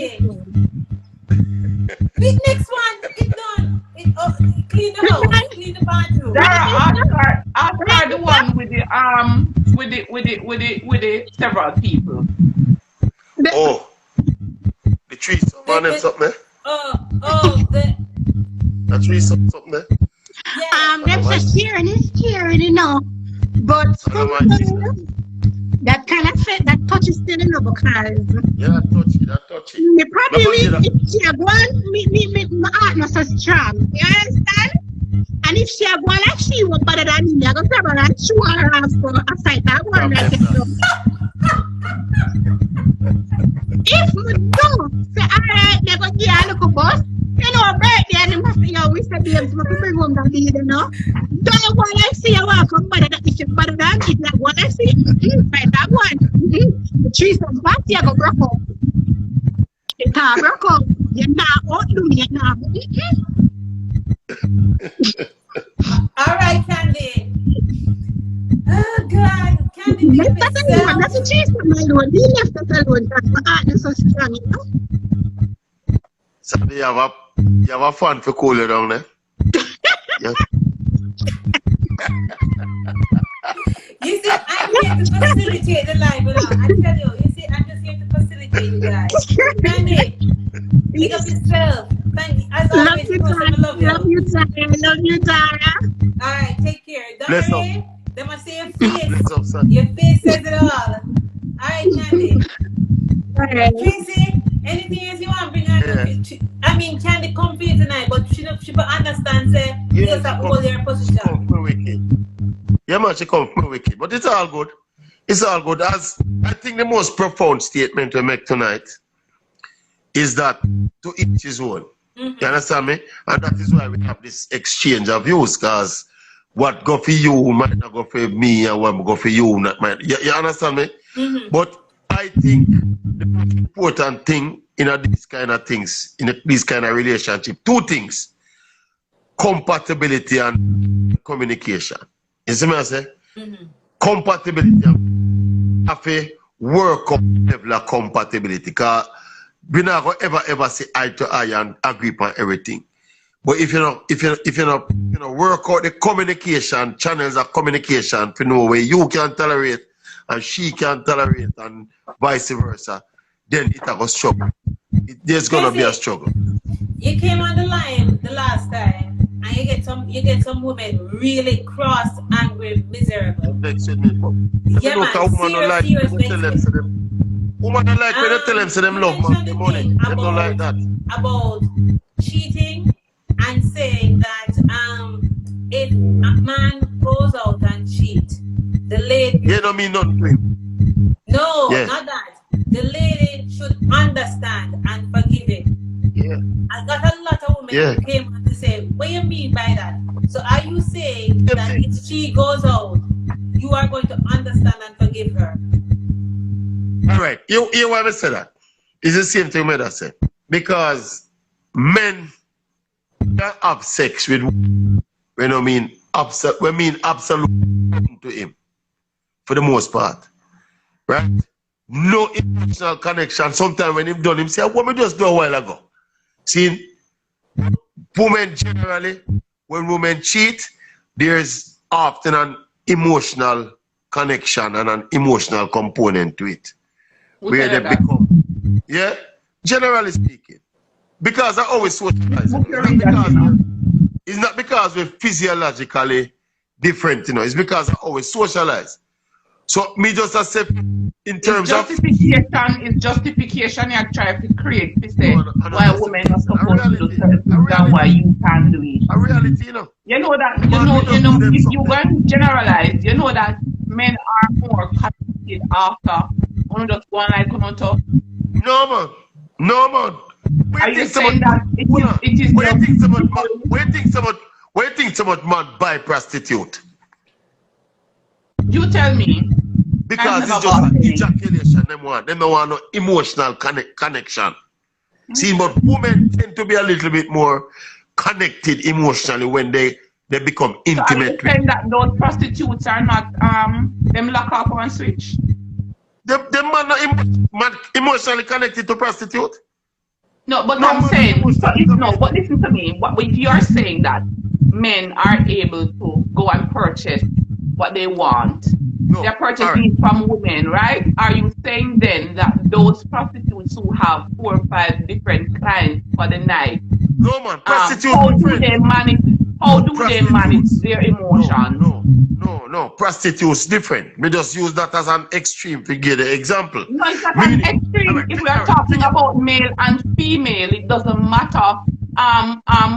S2: Next one. It's done. Clean the house. Clean the bathroom.
S3: Dara, after the one with the several people.
S4: Oh, the tree something and something. The tree something there.
S2: Yeah.
S6: Them just cheering, you know. But that kind of fit, that touch is still in love because.
S4: Yeah, that touchy.
S6: Me probably if she a go on, my heart not so strong. You understand? And if she a go on like she was better than me, I go grab her and chew her ass for a fight. I go on like it. If we don't say, alright, they're going to give a little bus, you know, birthday, and they must be, we say, babes, must bring home that deal, you know. Don't want to see you walk up better than if you're better than me. Like, what I see, right, that one. The trees of party, you go broke up. You can't broke up. You're not outdo me, you're not.
S2: Alright, Candy. Oh, God. Candy,
S6: that's a cheese from my lord. He left us alone because my heart is so strong, you know.
S4: So you have a fun for cooler down there. Yeah.
S2: You see, I'm here to facilitate the live, you know. I tell you see, I'm just here to facilitate you guys. Candy, pick up yourself. Thank you. As always, love you,
S6: Dara.
S2: Alright, take care.
S4: Bless
S2: Don't worry. They must say your face. Your face says it all. Alright, Candy.
S6: Alright.
S2: Tracy, anything else you want to bring her? Yeah. I mean, Candy come for you tonight, but she understands you just have to hold your position.
S4: Yeah, man, she come from wicked. But it's all good. It's all good. As I think the most profound statement we make tonight is that to each his own. You understand me? And that is why we have this exchange of views, because what go for you might not go for me, and what go for you not might. You understand me? But I think the most important thing in these kind of things, in this kind of relationship, two things: compatibility and communication. You see what I say? Compatibility. Have a work up level of compatibility. Because we not gonna ever say eye to eye and agree on everything. But if you know work out the communication channels of communication to know where you can tolerate and she can tolerate and vice versa, then it will struggle. There's gonna be a struggle.
S2: You came on the line the last time and you get some women really cross, angry, miserable. Yeah, man, serious.
S4: Women don't like when they tell them say them love the money. They don't like that.
S2: About cheating and saying that if a man goes out and cheat, the lady...
S4: You don't mean nothing to him.
S2: No, not that. The lady should understand and forgive him.
S4: Yeah.
S2: I got a lot of women who came on to say, what do you mean by that? So are you saying that if she goes out, you are going to understand and forgive her?
S4: All right. You want to say that? It's the same thing I said. Because men that have sex with women, we mean absolute to him. For the most part. Right? No emotional connection. Sometimes when him done, him say, what me just do a while ago? See, women generally, when women cheat, there's often an emotional connection and an emotional component to it. Where they become, generally speaking. Because I always socialize. It's not because we're physiologically different, you know. It's because I always socialize. So me just accept in terms of
S3: justification is justification you try to create to say why women are supposed to do certain things and why you can't do it.
S4: A reality, you know.
S3: You know that you know if you want to generalize, you know that men are more connected after one just one like come to.
S4: No man.
S3: Are you saying that it is
S4: what you think about man buy prostitute?
S3: You tell me.
S4: Because it's just ejaculation, they don't want no emotional connection. See, but women tend to be a little bit more connected emotionally when they become intimate. So are you
S3: saying that those prostitutes are not them lock up and switch?
S4: The man not emotionally connected to prostitute?
S3: No, but I'm saying, but listen to me. If you're saying that men are able to go and purchase what they want, they're purchasing from women, right? Are you saying then that those prostitutes who have 4 or 5 different clients for the night,
S4: no man, prostitute
S3: how do they manage How do they manage their emotions?
S4: No. Prostitutes different. We just use that as an extreme to give the example.
S3: No, it's not an extreme. If we are talking about male and female, it doesn't matter.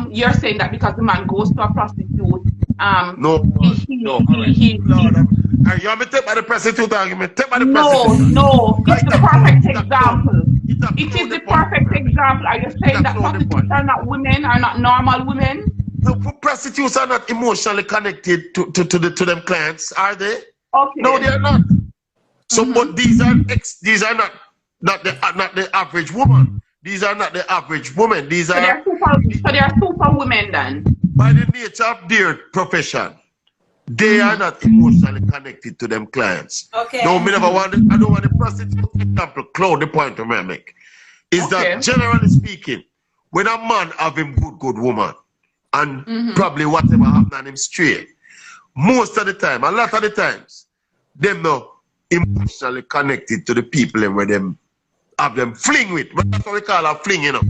S3: You're saying that because the man goes to a prostitute,
S4: no.
S3: You want
S4: me to take by the prostitute argument? Take by the
S3: prostitute. No, it's the perfect example. It is the perfect example. Are you saying that prostitutes are not women, are not normal women?
S4: No, prostitutes are not emotionally connected to them clients, are they?
S3: Okay.
S4: No, they are not. So, but these are not the average woman. These are not the average woman. These are.
S3: So they are super women then.
S4: By the nature of their profession, they are not emotionally connected to them clients.
S2: Okay.
S4: No, I don't want the prostitute example cloud the point to make. Is that generally speaking, when a man have him good woman, and probably whatever happened on him straight, most of the time, a lot of the times, them not emotionally connected to the people and where them have them fling with. But that's what we call a fling, you know.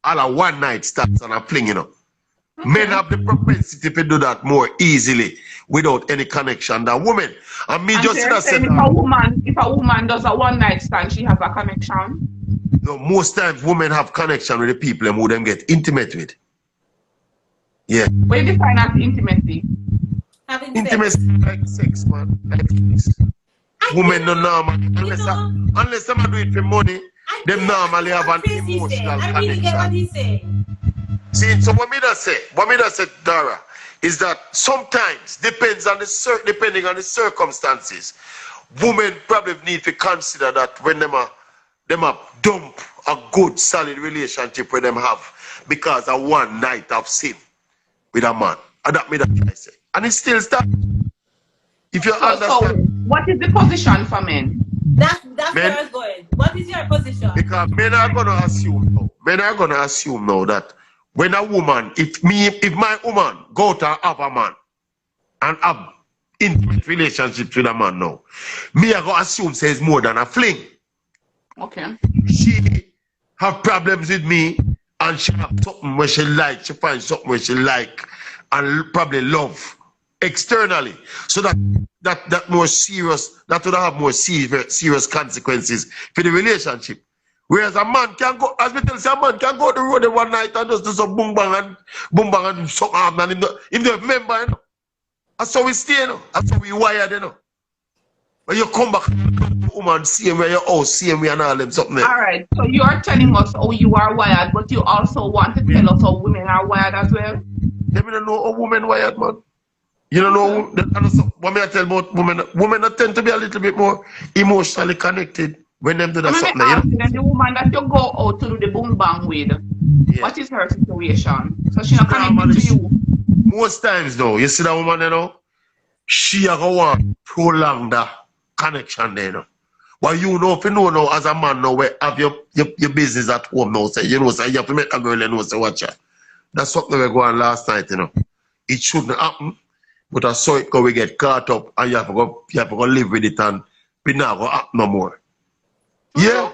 S4: All a one night stands and a fling, you know. Men have the propensity to do that more easily without any connection than women. And me just
S3: saying if a woman does a one night stand, she has a connection.
S4: No, most times women have connection with the people who them get intimate with. Yeah.
S3: What do you define as intimacy?
S4: Intimacy like sex, man. Like sex. Women don't normally, unless someone do it for money, them normally have an emotional connection.
S2: I really get what he's saying.
S4: See, so what me that say, Dara, is that sometimes depending on the circumstances, women probably need to consider that when them dump a good solid relationship with them have because of one night of sin with a man. And that me that I say. And it still starts. If you understand.
S3: So what is the position for men?
S2: That's where I was going. What is your position?
S4: Because men are gonna assume now that when a woman, if my woman go to have a man and have intimate relationships with a man now, me I go assume says more than a fling.
S3: Okay.
S4: She have problems with me and she have something where she like, she finds something where she like and probably love externally. So that more serious, that would have more serious consequences for the relationship. Whereas a man can go, as we tell you, a man can go to the road one night and just do some boom bang and something happen and him don't remember, you know. That's how we stay, you know. That's how we wired, you know. When you come back, woman, same way your house, same way and all them something.
S3: All right, so you are telling us how you are wired, but you also want to tell us how women are wired as well?
S4: They don't know how women wired, man. You don't know, what I tell about women tend to be a little bit more emotionally connected when them do that something.
S3: The woman that you go out to do the boom bang with, what is her situation? So she's not connected to you?
S4: Most times though, you see that woman, you know, she a go want prolong the connection there, you know. But you know, if you know now as a man now, where have your business at home now, say, you know, say you have to make a girl, you know, say, watch her. That's something we go on last night, you know. It shouldn't happen. But I saw it go, we get caught up and you have to go live with it and we not go up no more. Yeah.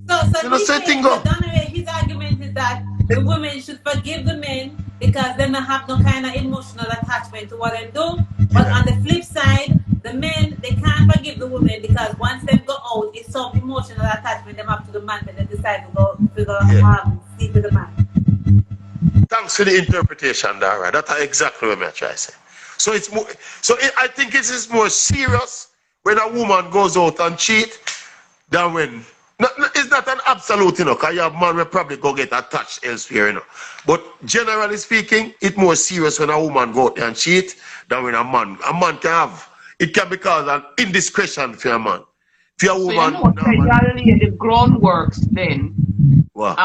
S2: So
S4: you know,
S2: his argument is that the women should forgive the men because they don't have no kind of emotional attachment to what they do. But on the flip side, the men, they can't forgive the women because once they go out, it's some emotional attachment them up to the man that they decide to go sleep with the man.
S4: Thanks for the interpretation, Dara. That's exactly what I'm trying to say. So it's more. I think it is more serious when a woman goes out and cheat than when. It's not an absolute, you know, because your man will probably go get attached elsewhere, you know. But generally speaking, it's more serious when a woman go out and cheat than when a man can have. It can be called an indiscretion for a man. For a woman,
S3: so you know, lay the groundworks then.
S4: What?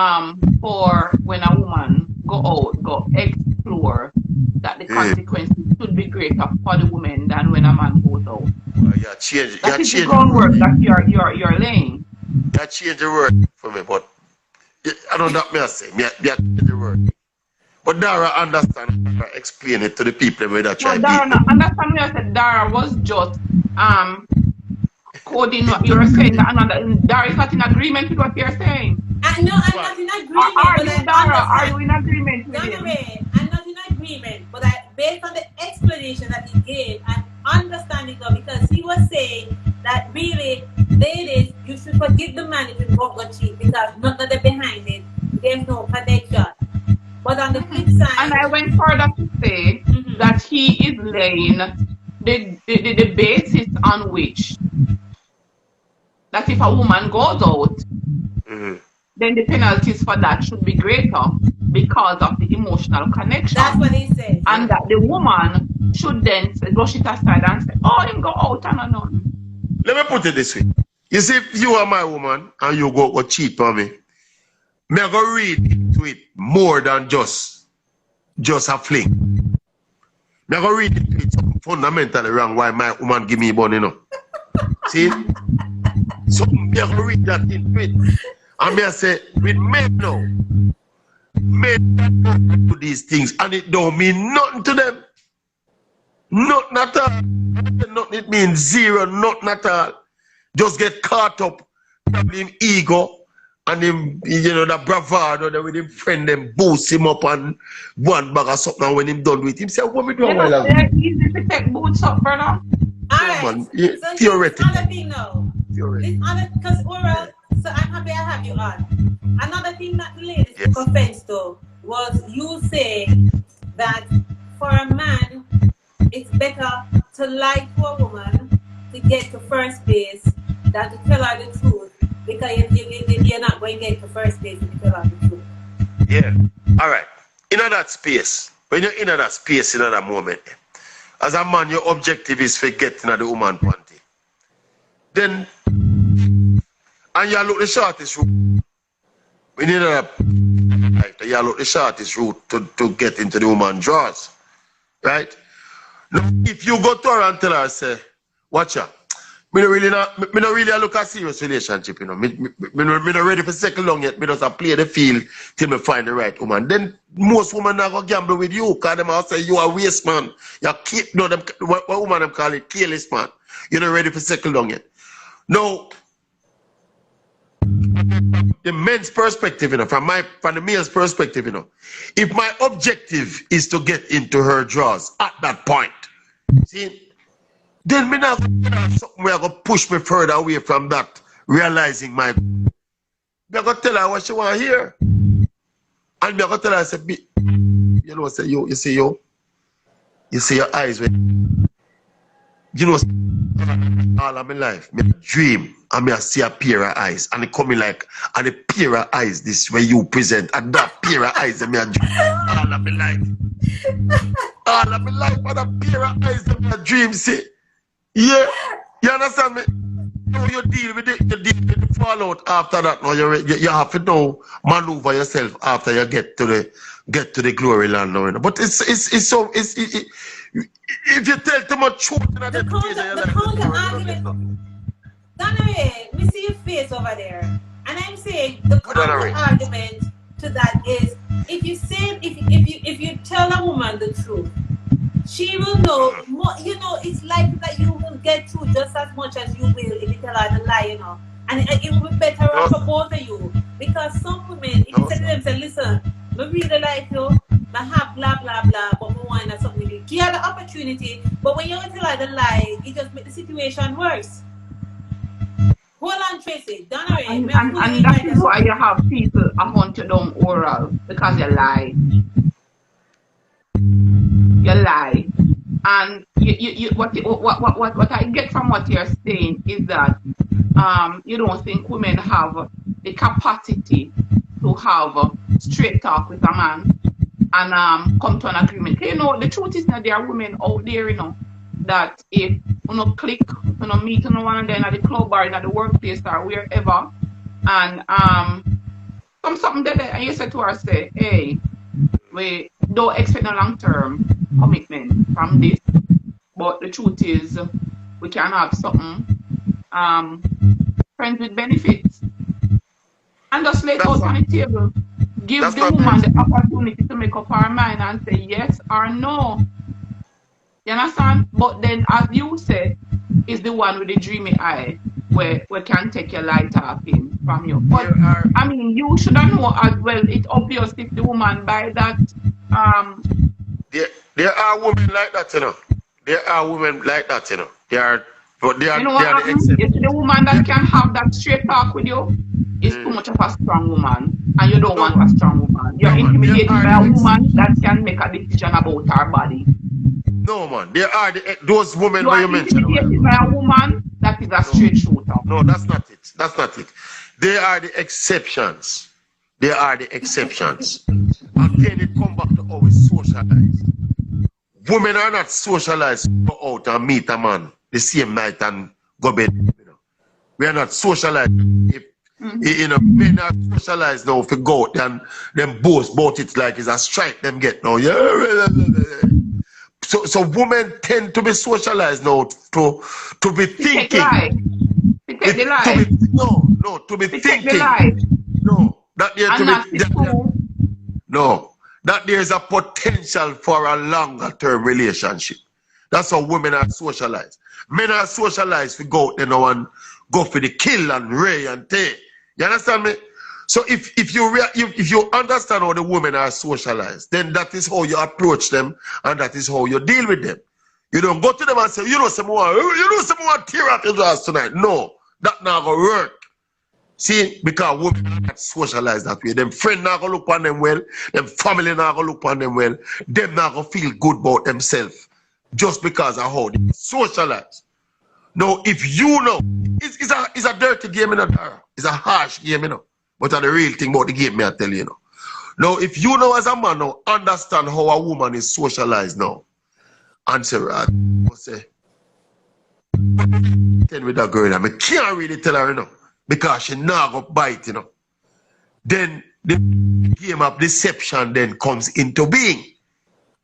S3: For when a woman go explore, that the consequences should be greater for the woman than when a man goes out. That is the groundwork that you're laying.
S4: You change the word for me, but I don't know what I say. You change the word. But Dara understand, explain it to the people where that try.
S3: Dara understand me. I said Dara was just coding what you were saying. Dara is not in agreement with what you're saying.
S2: No, I'm not in agreement.
S3: Are you in agreement with him?
S2: I'm not in agreement, but because he was saying that really, ladies, you should forgive the man if you don't go cheat because nothing behind it. There's no connection. But on the flip side,
S3: and I went further to say that he is laying the basis on which that if a woman goes out, then the penalties for that should be greater because of the emotional connection.
S2: That's what he said.
S3: And that the woman should then brush it aside and say, oh, him go out and none.
S4: Let me put it this way. You see, if you are my woman and you go cheat on me, I go read into it more than just a fling. I go read into it something fundamentally wrong why my woman give me money, you know. See? So I go read that into it. And I say, with men now, men that do these things and it don't mean nothing to them. Nothing at all. Nothing, it means zero, nothing at all. Just get caught up, probably in ego and him, you know, the bravado with him friend, them boost him up and one bag of something and when him done with him, say, what me do a while ago?
S3: It's easy to take boots up, brother.
S2: Alright, so
S4: theoretically.
S2: another thing now. Because oral, so I'm happy I have you on. Another thing that the ladies took offense to was you saying that for a man, it's better to lie to a woman to get to first base than to tell her the truth because you're not going to get to first base if you tell her the truth.
S4: Yeah. Alright. In that space, when you're in that space, in that moment, as a man, your objective is for getting at the woman panty. Then, and you look the shortest route. We need you look the shortest route to get into the woman drawers. Right? Now, if you go to her and tell her, say, watch her. Me not really look at serious relationship, you know. Me not ready for second long yet. Me just play the field till me find the right woman. Then most women not go gamble with you, cause them all say you are waste man. You keep no them what woman them call it careless man. You're not ready for second long yet. Now, the men's perspective, you know, from the male's perspective, you know, if my objective is to get into her drawers at that point, see. Then me not something where I go push me further away from that, realizing my. I go tell her what she want to hear, and I go tell her, I say, you know, say you see your eyes when, you know, all of my life, me dream and me see a pair of eyes, and it coming like, and the pair of eyes this way you present, and that pair of eyes that me dream all of my life, all of my life, and a pair of eyes that me dream see. Yeah, you understand me? How you deal with it, you deal with the fallout after that. Now you have to know maneuver yourself after you get to the glory land now. But it's if you tell too much truth in
S2: the counter argument. Dara, we see your face over there, and I'm saying the counter argument to that is if you tell a woman the truth. She will know more, you know, it's likely that you will get through just as much as you will if you tell her the lie, you know. And it will be better for both of you. Because some women, if you say to them, say, listen, I really like you, I have blah, blah, blah, but I want something with you. Give her the opportunity, but when you tell her the lie, it just makes the situation worse. Hold on, Tracy. Dara,
S3: and that is why you have people hunt you down oral, because you lie. You lie, and what I get from what you're saying is that you don't think women have the capacity to have straight talk with a man and come to an agreement. You know, the truth is that there are women out there, you know, that if you know click, you know, meet on one and then at the club or in the workplace or wherever, and something there, and you say to her, say, hey, we don't expect a long-term commitment from this, but the truth is we can have something friends with benefits and just lay it out on the table. Give the woman the opportunity to make up her mind and say yes or no. You understand? But then, as you said, is the one with the dreamy eye where can take your light talking from you. But I mean, you should know as well. It's obvious if the woman by that.
S4: There are women like that, you know. There are women like that, you know. There are But they are,
S3: you know what
S4: the
S3: happens? You
S4: exception.
S3: see the woman that can have that straight talk with you is too much of a strong woman, and you don't want a strong woman. You're intimidated by a woman that can make a decision about her body.
S4: No, man. There are those women
S3: You
S4: where
S3: are
S4: you mentioned.
S3: intimidated by a woman that is a straight shooter.
S4: No, that's not it. That's not it. They are the exceptions. They are the exceptions. Again, it comes back to how we socialize. Women are not socialized to go out and meet a man the same night and go bed. You know. We are not socialized. If you know, men are socialized now to go out and them boast about it like it's a strike them get now. Yeah. So women tend to be socialized now to be thinking.
S3: To take the life.
S4: To be
S3: to
S4: thinking.
S3: Take the life.
S4: No, that there
S3: and
S4: to be no, that there is a potential for a longer term relationship. That's how women are socialized. Men are socialized to go out there now and go for the kill and ray and take. You understand me? So if you understand how the women are socialized, then that is how you approach them and that is how you deal with them. You don't go to them and say, you know someone tear up your dress tonight. No, that not gonna work. See, because women are not socialized that way. Them friends not gonna look on them well, them family not gonna look on them well, them not gonna feel good about themselves just because of how they socialize. Now, if you know, it's a dirty game, you know, Dara. It's a harsh game, you know. But the real thing about the game, may I tell you, Now, if you know as a man now, understand how a woman is socialized now, and say, say, tell with that girl, I can't really tell her, because she not go bite, Then the game of deception then comes into being.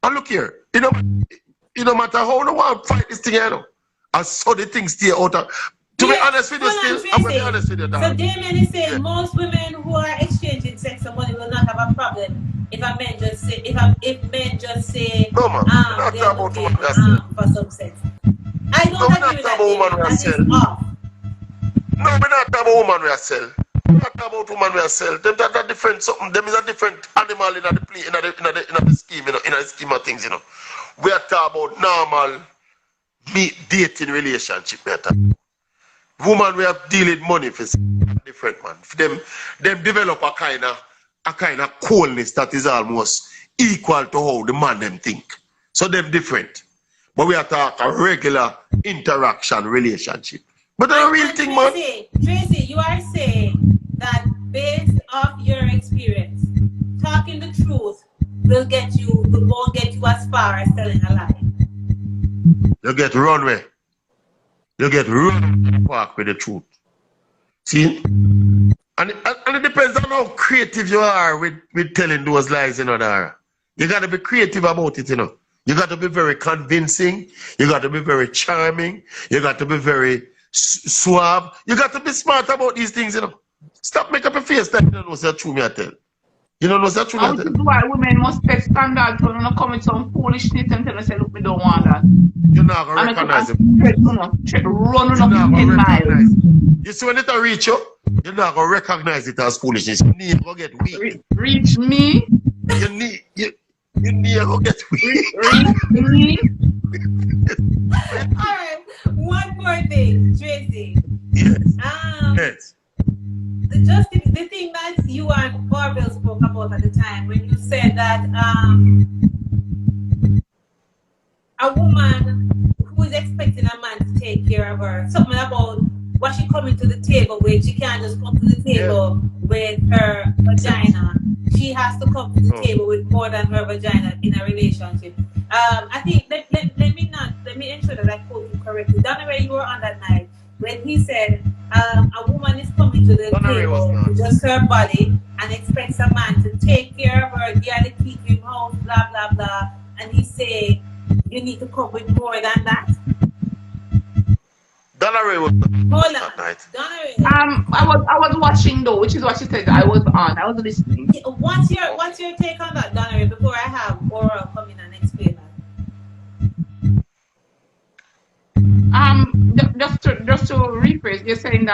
S4: And look here, no matter how no one fight this thing, I saw the thing stay out of. To be honest with you, I'm going to be honest with you.
S2: So Damien is saying most women who are exchanging sex and money will not have a problem if a man just say if men just say
S4: no, man,
S2: they're looking for some sex. I don't agree with that. That is off.
S4: No, we're not talking about woman we are sell. We're not talking about woman we are sell. Them that are different something. Them is a different animal in the scheme, in the scheme of things, We are talking about normal dating relationship. Woman we have deal with money for different man. Them develop a kind of coldness that is almost equal to how the man them think. So them different. But we are talking a regular interaction relationship. But the real thing, man.
S2: Tracy, you are saying that based off your experience, talking the truth won't get you as far as telling a lie.
S4: You get runway. You get run park with the truth. See? And it depends on how creative you are with telling those lies, Dara. You got to be creative about it, You got to be very convincing. You got to be very charming. You got to be very suave. You got to be smart about these things, Stop making up a face that you don't know what's true, me I tell. You don't know what's true, me I tell.
S3: This is why women must set standards when you come with some foolishness and tell us, look, we don't want that.
S4: You're not going to recognize it.
S3: Running up 10 miles.
S4: You see when it reach you, you're not going to recognize it as foolishness. You need to get weak.
S3: Reach me?
S4: You need to get weak.
S3: Reach me?
S2: Alright, one more thing, Tracy.
S4: Yes.
S2: Yes. The thing that you and Orville spoke about at the time when you said that a woman who is expecting a man to take care of her, something about what she coming to the table with, she can't just come to the table with her vagina. She has to come to the table with more than her vagina in a relationship. I think let me ensure that I quote you correctly. Dara, you were on that night when he said a woman is coming to the table with just her body and expects a man to take care of her, give her the key to him house, blah blah blah, and he say you need to come with more than that.
S4: Dara was
S2: hold on.
S3: I was watching though, which is what she said. I was listening.
S2: What's your take on that, Dara, before I have Oral come in and explain that?
S3: Just to rephrase, they are saying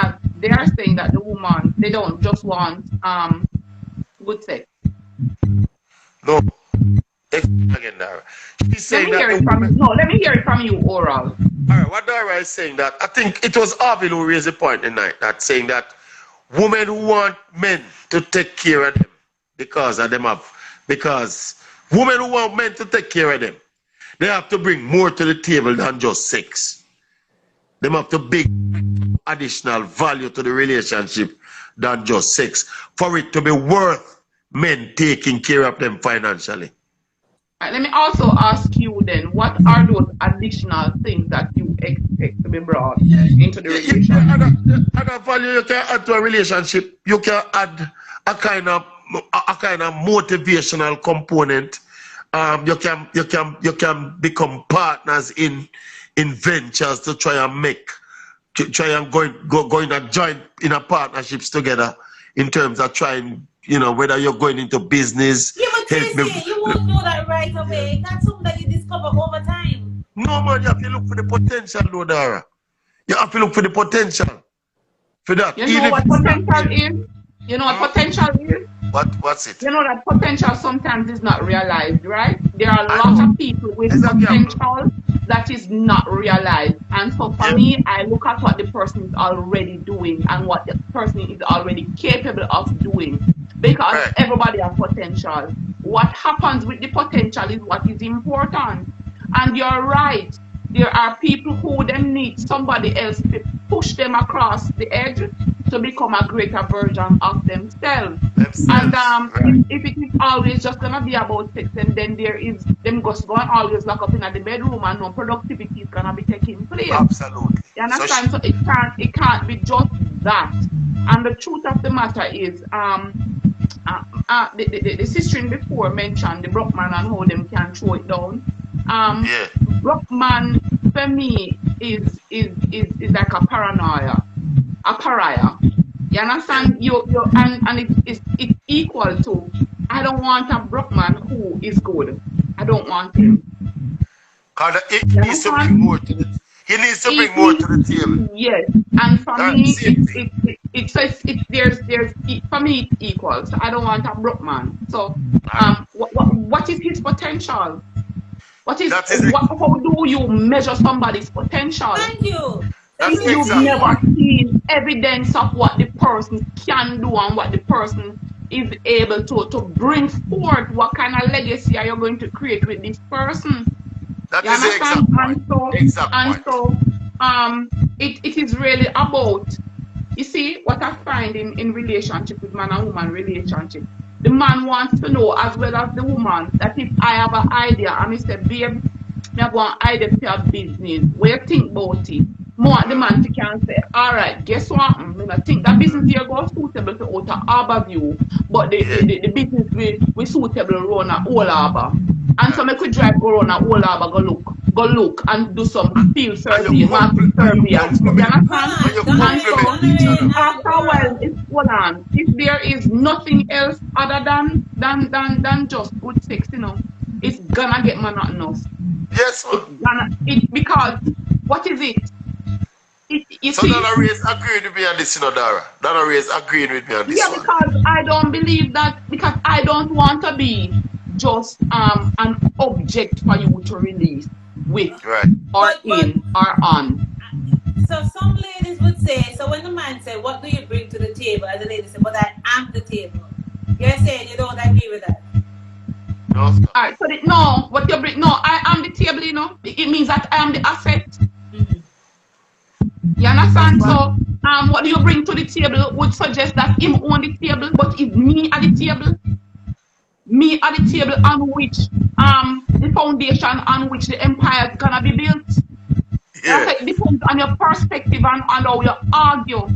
S3: that the woman, they don't just want good sex.
S4: No. Again, Dara. She's saying
S3: let me hear it from you, Oral.
S4: right, what Dara is saying that, I think it was Arvin who raised the point tonight, that saying that women who want men to take care of them because women who want men to take care of them, they have to bring more to the table than just sex. They have to bring additional value to the relationship than just sex for it to be worth men taking care of them financially.
S3: Let me also ask you then, what are those additional things that you expect to be brought into the relationship?
S4: Other value you can add to a relationship. You can add a kind of motivational component. You can become partners in ventures to try and go in a joint in a partnerships together in terms of trying, whether you're going into business.
S2: Yeah, but Tracy, you won't know that right away. That's something that you discover over time.
S4: No, man, you have to look for the potential, though, Dara. You have to look for the potential for that.
S3: You know what potential is? You know what potential is?
S4: What's it?
S3: You know that potential sometimes is not realized, right? There are a lot of people with potential that is not realized. And so for me, I look at what the person is already doing and what the person is already capable of doing. Because everybody has potential. What happens with the potential is what is important. And you're right. There are people who then need somebody else to push them across the edge to become a greater version of themselves. And if it is always just gonna be about sex, and then there is them just going always lock up in the bedroom and no productivity is gonna be taking place.
S4: Absolutely.
S3: You understand? So it can't be just that. And the truth of the matter is, the sister before mentioned the broke man and how them can throw it down. Broke man for me is like a paranoia, a pariah. You understand? And it's equal to, I don't want a broke man who is good. I don't want him.
S4: He needs to bring more to the table.
S3: Yes, and for me, for me it's equal. So I don't want a broke man. So what is his potential? How do you measure somebody's potential?
S2: Thank you.
S3: If you've never seen evidence of what the person can do and what the person is able to bring forth, what kind of legacy are you going to create with this person?
S4: That is the exact point.
S3: It is really about, you see, what I find in relationship with man and woman relationship. The man wants to know as well as the woman that if I have an idea and he said, babe, I have one idea for your business, what you think about it? More the man can say, all right, guess what? I think that business here goes suitable to Outer Harbour View, but the business we suitable around a Old Harbour. And so I could drive go around a Old Harbour, go look and do some field survey, market survey. After a while, if there is nothing else other than just good sex, it's gonna get monotonous.
S4: Yes,
S3: because what is it?
S4: Dara Ray's agreed with me on this, Dara. Dara Ray's agreed with me on this.
S3: Yeah, because I don't believe that, because I don't want to be just an object for you to release with or on.
S2: So some ladies would say, so when the man said, what do you bring to the table? As the lady said, but I am the table. You're saying you don't agree with that?
S4: No.
S3: Alright, so what you bring, I am the table, it means that I am the asset. You understand? So, what you bring to the table would suggest that him own the table, but it's me at the table. Me at the table on which the foundation on which the empire is gonna be built.
S4: Yeah.
S3: It depends on your perspective and how you argue.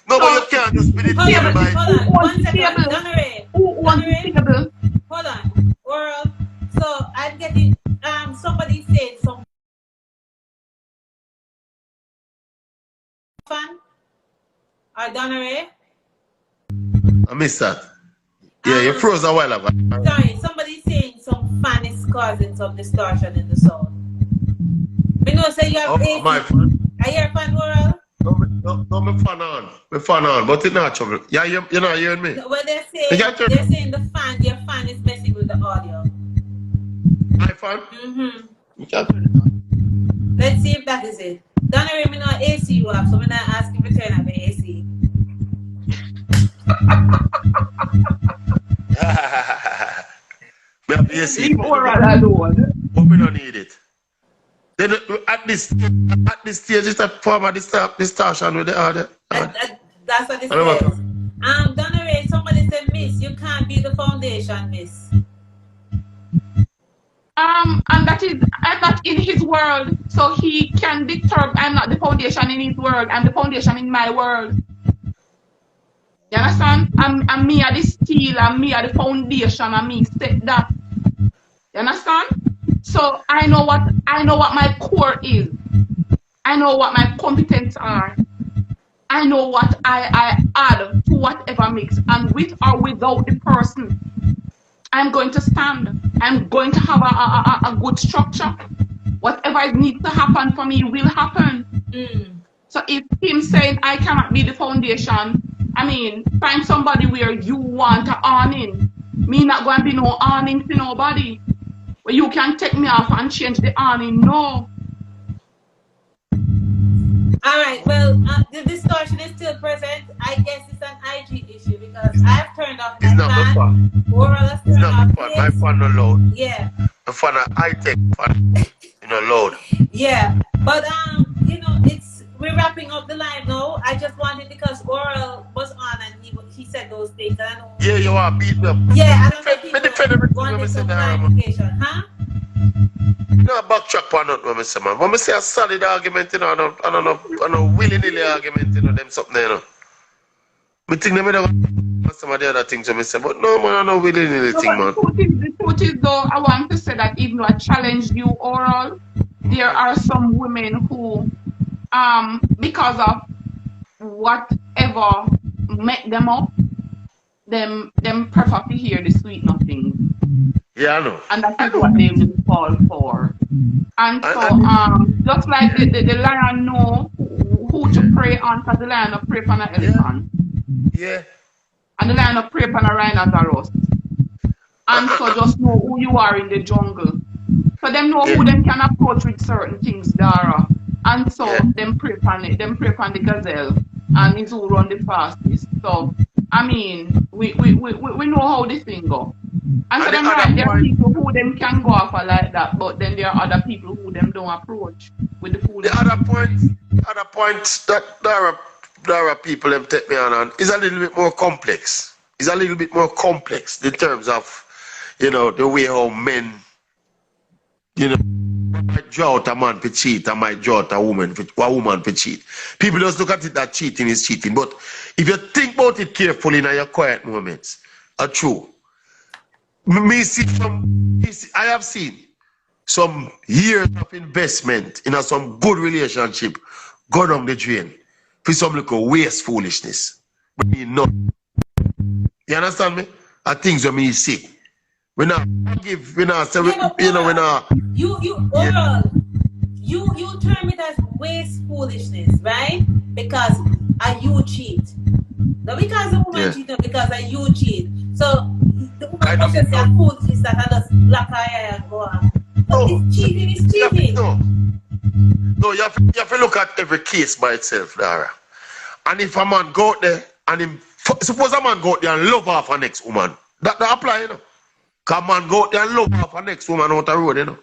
S4: No, but you can't just be the table by
S3: Who owns the table?
S2: Hold on, world. So I'm getting somebody said some fun or Donnery.
S4: I missed that. Yeah, you froze a while ago.
S2: Sorry, somebody saying some fun is causing some distortion in the sound. We know say you have
S4: my fan.
S2: Are you a fan, world?
S4: No, my fan on. My fan on, but it's not trouble. Yeah, you're not hearing me.
S2: Well, they're saying your fan is messing with the audio.
S4: My fan?
S2: Mm-hmm.
S4: You can't turn it on.
S2: Let's see if that is it. Donna, me know AC you have, so I'm not asking to turn up the AC.
S3: Leave oral alone.
S4: But we don't need it. Then at this stage, it's a form of distortion with the other.
S2: That's what it says. Donna Ray, somebody said, Miss, you can't be the foundation, Miss.
S3: And that is, I'm not in his world, so he can disturb. I'm not the foundation in his world. I'm the foundation in my world. You understand? I'm me at the steel, and me at the foundation, and me set that. You understand? So I know what my core is. I know what my competence are. I know what I add to whatever mix, and with or without the person, I'm going to stand. I'm going to have a good structure. Whatever needs to happen for me will happen. So if him saying I cannot be the foundation, I mean, find somebody where you want to awning. Me not going to be no awning for nobody. Where you can take me off and change the awning. No.
S2: Alright, well, the distortion is still present. I guess it's an IG issue because I've turned off my fan.
S4: It's not my fan no load.
S2: Yeah.
S4: The fan a high-tech fan, load.
S2: Yeah, but we're wrapping up the live now. I just wanted because Oral was on and he said those things. And I know.
S4: Yeah, you are beating up.
S2: Yeah, I don't think people wanted some clarification, huh?
S4: No, backtrack on that, when I say, man. When I say a solid argument, I don't willy-nilly argument, them something, I think they may some of the other things, I say, but no, man, I don't willy-nilly thing, man.
S3: The truth is, though, I want to say that even though I challenged you, Oral, there are some women who, because of whatever make them up, them prefer to hear the sweet nothing.
S4: Yeah, I know.
S3: And that is what they will fall for. And so, just like the lion know who to pray on, because the lion will pray on an elephant.
S4: Yeah.
S3: And the lion will pray on a rhinoceros. And so just know who you are in the jungle. So them know who them can approach with certain things, Dara. And so them pray on it. Them pray on the gazelle. And it's who run the fastest. So, I mean, we know how this thing go. And so them right, there are people who them can go off like that, but then there are other people who them don't approach with the food.
S4: The other point that Dara people them take me on is a little bit more complex. It's a little bit more complex in terms of, the way how men, might draw out a man for cheat, and might draw out a woman for cheat. People just look at it that cheating is cheating, but if you think about it carefully in your quiet moments, are true. I have seen some years of investment in some good relationship go down the drain for some little waste foolishness. You understand me? Are things that me see. We not give, we not say, we not.
S2: You term it as waste foolishness, right? Because you cheat. Not because the woman cheat, not because you cheat. So the woman pushes their foolishness that I just black eye and go on. But it's cheating.
S4: No, you have to look at every case by itself, Dara. And if a man go out there and suppose a man go out there and love off a next woman, that apply, Because a man go out there and love off a next woman out the road,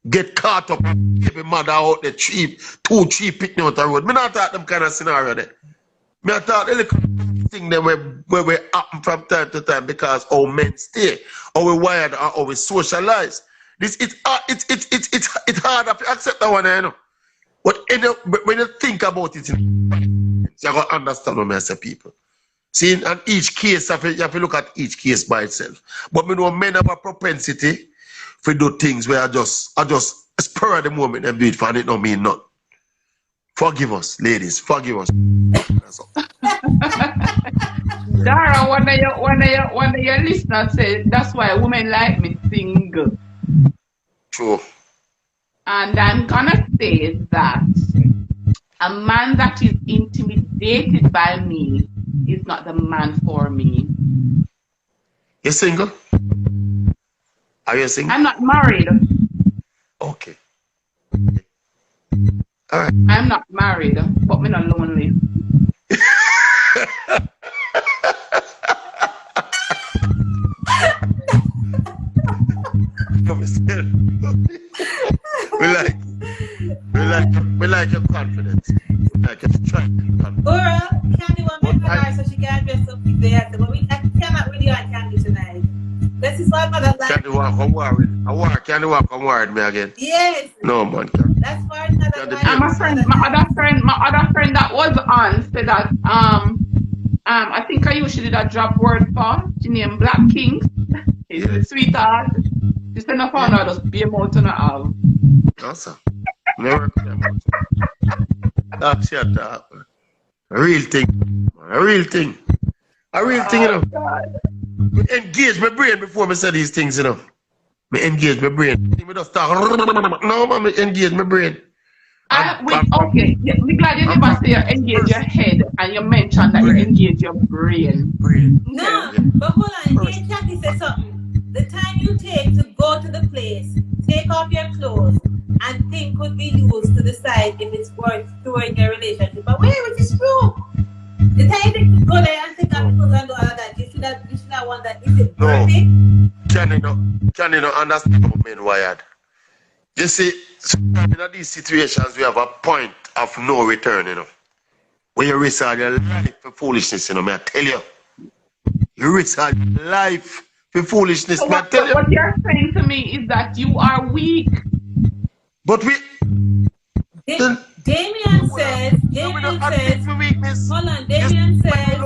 S4: Get caught up, give a mother out the too cheap picking out the road. Me not talk them kind of scenario there. Me I talk the little thing that where we happen from time to time because our men stay, or we wired, or we socialize. It's hard to accept that one, But when you think about it, you gotta understand what I say, people. See, and each case, you have to look at each case by itself. But we know men have a propensity for do things where I just spur at the moment and do it for it don't mean nothing. Forgive us, ladies. Forgive us.
S3: Dara, one of your listeners said that's why women like me single.
S4: True.
S3: And I'm gonna say that a man that is intimidated by me is not the man for me.
S4: You're single? Are you single?
S3: I'm not married.
S4: Okay. All right.
S3: I'm not married, but me not lonely.
S4: we like your confidence. Like your strength.
S2: Ora, Candy want to make her so she can dress up if they have to. But I cannot really on Candy tonight. This is why mother like.
S4: Candy walk on worried. Candy walk on worried me again.
S2: Yes.
S4: No man.
S2: That's why another
S3: And my other friend that was on said that I think I usually that drop word for. She named Black King. She's a sweetheart. She said no found out just be a mouth on her arm.
S4: Awesome. Never could have. That's your talk. A real thing. A real thing. A real thing, you know.
S3: God.
S4: Me engage my brain before I say these things, you know. Me engage my brain. Me just talk. No, man, me engage my brain.
S3: Okay, yeah, I'm glad you never say you engage your head and you mentioned that you engage your brain.
S2: No, but hold on, here Kathy said something. The time you take to go to the place, take off your clothes, and think could be used to decide if it's worth throwing your relationship away, which is true. The time you take to go there and think of clothes and do all of that, you should have one that is it worth it?
S4: Can you not understand how men wired? You see, sometimes in these situations, we have a point of no return, you know. When you risk all your life for foolishness, you know, may I tell you. You risk all your life for foolishness,
S3: So
S4: may I tell you.
S3: what you're saying to me is that you are weak.
S4: But we...
S2: Damien says, hold on, Damien says,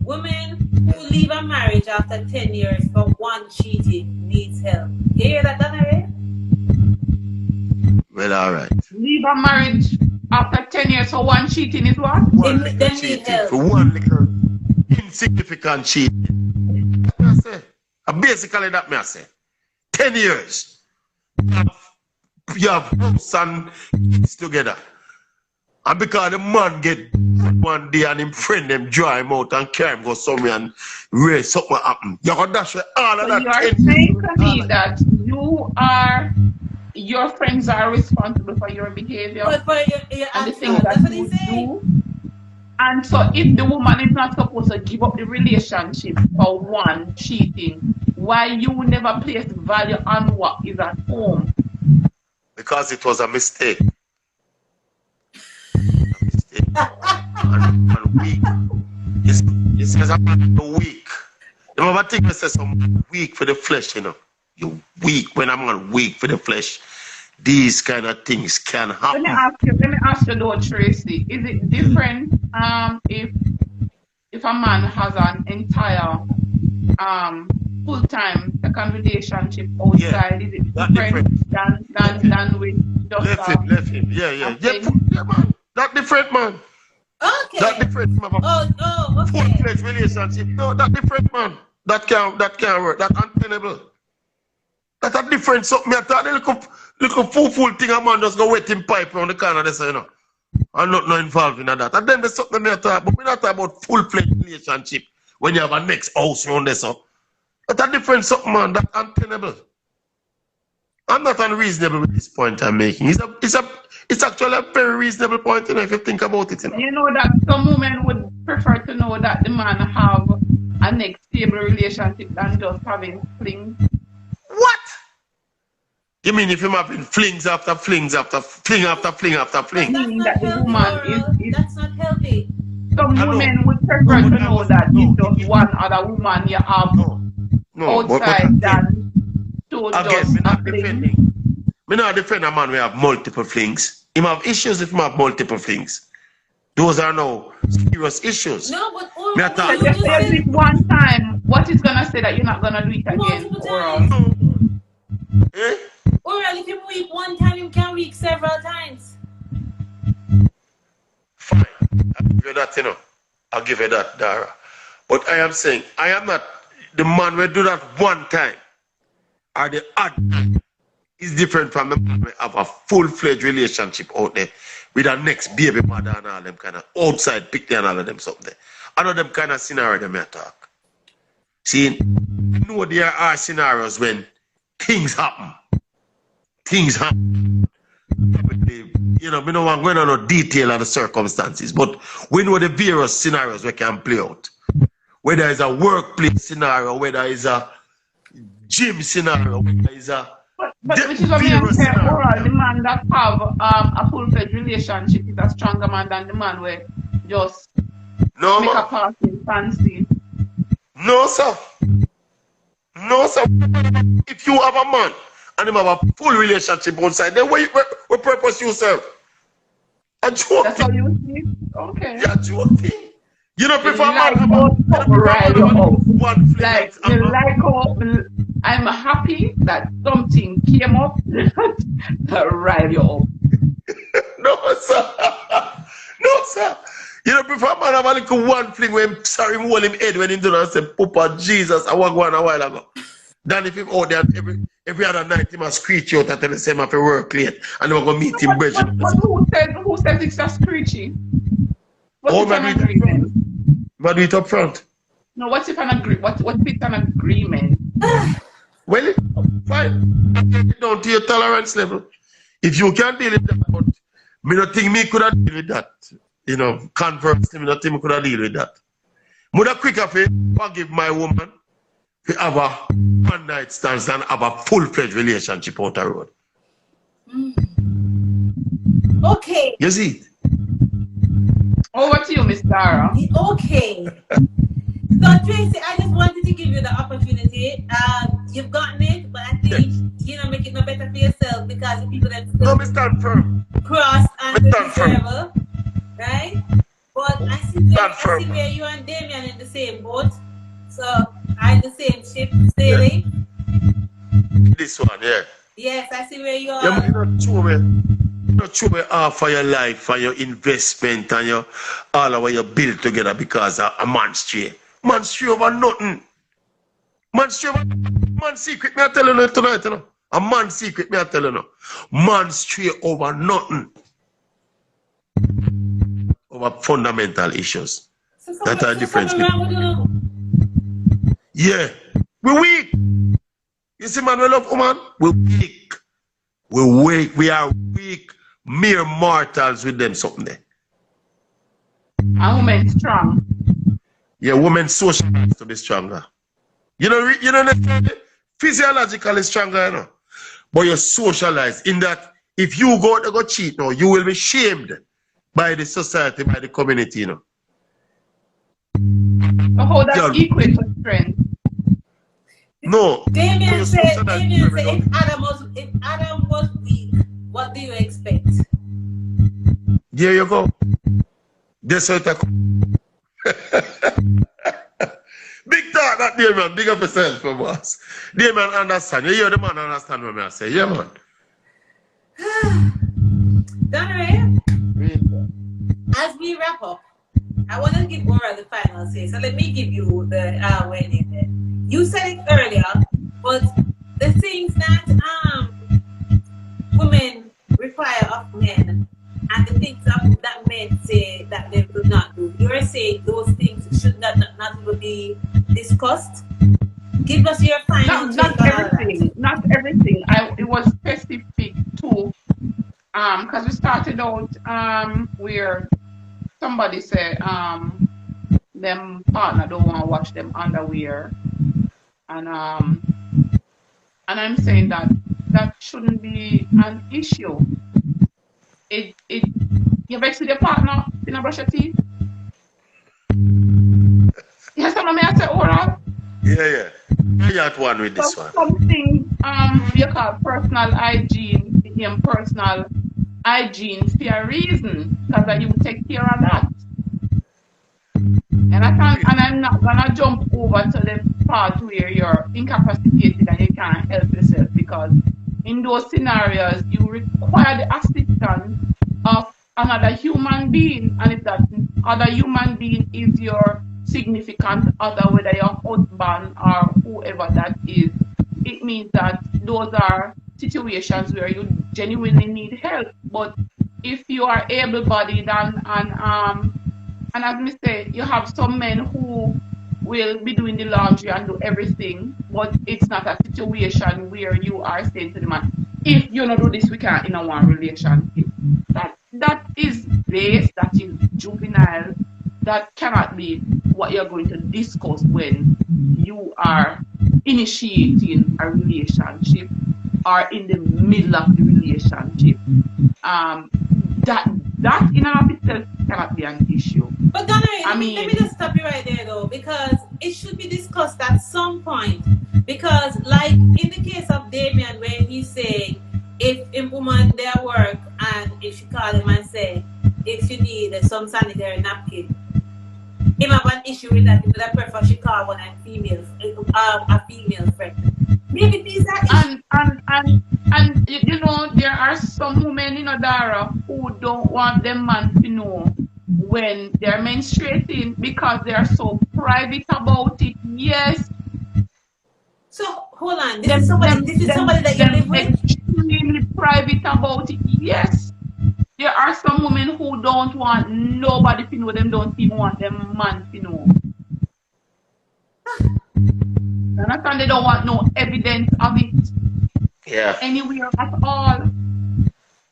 S2: women who leave a marriage after 10 years for one cheating needs help. You hear that, Dara?
S4: Well, all right.
S3: Leave a marriage after 10 years for one cheating is what?
S4: One little cheating. For one little insignificant cheating. I say. Basically, that me I say. 10 years. You have house and kids together. And because the man get one day and him friend them dry him out and carry him go somewhere and raise something happen. You can dash all of
S3: so
S4: that.
S3: You are saying to me that your friends are responsible for your behavior
S2: But for your
S3: and the
S2: actions,
S3: things that you do. And so if the woman is not supposed to give up the relationship for one cheating, why you never place value on what is at home?
S4: Because it was a mistake. And weak. It says I'm weak. The other thing says I'm weak for the flesh, you know. You weak when I'm on weak for the flesh. These kind of things can happen.
S3: Let me ask you though, Tracy. Is it different if a man has an entire full-time second relationship outside? Is it different than with just
S4: left him. Yeah, man. That different, man.
S2: Okay.
S4: That different, man.
S2: Okay.
S4: Full-fledged relationship. No, that different, man. That can't work. That's untenable. That's a different something. I thought the little fool thing a man just go wet him pipe around the corner there, so you know. I'm not involved in that. And then there's something me talk, but we're not talking about full-fledged relationship when you have a next house around there, so. That's a different something, man. That's untenable. I'm not unreasonable with this point I'm making. It's actually a very reasonable point, you know, if you think about it.
S3: You know that some women would prefer to know that the man have a next stable relationship than just having flings.
S4: What? You mean if you're having flings after flings after fling after fling after fling?
S3: Meaning that the woman is
S2: that's not healthy.
S3: Some women would prefer to know that it's just one other woman you have outside than to just
S4: me not defending. Me not defend a man who have multiple flings. He have issues if he have multiple flings. Those are no serious issues.
S2: No, but
S3: you say it one time. What is gonna say that you're not gonna do it again?
S2: No. Eh? Or if you weep one time, you can weep several times.
S4: Fine. I'll give you that, you know. I'll give you that, Dara. But I am saying, I am not the man who do that one time. Or the odd time is different from the man who have a full-fledged relationship out there with a next baby mother and all them kind of outside picture and all of them something. I know them kind of scenario they may talk. See, you know there are scenarios when things happen. Things happen. Probably, you know, we don't want to go into no detail of the circumstances, but we know the various scenarios we can play out. Whether it's a workplace scenario, whether it's a gym scenario, whether it's a
S3: but which is what I'm saying, overall, the man that have a full-fledged relationship is a stronger man than the man where just make a passing fancy.
S4: No, sir. No, sir. If you have a man and him have a full relationship outside, then what purpose you serve? A joke.
S3: That's how you see it? Okay.
S4: Yeah, joking. You don't prefer
S3: like
S4: man
S3: one like you like how I'm happy that something came up to rile you up.
S4: No, sir. No, sir. You don't prefer man have a little one fling when sorry him hold him head when he do not say, Papa Jesus, I want one a while ago. Then if him out there every other night he must screech out and tell the same after work late and we're gonna meet him.
S3: But who says it's a screechy? What's an agreement?
S4: But do it up front.
S3: No, what's if an agreement? What if it's an agreement?
S4: Well, fine. Get it down to your tolerance level. If you can't deal with that, but me not think me could have deal with that. You know, conversely, me not think me could have deal with that. Would have quicker forgive my woman to have a one night stand than have a full-fledged relationship out the road.
S2: Okay.
S4: You see?
S3: Over to you, Miss Dara.
S2: Okay. So Tracy, I just wanted to give you the opportunity. You've gotten it, but I think you know make it no better for yourself because the people that
S4: no, stand firm.
S2: Cross and the right? But I see where you and Damien in the same boat. So I the same ship sailing.
S4: This one, yeah.
S2: Yes, I see where you are.
S4: Yeah, you're not sure half of your life and your investment and your all of what you build together because of a man stray. Man stray over nothing. Man stray over man secret, me I tell you tonight, you know. A man secret, me I tell you now. Man stray over nothing. Over fundamental issues. So that's a difference. Yeah. We're weak. You see, man, we love woman. We're weak. We're weak. We are weak. Mere mortals with them something there.
S3: A woman strong.
S4: Yeah, women socialized to be stronger. You know, physiologically stronger, you know. But you're socialized in that if you go cheat now, you will be shamed by the society, by the community, you know.
S3: So how that's equal to strength?
S4: No.
S2: Damien said if Adam was weak, what do you expect?
S4: There you go. That's what I big talk that Damien, big up yourself for boss. Damien understand. You hear the man understand what I say. Yeah, man.
S2: Dara, as we wrap up, I want to give Aura the final say. So let me give you the wedding there. You said it earlier, but the things that women require of men and the things that men say that they could not do, you're saying those things should not even be discussed? Give us your final
S3: not everything. Not everything. It was specific to because we started out where somebody said them partner don't want to watch them underwear, and I'm saying that shouldn't be an issue. You vex with your partner in a brush your teeth. Yes, someone may I say oral.
S4: Yeah. I got one with this one.
S3: Something you call personal hygiene became personal hygiene for a reason, because you take care of that. And I'm not gonna jump over to the part where you're incapacitated and you can't help yourself, because in those scenarios you require the assistance of another human being, and if that other human being is your significant other, whether your husband or whoever that is, it means that those are situations where you genuinely need help. But if you are able-bodied and as me say, you have some men who will be doing the laundry and do everything, but it's not a situation where you are saying to the man, if you don't do this, we can't in a one relationship. that is base, that is juvenile, that cannot be what you're going to discuss when you are initiating a relationship or in the middle of the relationship. That in and of itself cannot be an issue.
S2: But Dara, let me just stop you right there though, because it should be discussed at some point. Because like in the case of Damien, where he's saying if a woman there work and if she call him and say if she need some sanitary napkin, him have an issue with that. He would prefer she call one a female friend. Maybe these are
S3: and you know, there are some women, you know, Dara, who don't want them man to know when they're menstruating because they are so private about it. Yes.
S2: So hold on, this is somebody that you live with?
S3: Extremely private about it. Yes. There are some women who don't want nobody to know them, don't even want them man to know. And they don't want no evidence of it anywhere at all.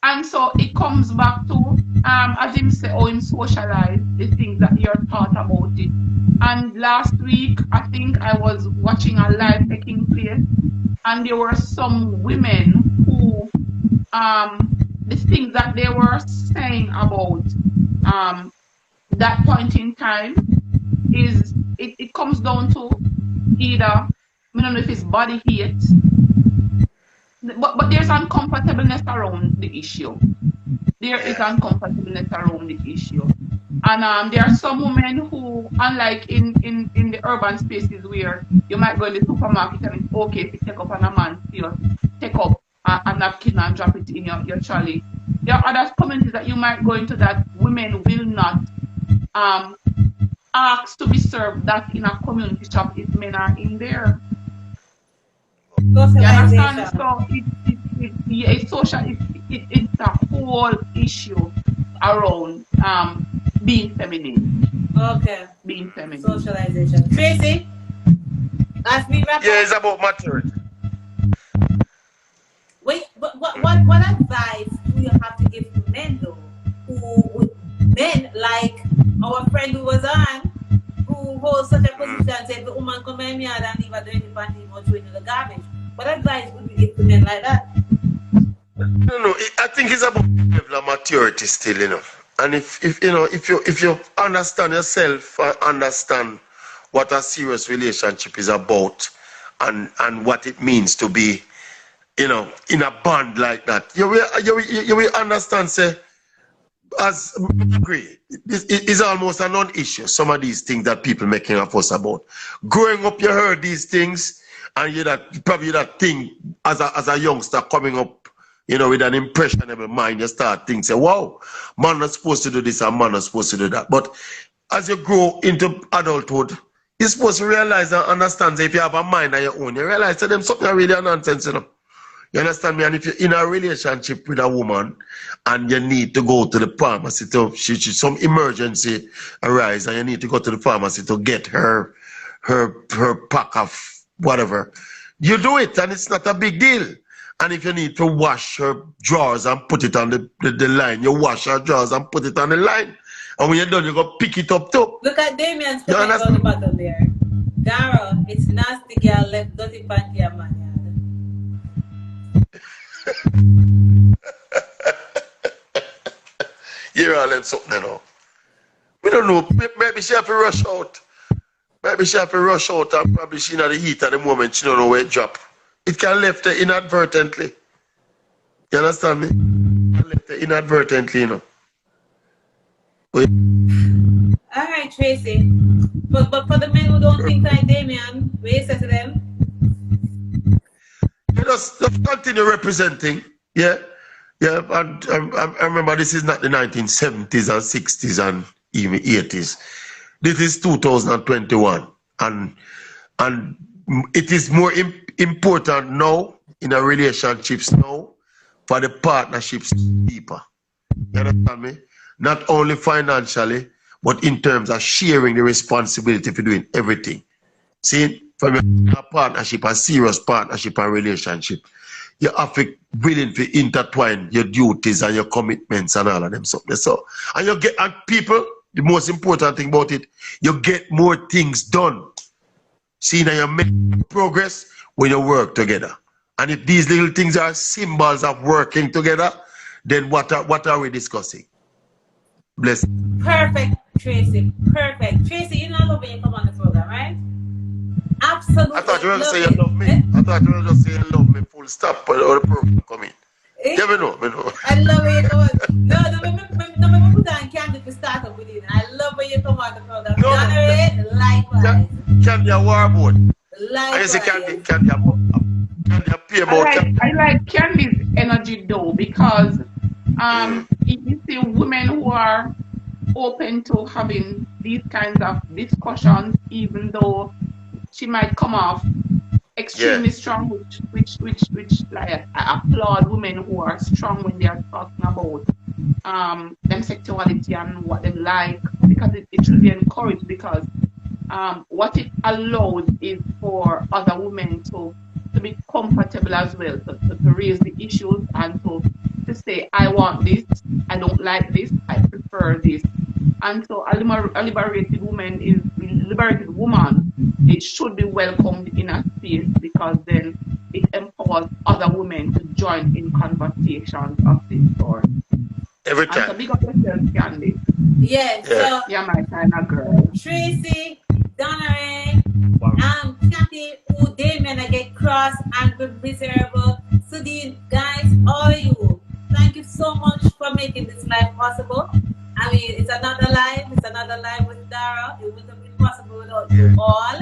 S3: And so it comes back to, as him say, him socialize the things that you're taught about it. And last week, I think I was watching a live taking place, and there were some women who, the things that they were saying about that point in time is, it comes down to either, I don't know if it's body heat, but there's uncomfortableness around the issue. There is uncomfortableness around the issue. And there are some women who, unlike in the urban spaces where you might go in the supermarket and it's okay if you take up on a man, take up a napkin and drop it in your trolley. There are other communities that you might go into that women will not ask to be served that in a community shop if men are in there. You understand? So it's social. It's a whole issue around being feminine.
S2: Okay.
S3: Being feminine.
S2: Socialization. Tracy, as we wrap up.
S4: Yeah, it's about maturity.
S2: Wait, but what advice do you have to give to men though? Men like our friend who was on, who holds such a position and said the woman come in here and leave a dirty panty or throw it in the garbage. What advice would you give to men like that?
S4: No, I think it's about level of maturity still, you know. And if you understand yourself and understand what a serious relationship is about and what it means to be, you know, in a bond like that, you will understand, say, as I agree, it is almost a non-issue, some of these things that people making a fuss about. Growing up, you heard these things, and you're probably that thing as a youngster coming up, you know, with an impressionable mind, you start thinking, say, wow, man not supposed to do this and man not supposed to do that. But as you grow into adulthood, you're supposed to realize and understand that if you have a mind of your own, you realize that them something really nonsense, you know. You understand me? And if you're in a relationship with a woman and you need to go to the pharmacy to some emergency arise and you need to go to the pharmacy to get her pack of whatever, you do it and it's not a big deal. And if you need to wash her drawers and put it on the line, you wash her drawers and put it on the line. And when you're done, you go pick it up too.
S2: Look at Damien's comment on the bottom there. Dara, it's nasty girl left dirty panty a man.
S4: You're all in something, you know. We don't know. Maybe she have to rush out. Maybe she have to rush out and probably she not the heat at the moment. She don't know where it drop. It can left her inadvertently. You understand me? It can left her inadvertently, you know.
S2: All right, Tracy. But for the men who don't think like Damien, what you say to them?
S4: Just continue representing, yeah. And I remember this is not the 1970s and 60s and even 80s. This is 2021, and it is more important now in a relationships now for the partnerships deeper. You understand me? Not only financially, but in terms of sharing the responsibility for doing everything. See, from a partnership, a serious partnership and relationship, you have to willing to intertwine your duties and your commitments and all of them something. So, and you get, and people, the most important thing about it, you get more things done. See, now you make progress when you work together. And if these little things are symbols of working together, then what are we discussing? Bless.
S2: Perfect, Tracy. Perfect. Tracy, you know I love when you come on the program, right? Absolutely.
S4: I thought you were going to say you love me. I thought you were just saying you love me full stop or the program coming. Yeah, me know.
S2: I love when you come on. No, put on Candy to start up with it. I love when you come on the program. No, likewise.
S4: Candy a warboard.
S2: Likewise.
S4: I say Candy a pay about
S3: I like Candy's energy though, because you see women who are open to having these kinds of discussions, even though she might come off extremely strong, which like I applaud women who are strong when they are talking about them sexuality and what they like, because it should be encouraged, because what it allows is for other women to be comfortable as well, to raise the issues and to say, I want this, I don't like this, I prefer this. And so a liberated woman, it should be welcomed in a space, because then it empowers other women to join in conversations of this sort.
S4: Every time.
S3: And so big up yourself, Candy.
S2: Yes. Yeah. So
S3: you're my kind of girl.
S2: Tracy, Dara, Kathy, who Damien, I get cross and be miserable. So the guys, all of you, thank you so much for making this live possible. I mean, it's another live with Dara. It wouldn't have been possible without you all.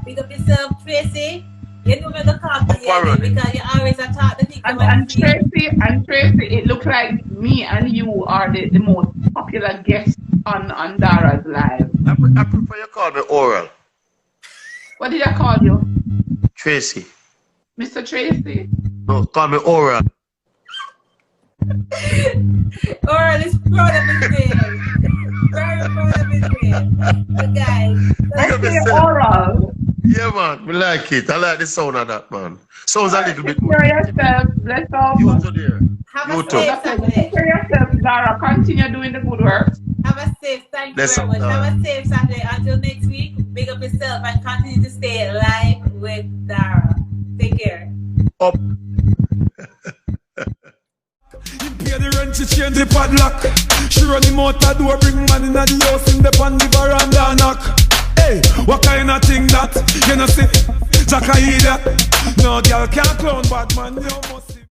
S2: Big up yourself, Tracy. You know where the call because you always attack the thing.
S3: And Tracy, it looks like me and you are the most popular guests on Dara's live.
S4: I prefer you call me Oral.
S3: What did I call you?
S4: Tracy.
S3: Mr. Tracy?
S4: No, call me Oral.
S2: Oral is proud of his name. Very proud of his name. So guys,
S3: I say Oral.
S4: Yeah, man, we like it. I like the sound of that, man. Sounds a little bit more.
S3: Take care of yourself. Bless up.
S4: You too, dear.
S2: Have a safe Saturday.
S3: Take care of yourself, Dara. Continue doing the good work.
S2: Have a safe, thank you very much. Have a safe Saturday. Until next week, big up yourself and continue to stay live with Dara. Take care.
S1: Up. He pay the rent, she change the padlock. She run him out the door, bring man in the house, in the pan, the veranda knock. Hey, what kind of thing that? You know see, Jack I hear that. No girl can't clown bad man, you must see.